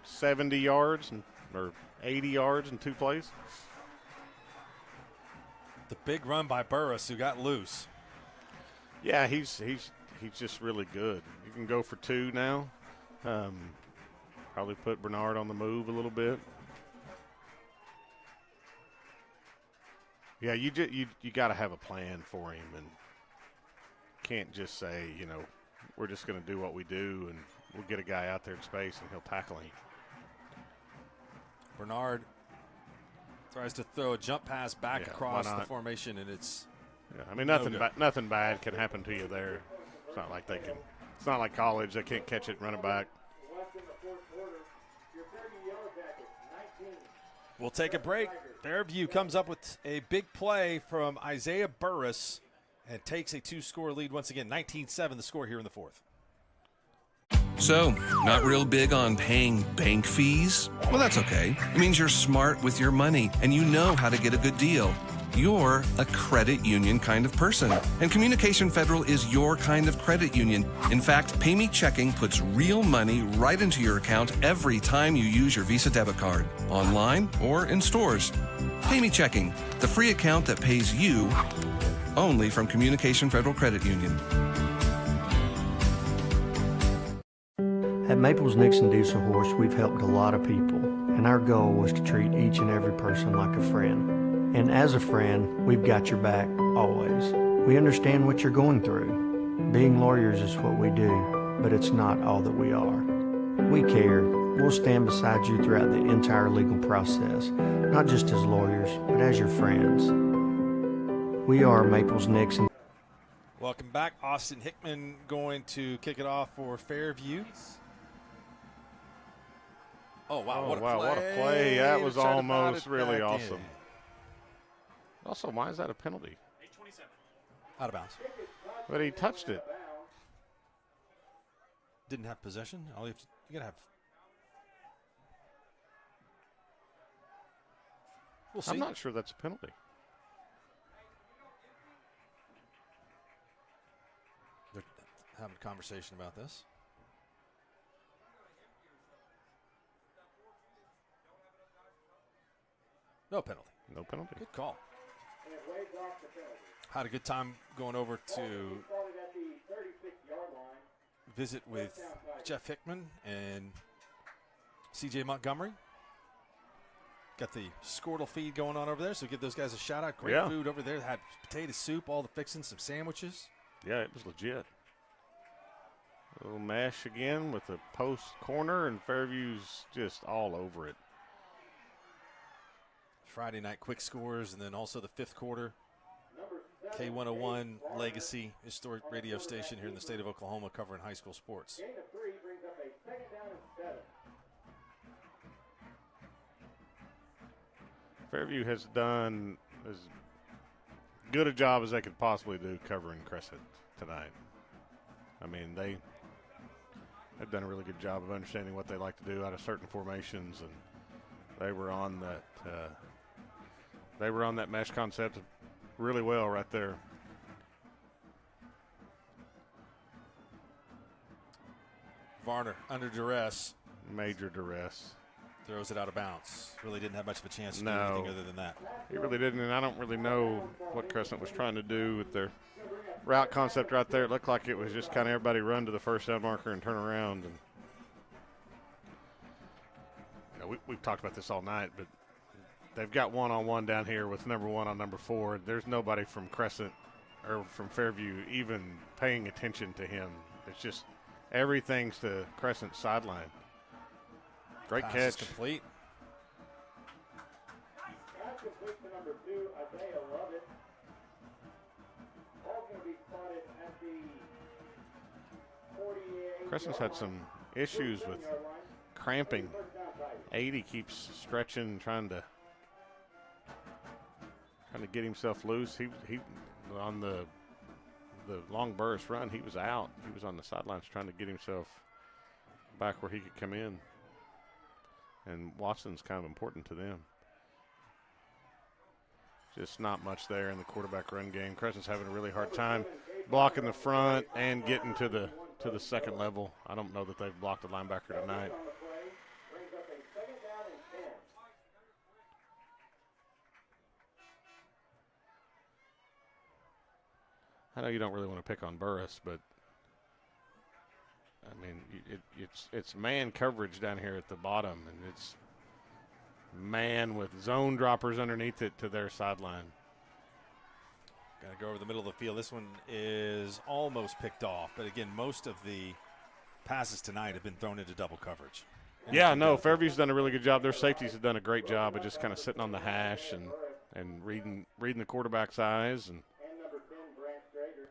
70 yards or 80 yards in 2 plays. The big run by Burris, who got loose. Yeah, he's just really good. You can go for 2 now. Probably put Bernard on the move a little bit. Yeah, you got to have a plan for him, and can't just say, we're just going to do what we do and we'll get a guy out there in space and he'll tackle him. Bernard tries to throw a jump pass back across the formation, and it's. Yeah, I mean nothing bad can happen to you there. It's not like It's not like college. They can't catch it and run it back. We'll take a break. Fairview comes up with a big play from Isaiah Burris and takes a 2-score lead once again. 19-7 the score here in the fourth. So, not real big on paying bank fees? Well, that's okay. It means you're smart with your money and you know how to get a good deal. You're a credit union kind of person, and Communication Federal is your kind of credit union. In fact, Pay Me Checking puts real money right into your account every time you use your Visa debit card, online or in stores. Pay Me Checking, the free account that pays you, only from Communication Federal Credit Union. At Maples Nixon Diesel Horse, we've helped a lot of people, and our goal was to treat each and every person like a friend. And as a friend, we've got your back always. We understand what you're going through. Being lawyers is what we do, but it's not all that we are. We care. We'll stand beside you throughout the entire legal process, not just as lawyers, but as your friends. We are Maples Nixon. Welcome back. Austin Hickman going to kick it off for Fairview. Oh, wow. What a play. That was almost really awesome. Also, why is that a penalty? 8:27. Out of bounds. But he touched it. Didn't have possession. You gotta have. We'll see. I'm not sure that's a penalty. They're having a conversation about this. No penalty. No penalty. Good call. Had a good time going over to visit with Jeff Hickman and CJ Montgomery. Got the Squirtle feed going on over there, so give those guys a shout out. Great food over there. Had potato soup, all the fixings, some sandwiches. Yeah, it was legit. A little mash again with the post corner, and Fairview's just all over it. Friday night quick scores, and then also the fifth quarter. K101 Legacy, historic radio station here in the state of Oklahoma, covering high school sports. Gain of 3 brings up a 2nd down and 7. Fairview has done as good a job as they could possibly do covering Crescent tonight. I mean, they've done a really good job of understanding what they like to do out of certain formations, and they were on that mesh concept really well right there. Varner under duress. Major duress. Throws it out of bounds. Really didn't have much of a chance to do anything other than that. He really didn't, and I don't really know what Crescent was trying to do with their route concept right there. It looked like it was just kind of everybody run to the first down marker and turn around. And you know, we've talked about this all night, but they've got one-on-one down here with number 1 on number 4. There's nobody from Crescent or from Fairview even paying attention to him. It's just everything's to Crescent sideline. Great Pass catch. is complete. Pass complete to number 2, Isaiah Lovett. Ball's going to be spotted at the 48. Crescent's had some issues with cramping. 80 keeps stretching, trying to get himself loose. He on the long burst run, he was out. He was on the sidelines trying to get himself back where he could come in. And Watson's kind of important to them. Just not much there in the quarterback run game. Crescent's having a really hard time blocking the front and getting to the second level. I don't know that they've blocked a linebacker tonight. I know you don't really want to pick on Burris, but I mean, it's man coverage down here at the bottom, and it's man with zone droppers underneath it to their sideline. Got to go over the middle of the field. This one is almost picked off, but again, most of the passes tonight have been thrown into double coverage. Yeah, no, Fairview's done a really good job. Their safeties have done a great job of just kind of sitting on the hash and reading the quarterback's eyes. And number 10, Brant Strader.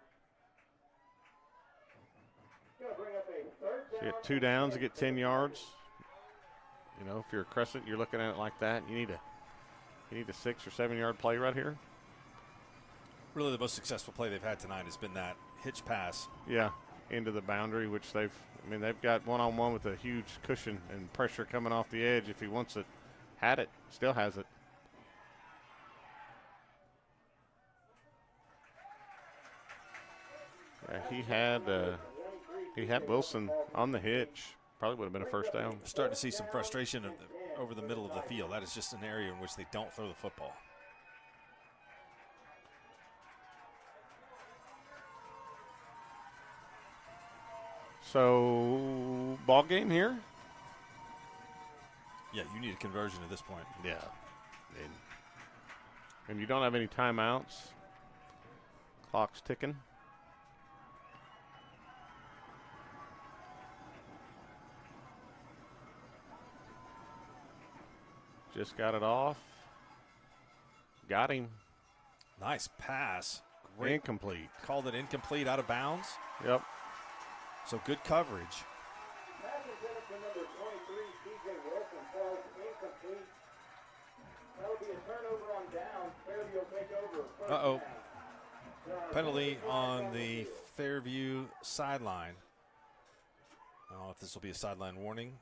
Going to bring up a 3rd down. you get 2 downs, you get 10 yards. You know, if you're a Crescent, you're looking at it like that. You need a 6 or 7 yard play right here. Really, the most successful play they've had tonight has been that hitch pass. Yeah, into the boundary, which they've got one-on-one with a huge cushion and pressure coming off the edge if he wants it. Had it, still has it. Yeah, he had Wilson on the hitch. Probably would have been a first down. Starting to see some frustration over the middle of the field. That is just an area in which they don't throw the football. So, ball game here? Yeah, you need a conversion at this point. Yeah. And you don't have any timeouts. Clock's ticking. Just got it off. Got him. Nice pass. Great. Incomplete. Called it incomplete, out of bounds. Yep. So good coverage. Pass intended for number 23, C.J. Wilson, falls incomplete. That'll be a turnover on down. Fairview will take over. Uh-oh. Penalty on the Fairview sideline. I don't know if this will be a sideline warning.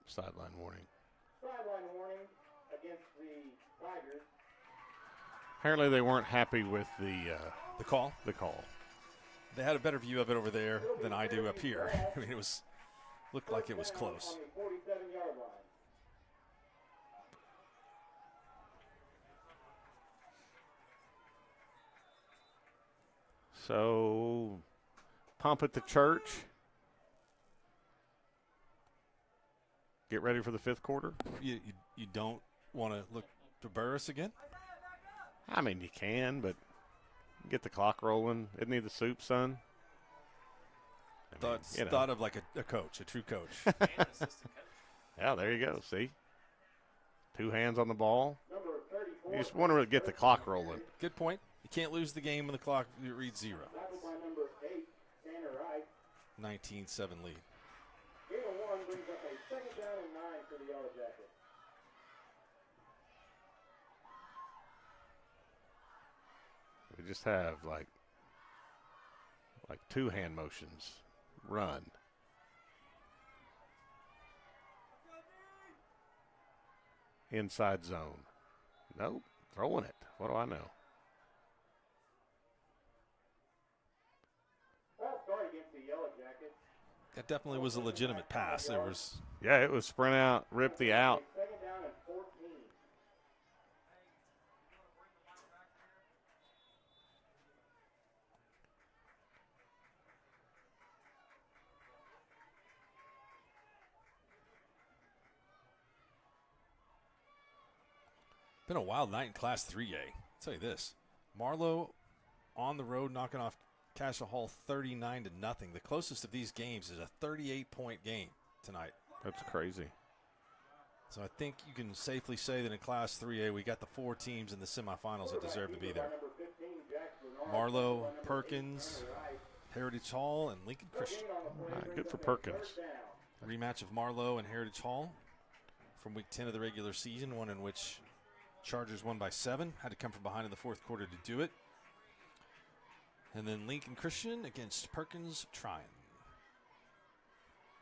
Sideline warning. Sideline warning against the Tigers. Apparently they weren't happy with the call. The call. They had a better view of it over there than I do up here. I mean, looked like it was close. On the 47-yard line. So, pump at the church. Get ready for the fifth quarter. You don't want to look to Burris again? I mean, you can, but get the clock rolling. Isn't he the soup, son? Thought of like a coach, a true coach. Yeah, there you go. See? 2 hands on the ball. You just want to get the clock rolling. Good point. You can't lose the game when the clock reads 0. 19-7 lead. Gain of 1 brings up a 2nd down and 9 for the Yellow Jackets. We just have like 2 hand motions. Run. Inside zone. Nope. Throwing it. What do I know? That definitely was a legitimate pass. There was. Yeah, it was sprint out, rip the out. 2nd down and 14. Been a wild night in Class 3A. I'll tell you this. Marlowe on the road knocking off Castle Hall 39-0. The closest of these games is a 38-point game tonight. That's crazy. So I think you can safely say that in Class 3A we got the 4 teams in the semifinals that deserve to be there. Marlowe, Perkins, Heritage Hall, and Lincoln Christian. All right, good for Perkins. A rematch of Marlowe and Heritage Hall from week 10 of the regular season, one in which Chargers won by 7. Had to come from behind in the 4th quarter to do it. And then Lincoln Christian against Perkins Tryon.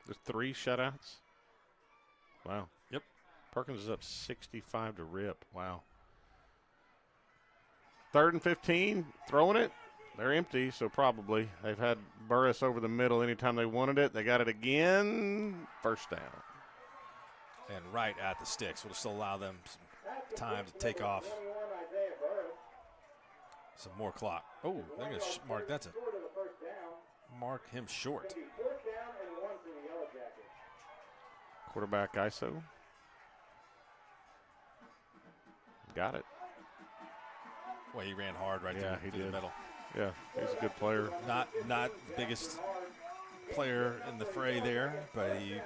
There's 3 shutouts. Wow. Yep. Perkins is up 65 to rip. Wow. 3rd and 15. Throwing it. They're empty, so probably. They've had Burris over the middle anytime they wanted it. They got it again. First down. And right at the sticks. Would still allow them some time to take off. Some more clock. Oh, they're going to mark. That's a mark him short. Quarterback ISO. Got it. Well, he ran hard right there through the middle. Yeah, he's a good player. Not the biggest player in the fray there, but he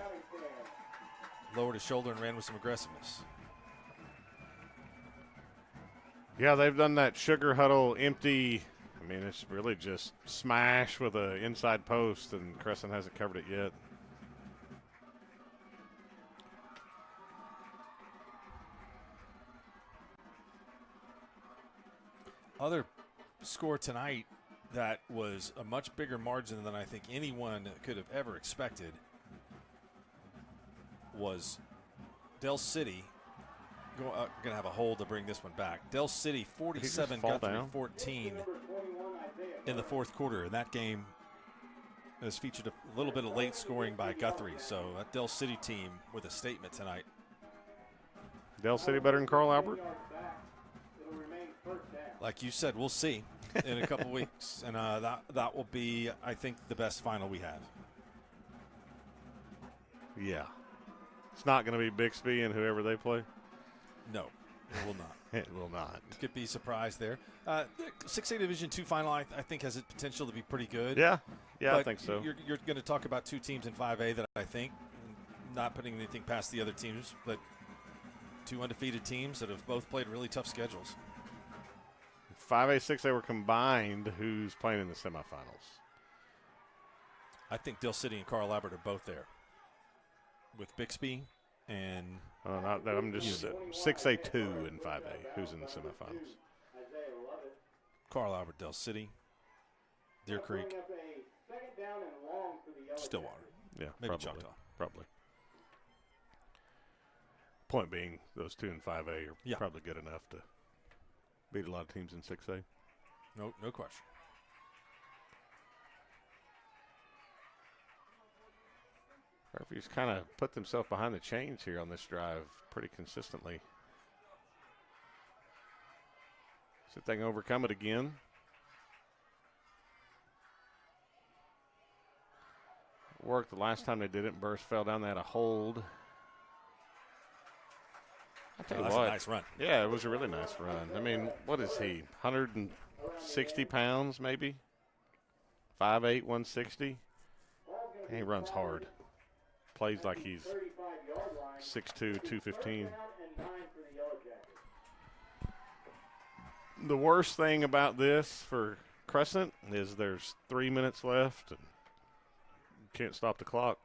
lowered his shoulder and ran with some aggressiveness. Yeah, they've done that sugar huddle empty. I mean, it's really just smash with an inside post, and Crescent hasn't covered it yet. Other score tonight that was a much bigger margin than I think anyone could have ever expected was Del City. Going to have a hold to bring this one back. Del City 47, Guthrie 14 in the 4th quarter. And that game has featured a little bit of late scoring by Guthrie. So that Del City team with a statement tonight. Del City better than Carl Albert? Like you said, we'll see in a couple weeks. And that will be, I think, the best final we have. Yeah. It's not going to be Bixby and whoever they play? No, it will not. It will not. Could be surprised there. 6A Division II final, I think, has the potential to be pretty good. Yeah, but I think so. You're going to talk about 2 teams in 5A that I think, not putting anything past the other teams, but 2 undefeated teams that have both played really tough schedules. 5A, 6A were combined. Who's playing in the semifinals? I think Del City and Carl Albert are both there. With Bixby and I'm just 6A2 and 5A. Who's in the semifinals? Carl Albert, Del City, Deer Creek, Stillwater. Yeah, maybe probably, Choctaw. Probably. Point being, those 2 and 5A are probably good enough to beat a lot of teams in 6A. No question. Fairview's kind of put themselves behind the chains here on this drive pretty consistently. See if they can overcome it again. Worked the last time they did it, and Burst fell down. They had a hold. I tell you that's what, a nice run. Yeah, it was a really nice run. I mean, what is he? 160 pounds, maybe? 5'8", 160. And he runs hard. Plays like he's 6'2", 215. The worst thing about this for Crescent is there's 3 minutes left and you can't stop the clock.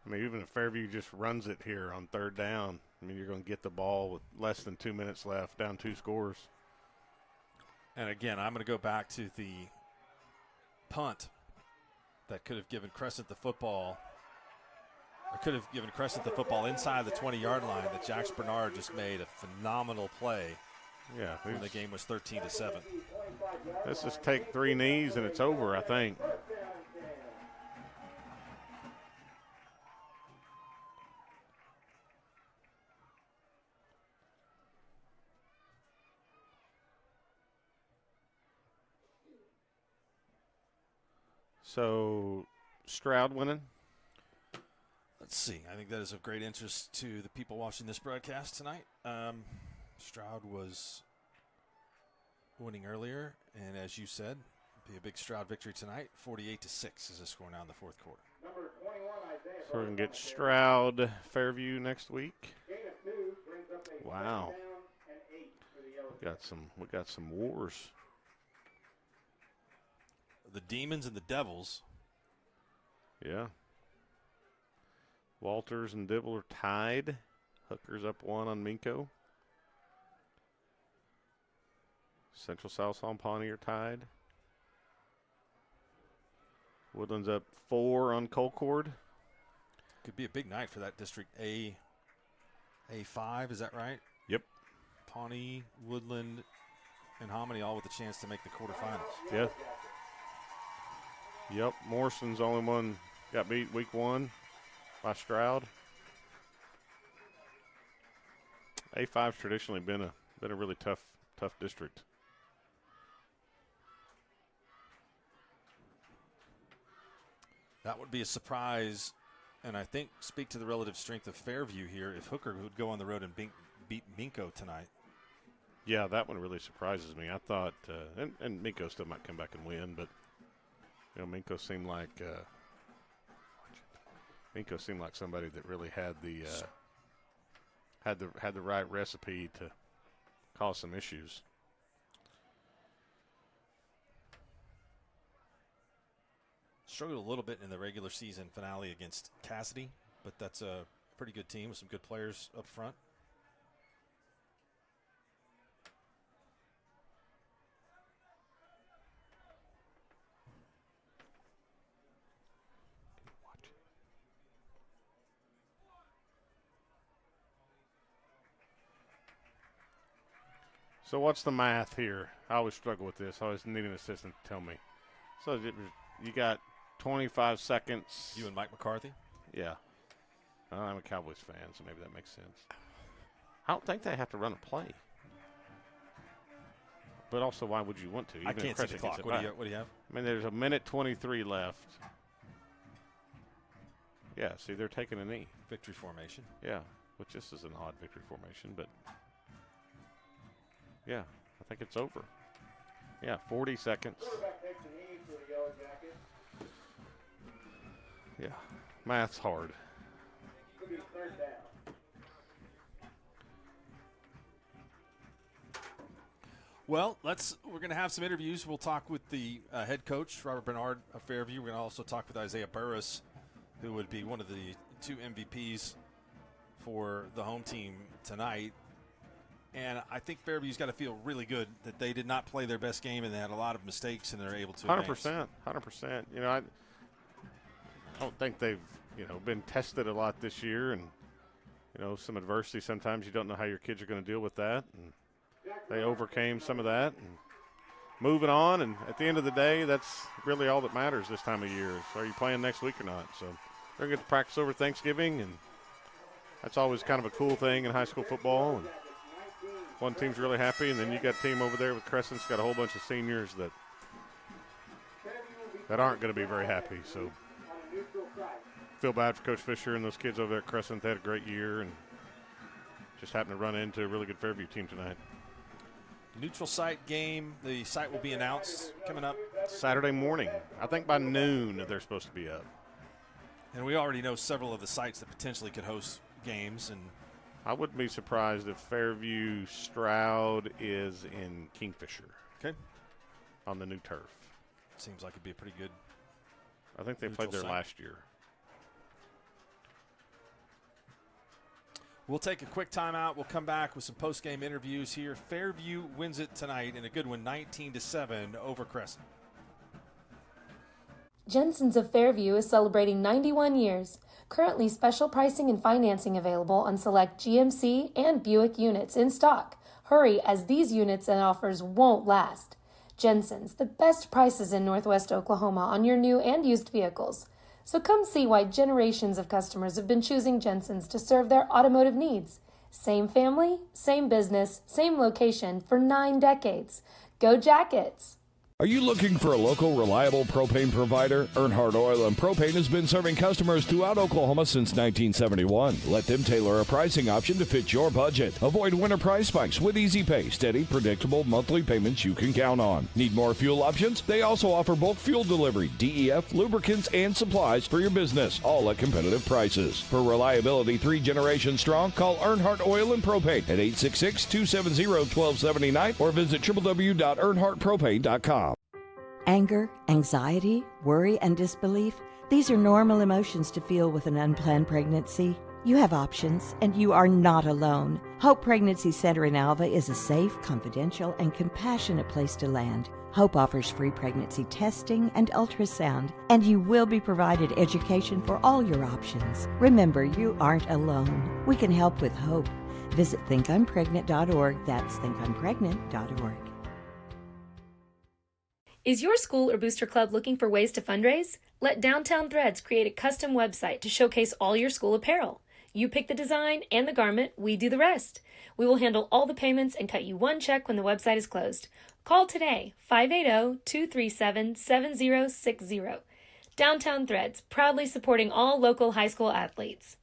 I mean, even if Fairview just runs it here on 3rd down, I mean, you're going to get the ball with less than 2 minutes left, down 2 scores. And again, I'm going to go back to the punt that could have given Crescent the football, or could have given Crescent the football inside the 20-yard line that Jax Bernard just made a phenomenal play. Yeah. When the game was 13-7. Let's just take 3 knees and it's over, I think. So, Stroud winning? Let's see. I think that is of great interest to the people watching this broadcast tonight. Stroud was winning earlier, and as you said, be a big Stroud victory tonight. 48-6 is the score now in the 4th quarter. So we're going to get Stroud Fairview next week. Wow. We got some wars. The Demons and the Devils. Yeah. Walters and Dibble are tied. Hooker's up 1 on Minko. Central South Salem Pawnee are tied. Woodland's up 4 on Colcord. Could be a big night for that District A5, is that right? Yep. Pawnee, Woodland, and Hominy all with a chance to make the quarterfinals. Yeah. Yep. Morrison's the only one got beat week 1 by Stroud. A5's traditionally been a really tough district. That would be a surprise, and I think speak to the relative strength of Fairview here if Hooker would go on the road and beat Minko tonight. Yeah, that one really surprises me. I thought, and Minko still might come back and win, but you know, Minko seemed like somebody that really had the right recipe to cause some issues. Struggled a little bit in the regular season finale against Cassidy, but that's a pretty good team with some good players up front. So what's the math here? I always struggle with this. I always need an assistant to tell me. So you got 25 seconds. You and Mike McCarthy? Yeah. I'm a Cowboys fan, so maybe that makes sense. I don't think they have to run a play. But also, why would you want to? Even I can't see the clock. What do you have? I mean, there's a minute 23 left. Yeah, see, they're taking a knee. Victory formation. Yeah, which this is an odd victory formation, but yeah, I think it's over. Yeah, 40 seconds. Yeah, math's hard. Well, we're going to have some interviews. We'll talk with the head coach, Robert Bernard of Fairview. We're going to also talk with Isaiah Burris, who would be one of the 2 MVPs for the home team tonight. And I think Fairview's got to feel really good that they did not play their best game and they had a lot of mistakes and they're able to 100%. 100%. You know, I don't think they've, been tested a lot this year. And some adversity. Sometimes you don't know how your kids are going to deal with that. And they overcame some of that and moving on. And at the end of the day, that's really all that matters this time of year is are you playing next week or not. So they're going to get to practice over Thanksgiving, and that's always kind of a cool thing in high school football. And one team's really happy, and then you got a team over there with Crescent's got a whole bunch of seniors that aren't going to be very happy. So feel bad for Coach Fisher and those kids over there at Crescent. They had a great year and just happened to run into a really good Fairview team tonight. Neutral site game. The site will be announced coming up Saturday morning. I think by noon they're supposed to be up. And we already know several of the sites that potentially could host games. And I wouldn't be surprised if Fairview Stroud is in Kingfisher. Okay. On the new turf. Seems like it'd be a pretty good. I think they played there last year. We'll take a quick timeout. We'll come back with some post-game interviews here. Fairview wins it tonight in a good one, 19-7 over Crescent. Jensen's of Fairview is celebrating 91 years. Currently, special pricing and financing available on select GMC and Buick units in stock. Hurry, as these units and offers won't last. Jensen's, the best prices in Northwest Oklahoma on your new and used vehicles. So come see why generations of customers have been choosing Jensen's to serve their automotive needs. Same family, same business, same location for 9 decades. Go Jackets! Are you looking for a local, reliable propane provider? Earnhardt Oil and Propane has been serving customers throughout Oklahoma since 1971. Let them tailor a pricing option to fit your budget. Avoid winter price spikes with easy pay, steady, predictable monthly payments you can count on. Need more fuel options? They also offer bulk fuel delivery, DEF, lubricants, and supplies for your business, all at competitive prices. For reliability 3 generations strong, call Earnhardt Oil and Propane at 866-270-1279 or visit www.earnhardtpropane.com. Anger, anxiety, worry, and disbelief, these are normal emotions to feel with an unplanned pregnancy. You have options, and you are not alone. Hope Pregnancy Center in Alva is a safe, confidential, and compassionate place to land. Hope offers free pregnancy testing and ultrasound, and you will be provided education for all your options. Remember, you aren't alone. We can help with hope. Visit thinkimpregnant.org. That's thinkimpregnant.org. Is your school or booster club looking for ways to fundraise? Let Downtown Threads create a custom website to showcase all your school apparel. You pick the design and the garment, we do the rest. We will handle all the payments and cut you one check when the website is closed. Call today, 580-237-7060. Downtown Threads, proudly supporting all local high school athletes.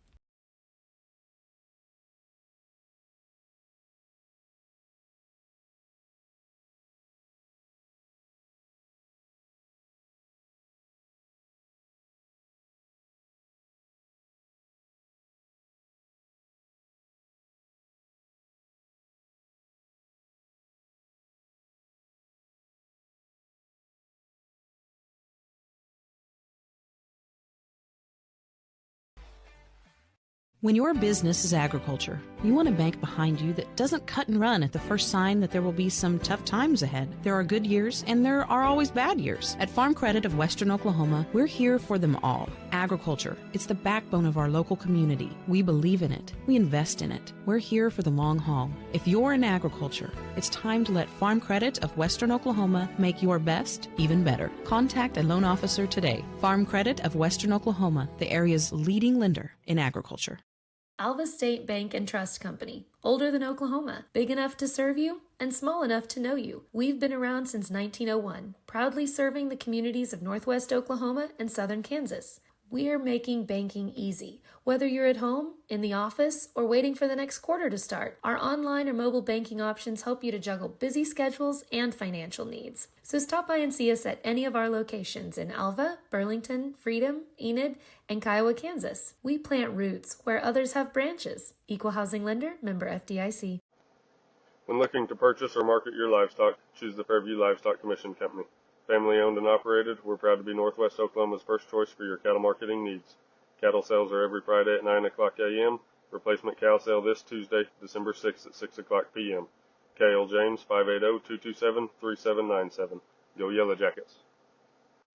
When your business is agriculture, you want a bank behind you that doesn't cut and run at the first sign that there will be some tough times ahead. There are good years and there are always bad years. At Farm Credit of Western Oklahoma, we're here for them all. Agriculture, it's the backbone of our local community. We believe in it. We invest in it. We're here for the long haul. If you're in agriculture, it's time to let Farm Credit of Western Oklahoma make your best even better. Contact a loan officer today. Farm Credit of Western Oklahoma, the area's leading lender in agriculture. Alva State Bank and Trust Company. Older than Oklahoma. Big enough to serve you and small enough to know you. We've been around since 1901, proudly serving the communities of Northwest Oklahoma and Southern Kansas. We're making banking easy. Whether you're at home, in the office, or waiting for the next quarter to start, our online or mobile banking options help you to juggle busy schedules and financial needs. So stop by and see us at any of our locations in Alva, Burlington, Freedom, Enid, and Kiowa, Kansas. We plant roots where others have branches. Equal Housing Lender, member FDIC. When looking to purchase or market your livestock, choose the Fairview Livestock Commission Company. Family owned and operated, we're proud to be Northwest Oklahoma's first choice for your cattle marketing needs. Cattle sales are every Friday at 9 o'clock a.m. Replacement cow sale this Tuesday, December 6th at 6 o'clock p.m. K.L. James, 580-227-3797. Go Yellow Jackets.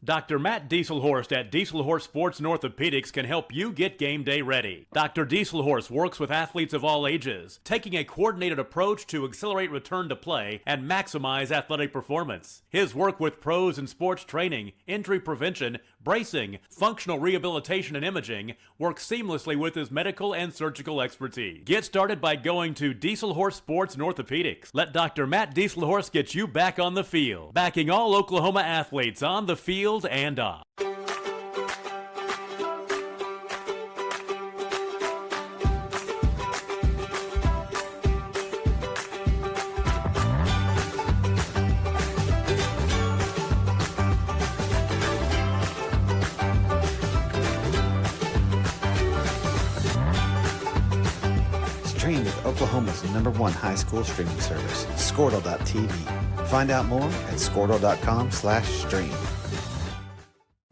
Dr. Matt Dieselhorst at Dieselhorst Sports and Orthopedics can help you get game day ready. Dr. Dieselhorst works with athletes of all ages, taking a coordinated approach to accelerate return to play and maximize athletic performance. His work with pros in sports training, injury prevention, bracing, functional rehabilitation, and imaging works seamlessly with his medical and surgical expertise. Get started by going to Dieselhorst Sports and Orthopedics. Let Dr. Matt Dieselhorst get you back on the field, backing all Oklahoma athletes on the field and off. Stream with Oklahoma's #1 high school streaming service, Squirtle.tv. Find out more at Squirtle.com/stream.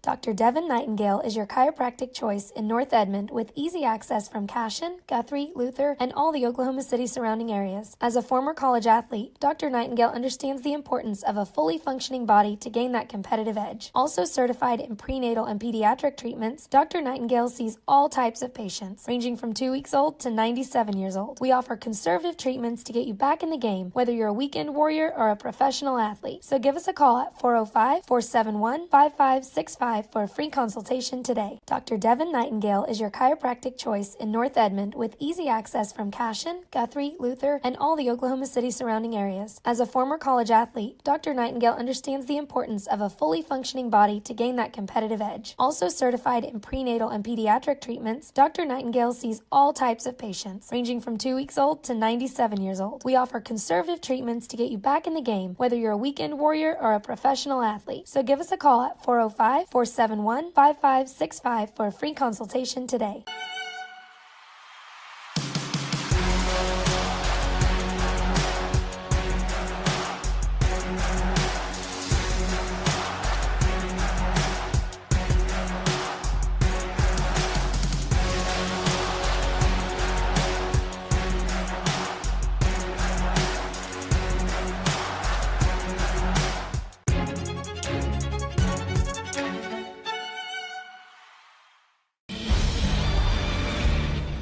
Dr. Devin Nightingale is your chiropractic choice in North Edmond with easy access from Cashion, Guthrie, Luther, and all the Oklahoma City surrounding areas. As a former college athlete, Dr. Nightingale understands the importance of a fully functioning body to gain that competitive edge. Also certified in prenatal and pediatric treatments, Dr. Nightingale sees all types of patients, ranging from 2 weeks old to 97 years old. We offer conservative treatments to get you back in the game, whether you're a weekend warrior or a professional athlete. So give us a call at 405-471-5565 for a free consultation today. Dr. Devin Nightingale is your chiropractic choice in North Edmond with easy access from Cashion, Guthrie, Luther, and all the Oklahoma City surrounding areas. As a former college athlete, Dr. Nightingale understands the importance of a fully functioning body to gain that competitive edge. Also certified in prenatal and pediatric treatments, Dr. Nightingale sees all types of patients, ranging from 2 weeks old to 97 years old. We offer conservative treatments to get you back in the game, whether you're a weekend warrior or a professional athlete. So give us a call at 405-471-5565 for a free consultation today.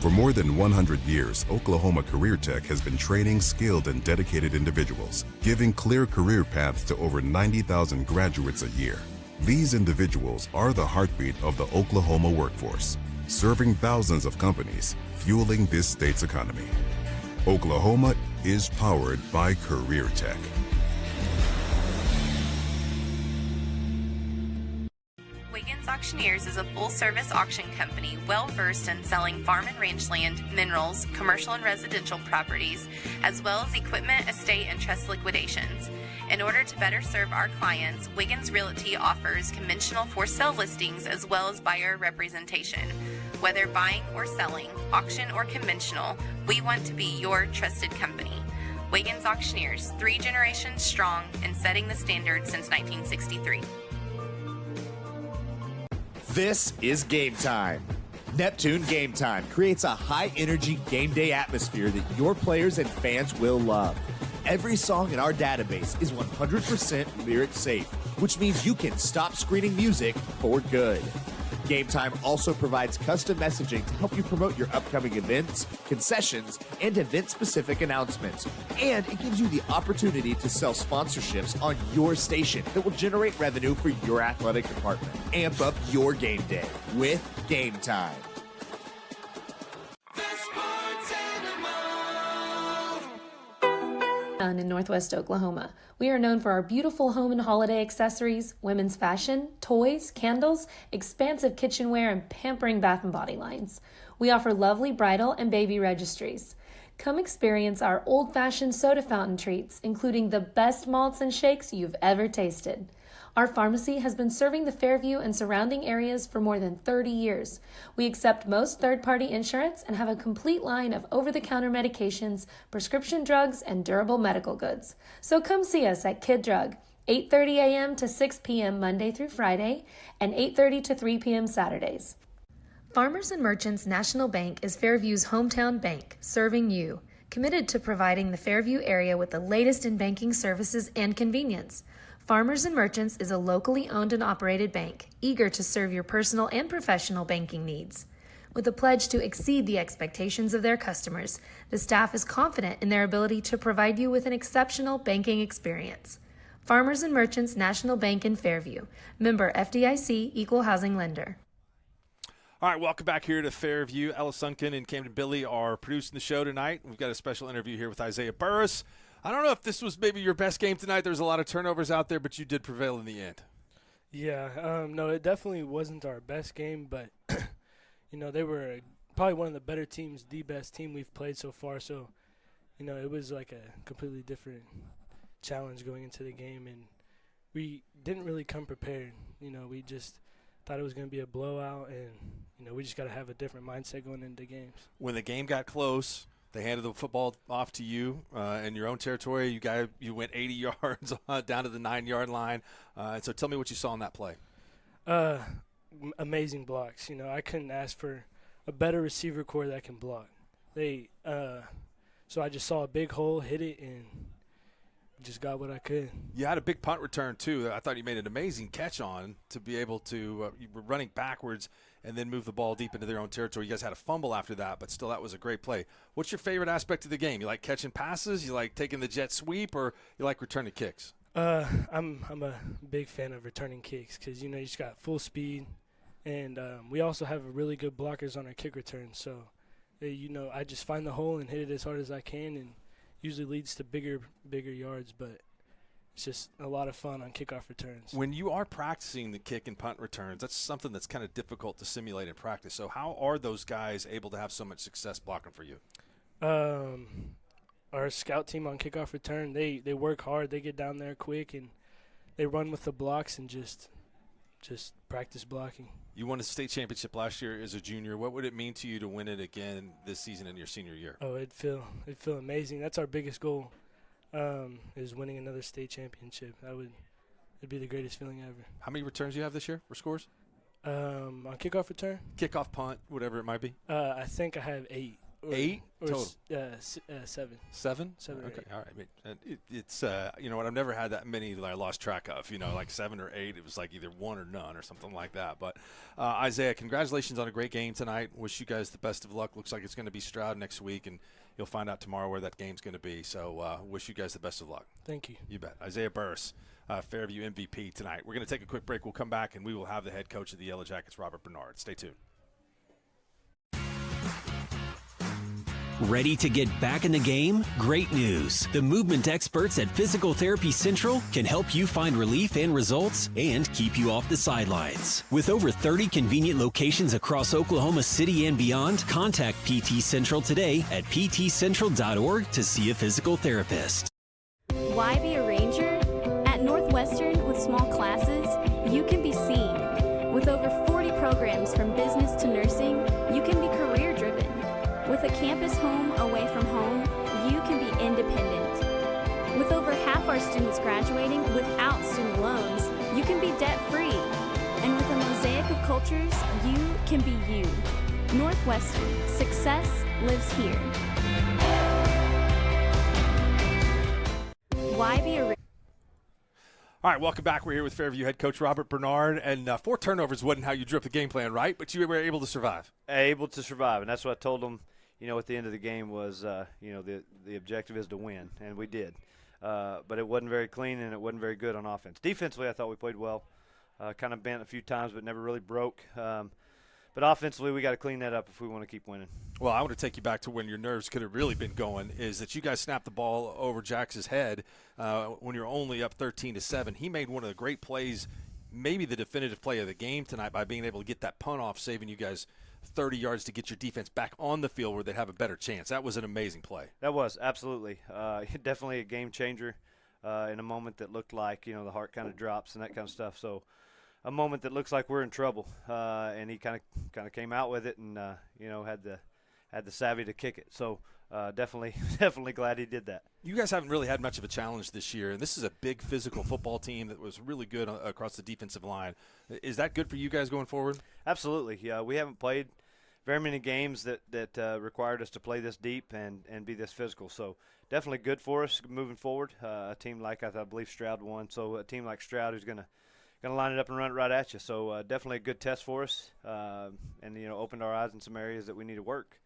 For more than 100 years, Oklahoma Career Tech has been training skilled and dedicated individuals, giving clear career paths to over 90,000 graduates a year. These individuals are the heartbeat of the Oklahoma workforce, serving thousands of companies, fueling this state's economy. Oklahoma is powered by Career Tech. Auctioneers is a full-service auction company well-versed in selling farm and range land, minerals, commercial and residential properties, as well as equipment, estate, and trust liquidations. In order to better serve our clients, Wiggins Realty offers conventional for-sale listings as well as buyer representation. Whether buying or selling, auction or conventional, we want to be your trusted company. Wiggins Auctioneers, 3 generations strong and setting the standard since 1963. This is Game Time. Neptune Game Time creates a high-energy game day atmosphere that your players and fans will love. Every song in our database is 100% lyric safe, which means you can stop screening music for good. Game Time also provides custom messaging to help you promote your upcoming events, concessions, and event-specific announcements. And it gives you the opportunity to sell sponsorships on your station that will generate revenue for your athletic department. Amp up your game day with Game Time. In Northwest Oklahoma. We are known for our beautiful home and holiday accessories, women's fashion, toys, candles, expansive kitchenware, and pampering bath and body lines. We offer lovely bridal and baby registries. Come experience our old-fashioned soda fountain treats, including the best malts and shakes you've ever tasted. Our pharmacy has been serving the Fairview and surrounding areas for more than 30 years. We accept most third-party insurance and have a complete line of over-the-counter medications, prescription drugs, and durable medical goods. So come see us at Kid Drug, 8:30 a.m. to 6 p.m. Monday through Friday, and 8:30 to 3 p.m. Saturdays. Farmers and Merchants National Bank is Fairview's hometown bank, serving you, committed to providing the Fairview area with the latest in banking services and convenience. Farmers and Merchants is a locally owned and operated bank, eager to serve your personal and professional banking needs. With a pledge to exceed the expectations of their customers, the staff is confident in their ability to provide you with an exceptional banking experience. Farmers and Merchants National Bank in Fairview, member FDIC, equal housing lender. All right, welcome back here to Fairview. Ella Sunken and Camden Billy are producing the show tonight. We've got a special interview here with Isaiah Burris. I don't know if this was maybe your best game tonight. There was a lot of turnovers out there, but you did prevail in the end. Yeah, no, it definitely wasn't our best game, but, they were probably one of the better teams, the best team we've played so far. So, it was like a completely different challenge going into the game, and we didn't really come prepared. We just thought it was going to be a blowout, and we just got to have a different mindset going into games. When the game got close, they handed the football off to you in your own territory. You went 80 yards down to the 9-yard line. So tell me what you saw in that play. Amazing blocks. I couldn't ask for a better receiver core that can block. So I just saw a big hole, hit it, and just got what I could. You had a big punt return, too. I thought you made an amazing catch on to be able to you were running backwards and then move the ball deep into their own territory. You guys had a fumble after that, but still that was a great play. What's your favorite aspect of the game? You like catching passes? You like taking the jet sweep? Or you like returning kicks? I'm a big fan of returning kicks because, you just got full speed. And we also have really good blockers on our kick returns. So, I just find the hole and hit it as hard as I can, and usually leads to bigger yards, but it's just a lot of fun on kickoff returns. When you are practicing the kick and punt returns, that's something that's kind of difficult to simulate in practice. So how are those guys able to have so much success blocking for you? Our scout team on kickoff return, they work hard. They get down there quick, and they run with the blocks and just practice blocking. You won a state championship last year as a junior. What would it mean to you to win it again this season in your senior year? Oh, it'd feel amazing. That's our biggest goal, is winning another state championship. It'd be the greatest feeling ever. How many returns do you have this year for scores? On kickoff return? Kickoff, punt, whatever it might be. I think I have 8. 8 total? 7. 7? 7 or okay, 8. all right. It's you know what? I've never had that many that I lost track of. Like 7 or 8. It was like either 1 or none or something like that. But Isaiah, congratulations on a great game tonight. Wish you guys the best of luck. Looks like it's going to be Stroud next week, and you'll find out tomorrow where that game's going to be. So wish you guys the best of luck. Thank you. You bet. Isaiah Burris, Fairview MVP tonight. We're going to take a quick break. We'll come back, and we will have the head coach of the Yellow Jackets, Robert Bernard. Stay tuned. Ready to get back in the game? Great news. The movement experts at Physical Therapy Central can help you find relief and results and keep you off the sidelines. With over 30 convenient locations across Oklahoma City and beyond, contact PT Central today at ptcentral.org to see a physical therapist. Why be a ranger? At Northwestern, with small classes, you can be seen. With over 40 programs from business to nursing, you can be career-driven. With a campus home away from home, you can be independent. With over half our students graduating without student loans, you can be debt-free. And with a mosaic of cultures, you can be you. Northwestern, success lives here. Why be a All right, welcome back. We're here with Fairview head coach Robert Bernard, and 4 turnovers wasn't how you drew up the game plan, right? But you were able to survive. Able to survive, and that's what I told them, at the end of the game was, the objective is to win, and we did. But it wasn't very clean, and it wasn't very good on offense. Defensively, I thought we played well. Kind of bent a few times, but never really broke. But offensively, we got to clean that up if we want to keep winning. Well, I want to take you back to when your nerves could have really been going, is that you guys snapped the ball over Jax's head when you're only up 13-7. He made one of the great plays, maybe the definitive play of the game tonight, by being able to get that punt off, saving you guys 30 yards to get your defense back on the field where they'd have a better chance. That was an amazing play. That was, absolutely. Definitely a game changer in a moment that looked like, the heart kind of drops and that kind of stuff. So a moment that looks like we're in trouble, and he kind of came out with it and, had the savvy to kick it. So definitely glad he did that. You guys haven't really had much of a challenge this year, and this is a big physical football team that was really good across the defensive line. Is that good for you guys going forward? Absolutely. Yeah, we haven't played very many games that required us to play this deep and be this physical. So definitely good for us moving forward. A team like I believe Stroud won, so a team like Stroud who's gonna line it up and run it right at you. So definitely a good test for us, and opened our eyes in some areas that we need to work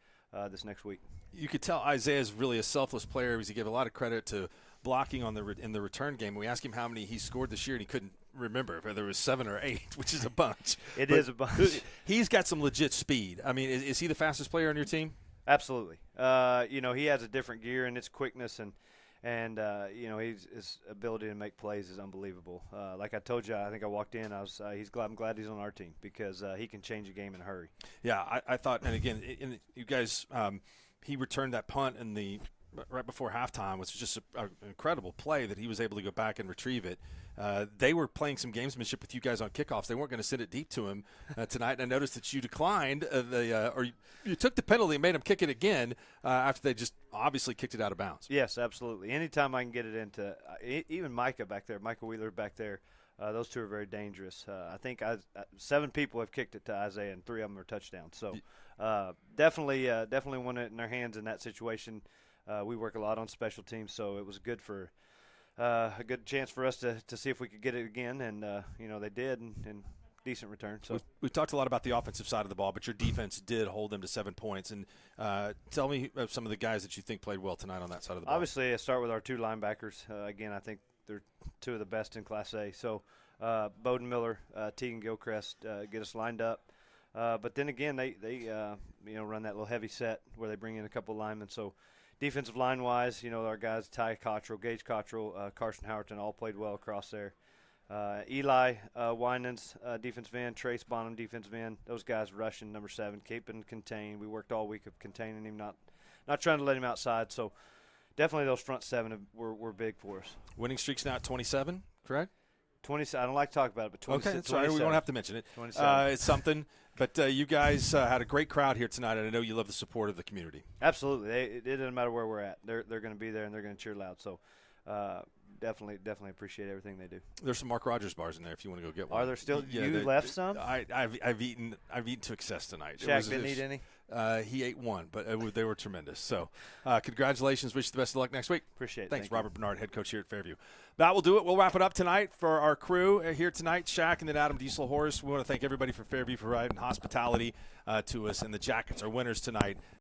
this next week. You could tell Isaiah's really a selfless player because he gave a lot of credit to blocking in the return game. We asked him how many he scored this year, and he couldn't remember whether it was 7 or 8, which is a bunch. It is a bunch. He's got some legit speed. I mean, is he the fastest player on your team? Absolutely. He has a different gear and its quickness, and his ability to make plays is unbelievable. Like I told you, I think I walked in. I'm glad he's on our team because he can change a game in a hurry. Yeah, I thought, and again, you guys, he returned that punt right before halftime, which was just an incredible play that he was able to go back and retrieve it. They were playing some gamesmanship with you guys on kickoffs. They weren't going to send it deep to him tonight, and I noticed that you declined you took the penalty and made him kick it again after they just obviously kicked it out of bounds. Yes, absolutely. Anytime I can get it into even Micah back there, Micah Wheeler back there, those two are very dangerous. I think 7 people have kicked it to Isaiah, and 3 of them are touchdowns. So definitely want it in their hands in that situation. We work a lot on special teams, so it was good for a good chance for us to see if we could get it again, and they did, and decent return. So we've talked a lot about the offensive side of the ball, but your defense did hold them to 7 points. And tell me of some of the guys that you think played well tonight on that side of the ball. Obviously, I start with our 2 linebackers. Again, I think they're 2 of the best in Class A. So Bowden Miller, Teagan Gilchrist get us lined up. But then again, they run that little heavy set where they bring in a couple linemen. So defensive line-wise, our guys Ty Cottrell, Gage Cottrell, Carson Howerton all played well across there. Eli Winans, defensive end, Trace Bonham, defensive end. Those guys rushing number 7, keeping contained. We worked all week of containing him, not trying to let him outside. So definitely those front 7 were big for us. Winning streak's now at 27, correct? 27. I don't like to talk about it, but 27. Okay, that's right. We don't have to mention it. 27. It's something. But you guys had a great crowd here tonight, and I know you love the support of the community. Absolutely. It doesn't matter where we're at. They're going to be there, and they're going to cheer loud. So definitely appreciate everything they do. There's some Mark Rogers bars in there if you want to go get one. Are there still? Yeah, you left some? I've eaten to excess tonight. Shaq didn't eat any? He ate one, but they were tremendous. So congratulations. Wish you the best of luck next week. Appreciate it. Thanks, Thank Robert Bernard, head coach here at Fairview. That will do it. We'll wrap it up tonight for our crew here tonight, Shaq and then Adam Dieselhorst. We want to thank everybody for Fairview for providing hospitality to us, and the Jackets are winners tonight.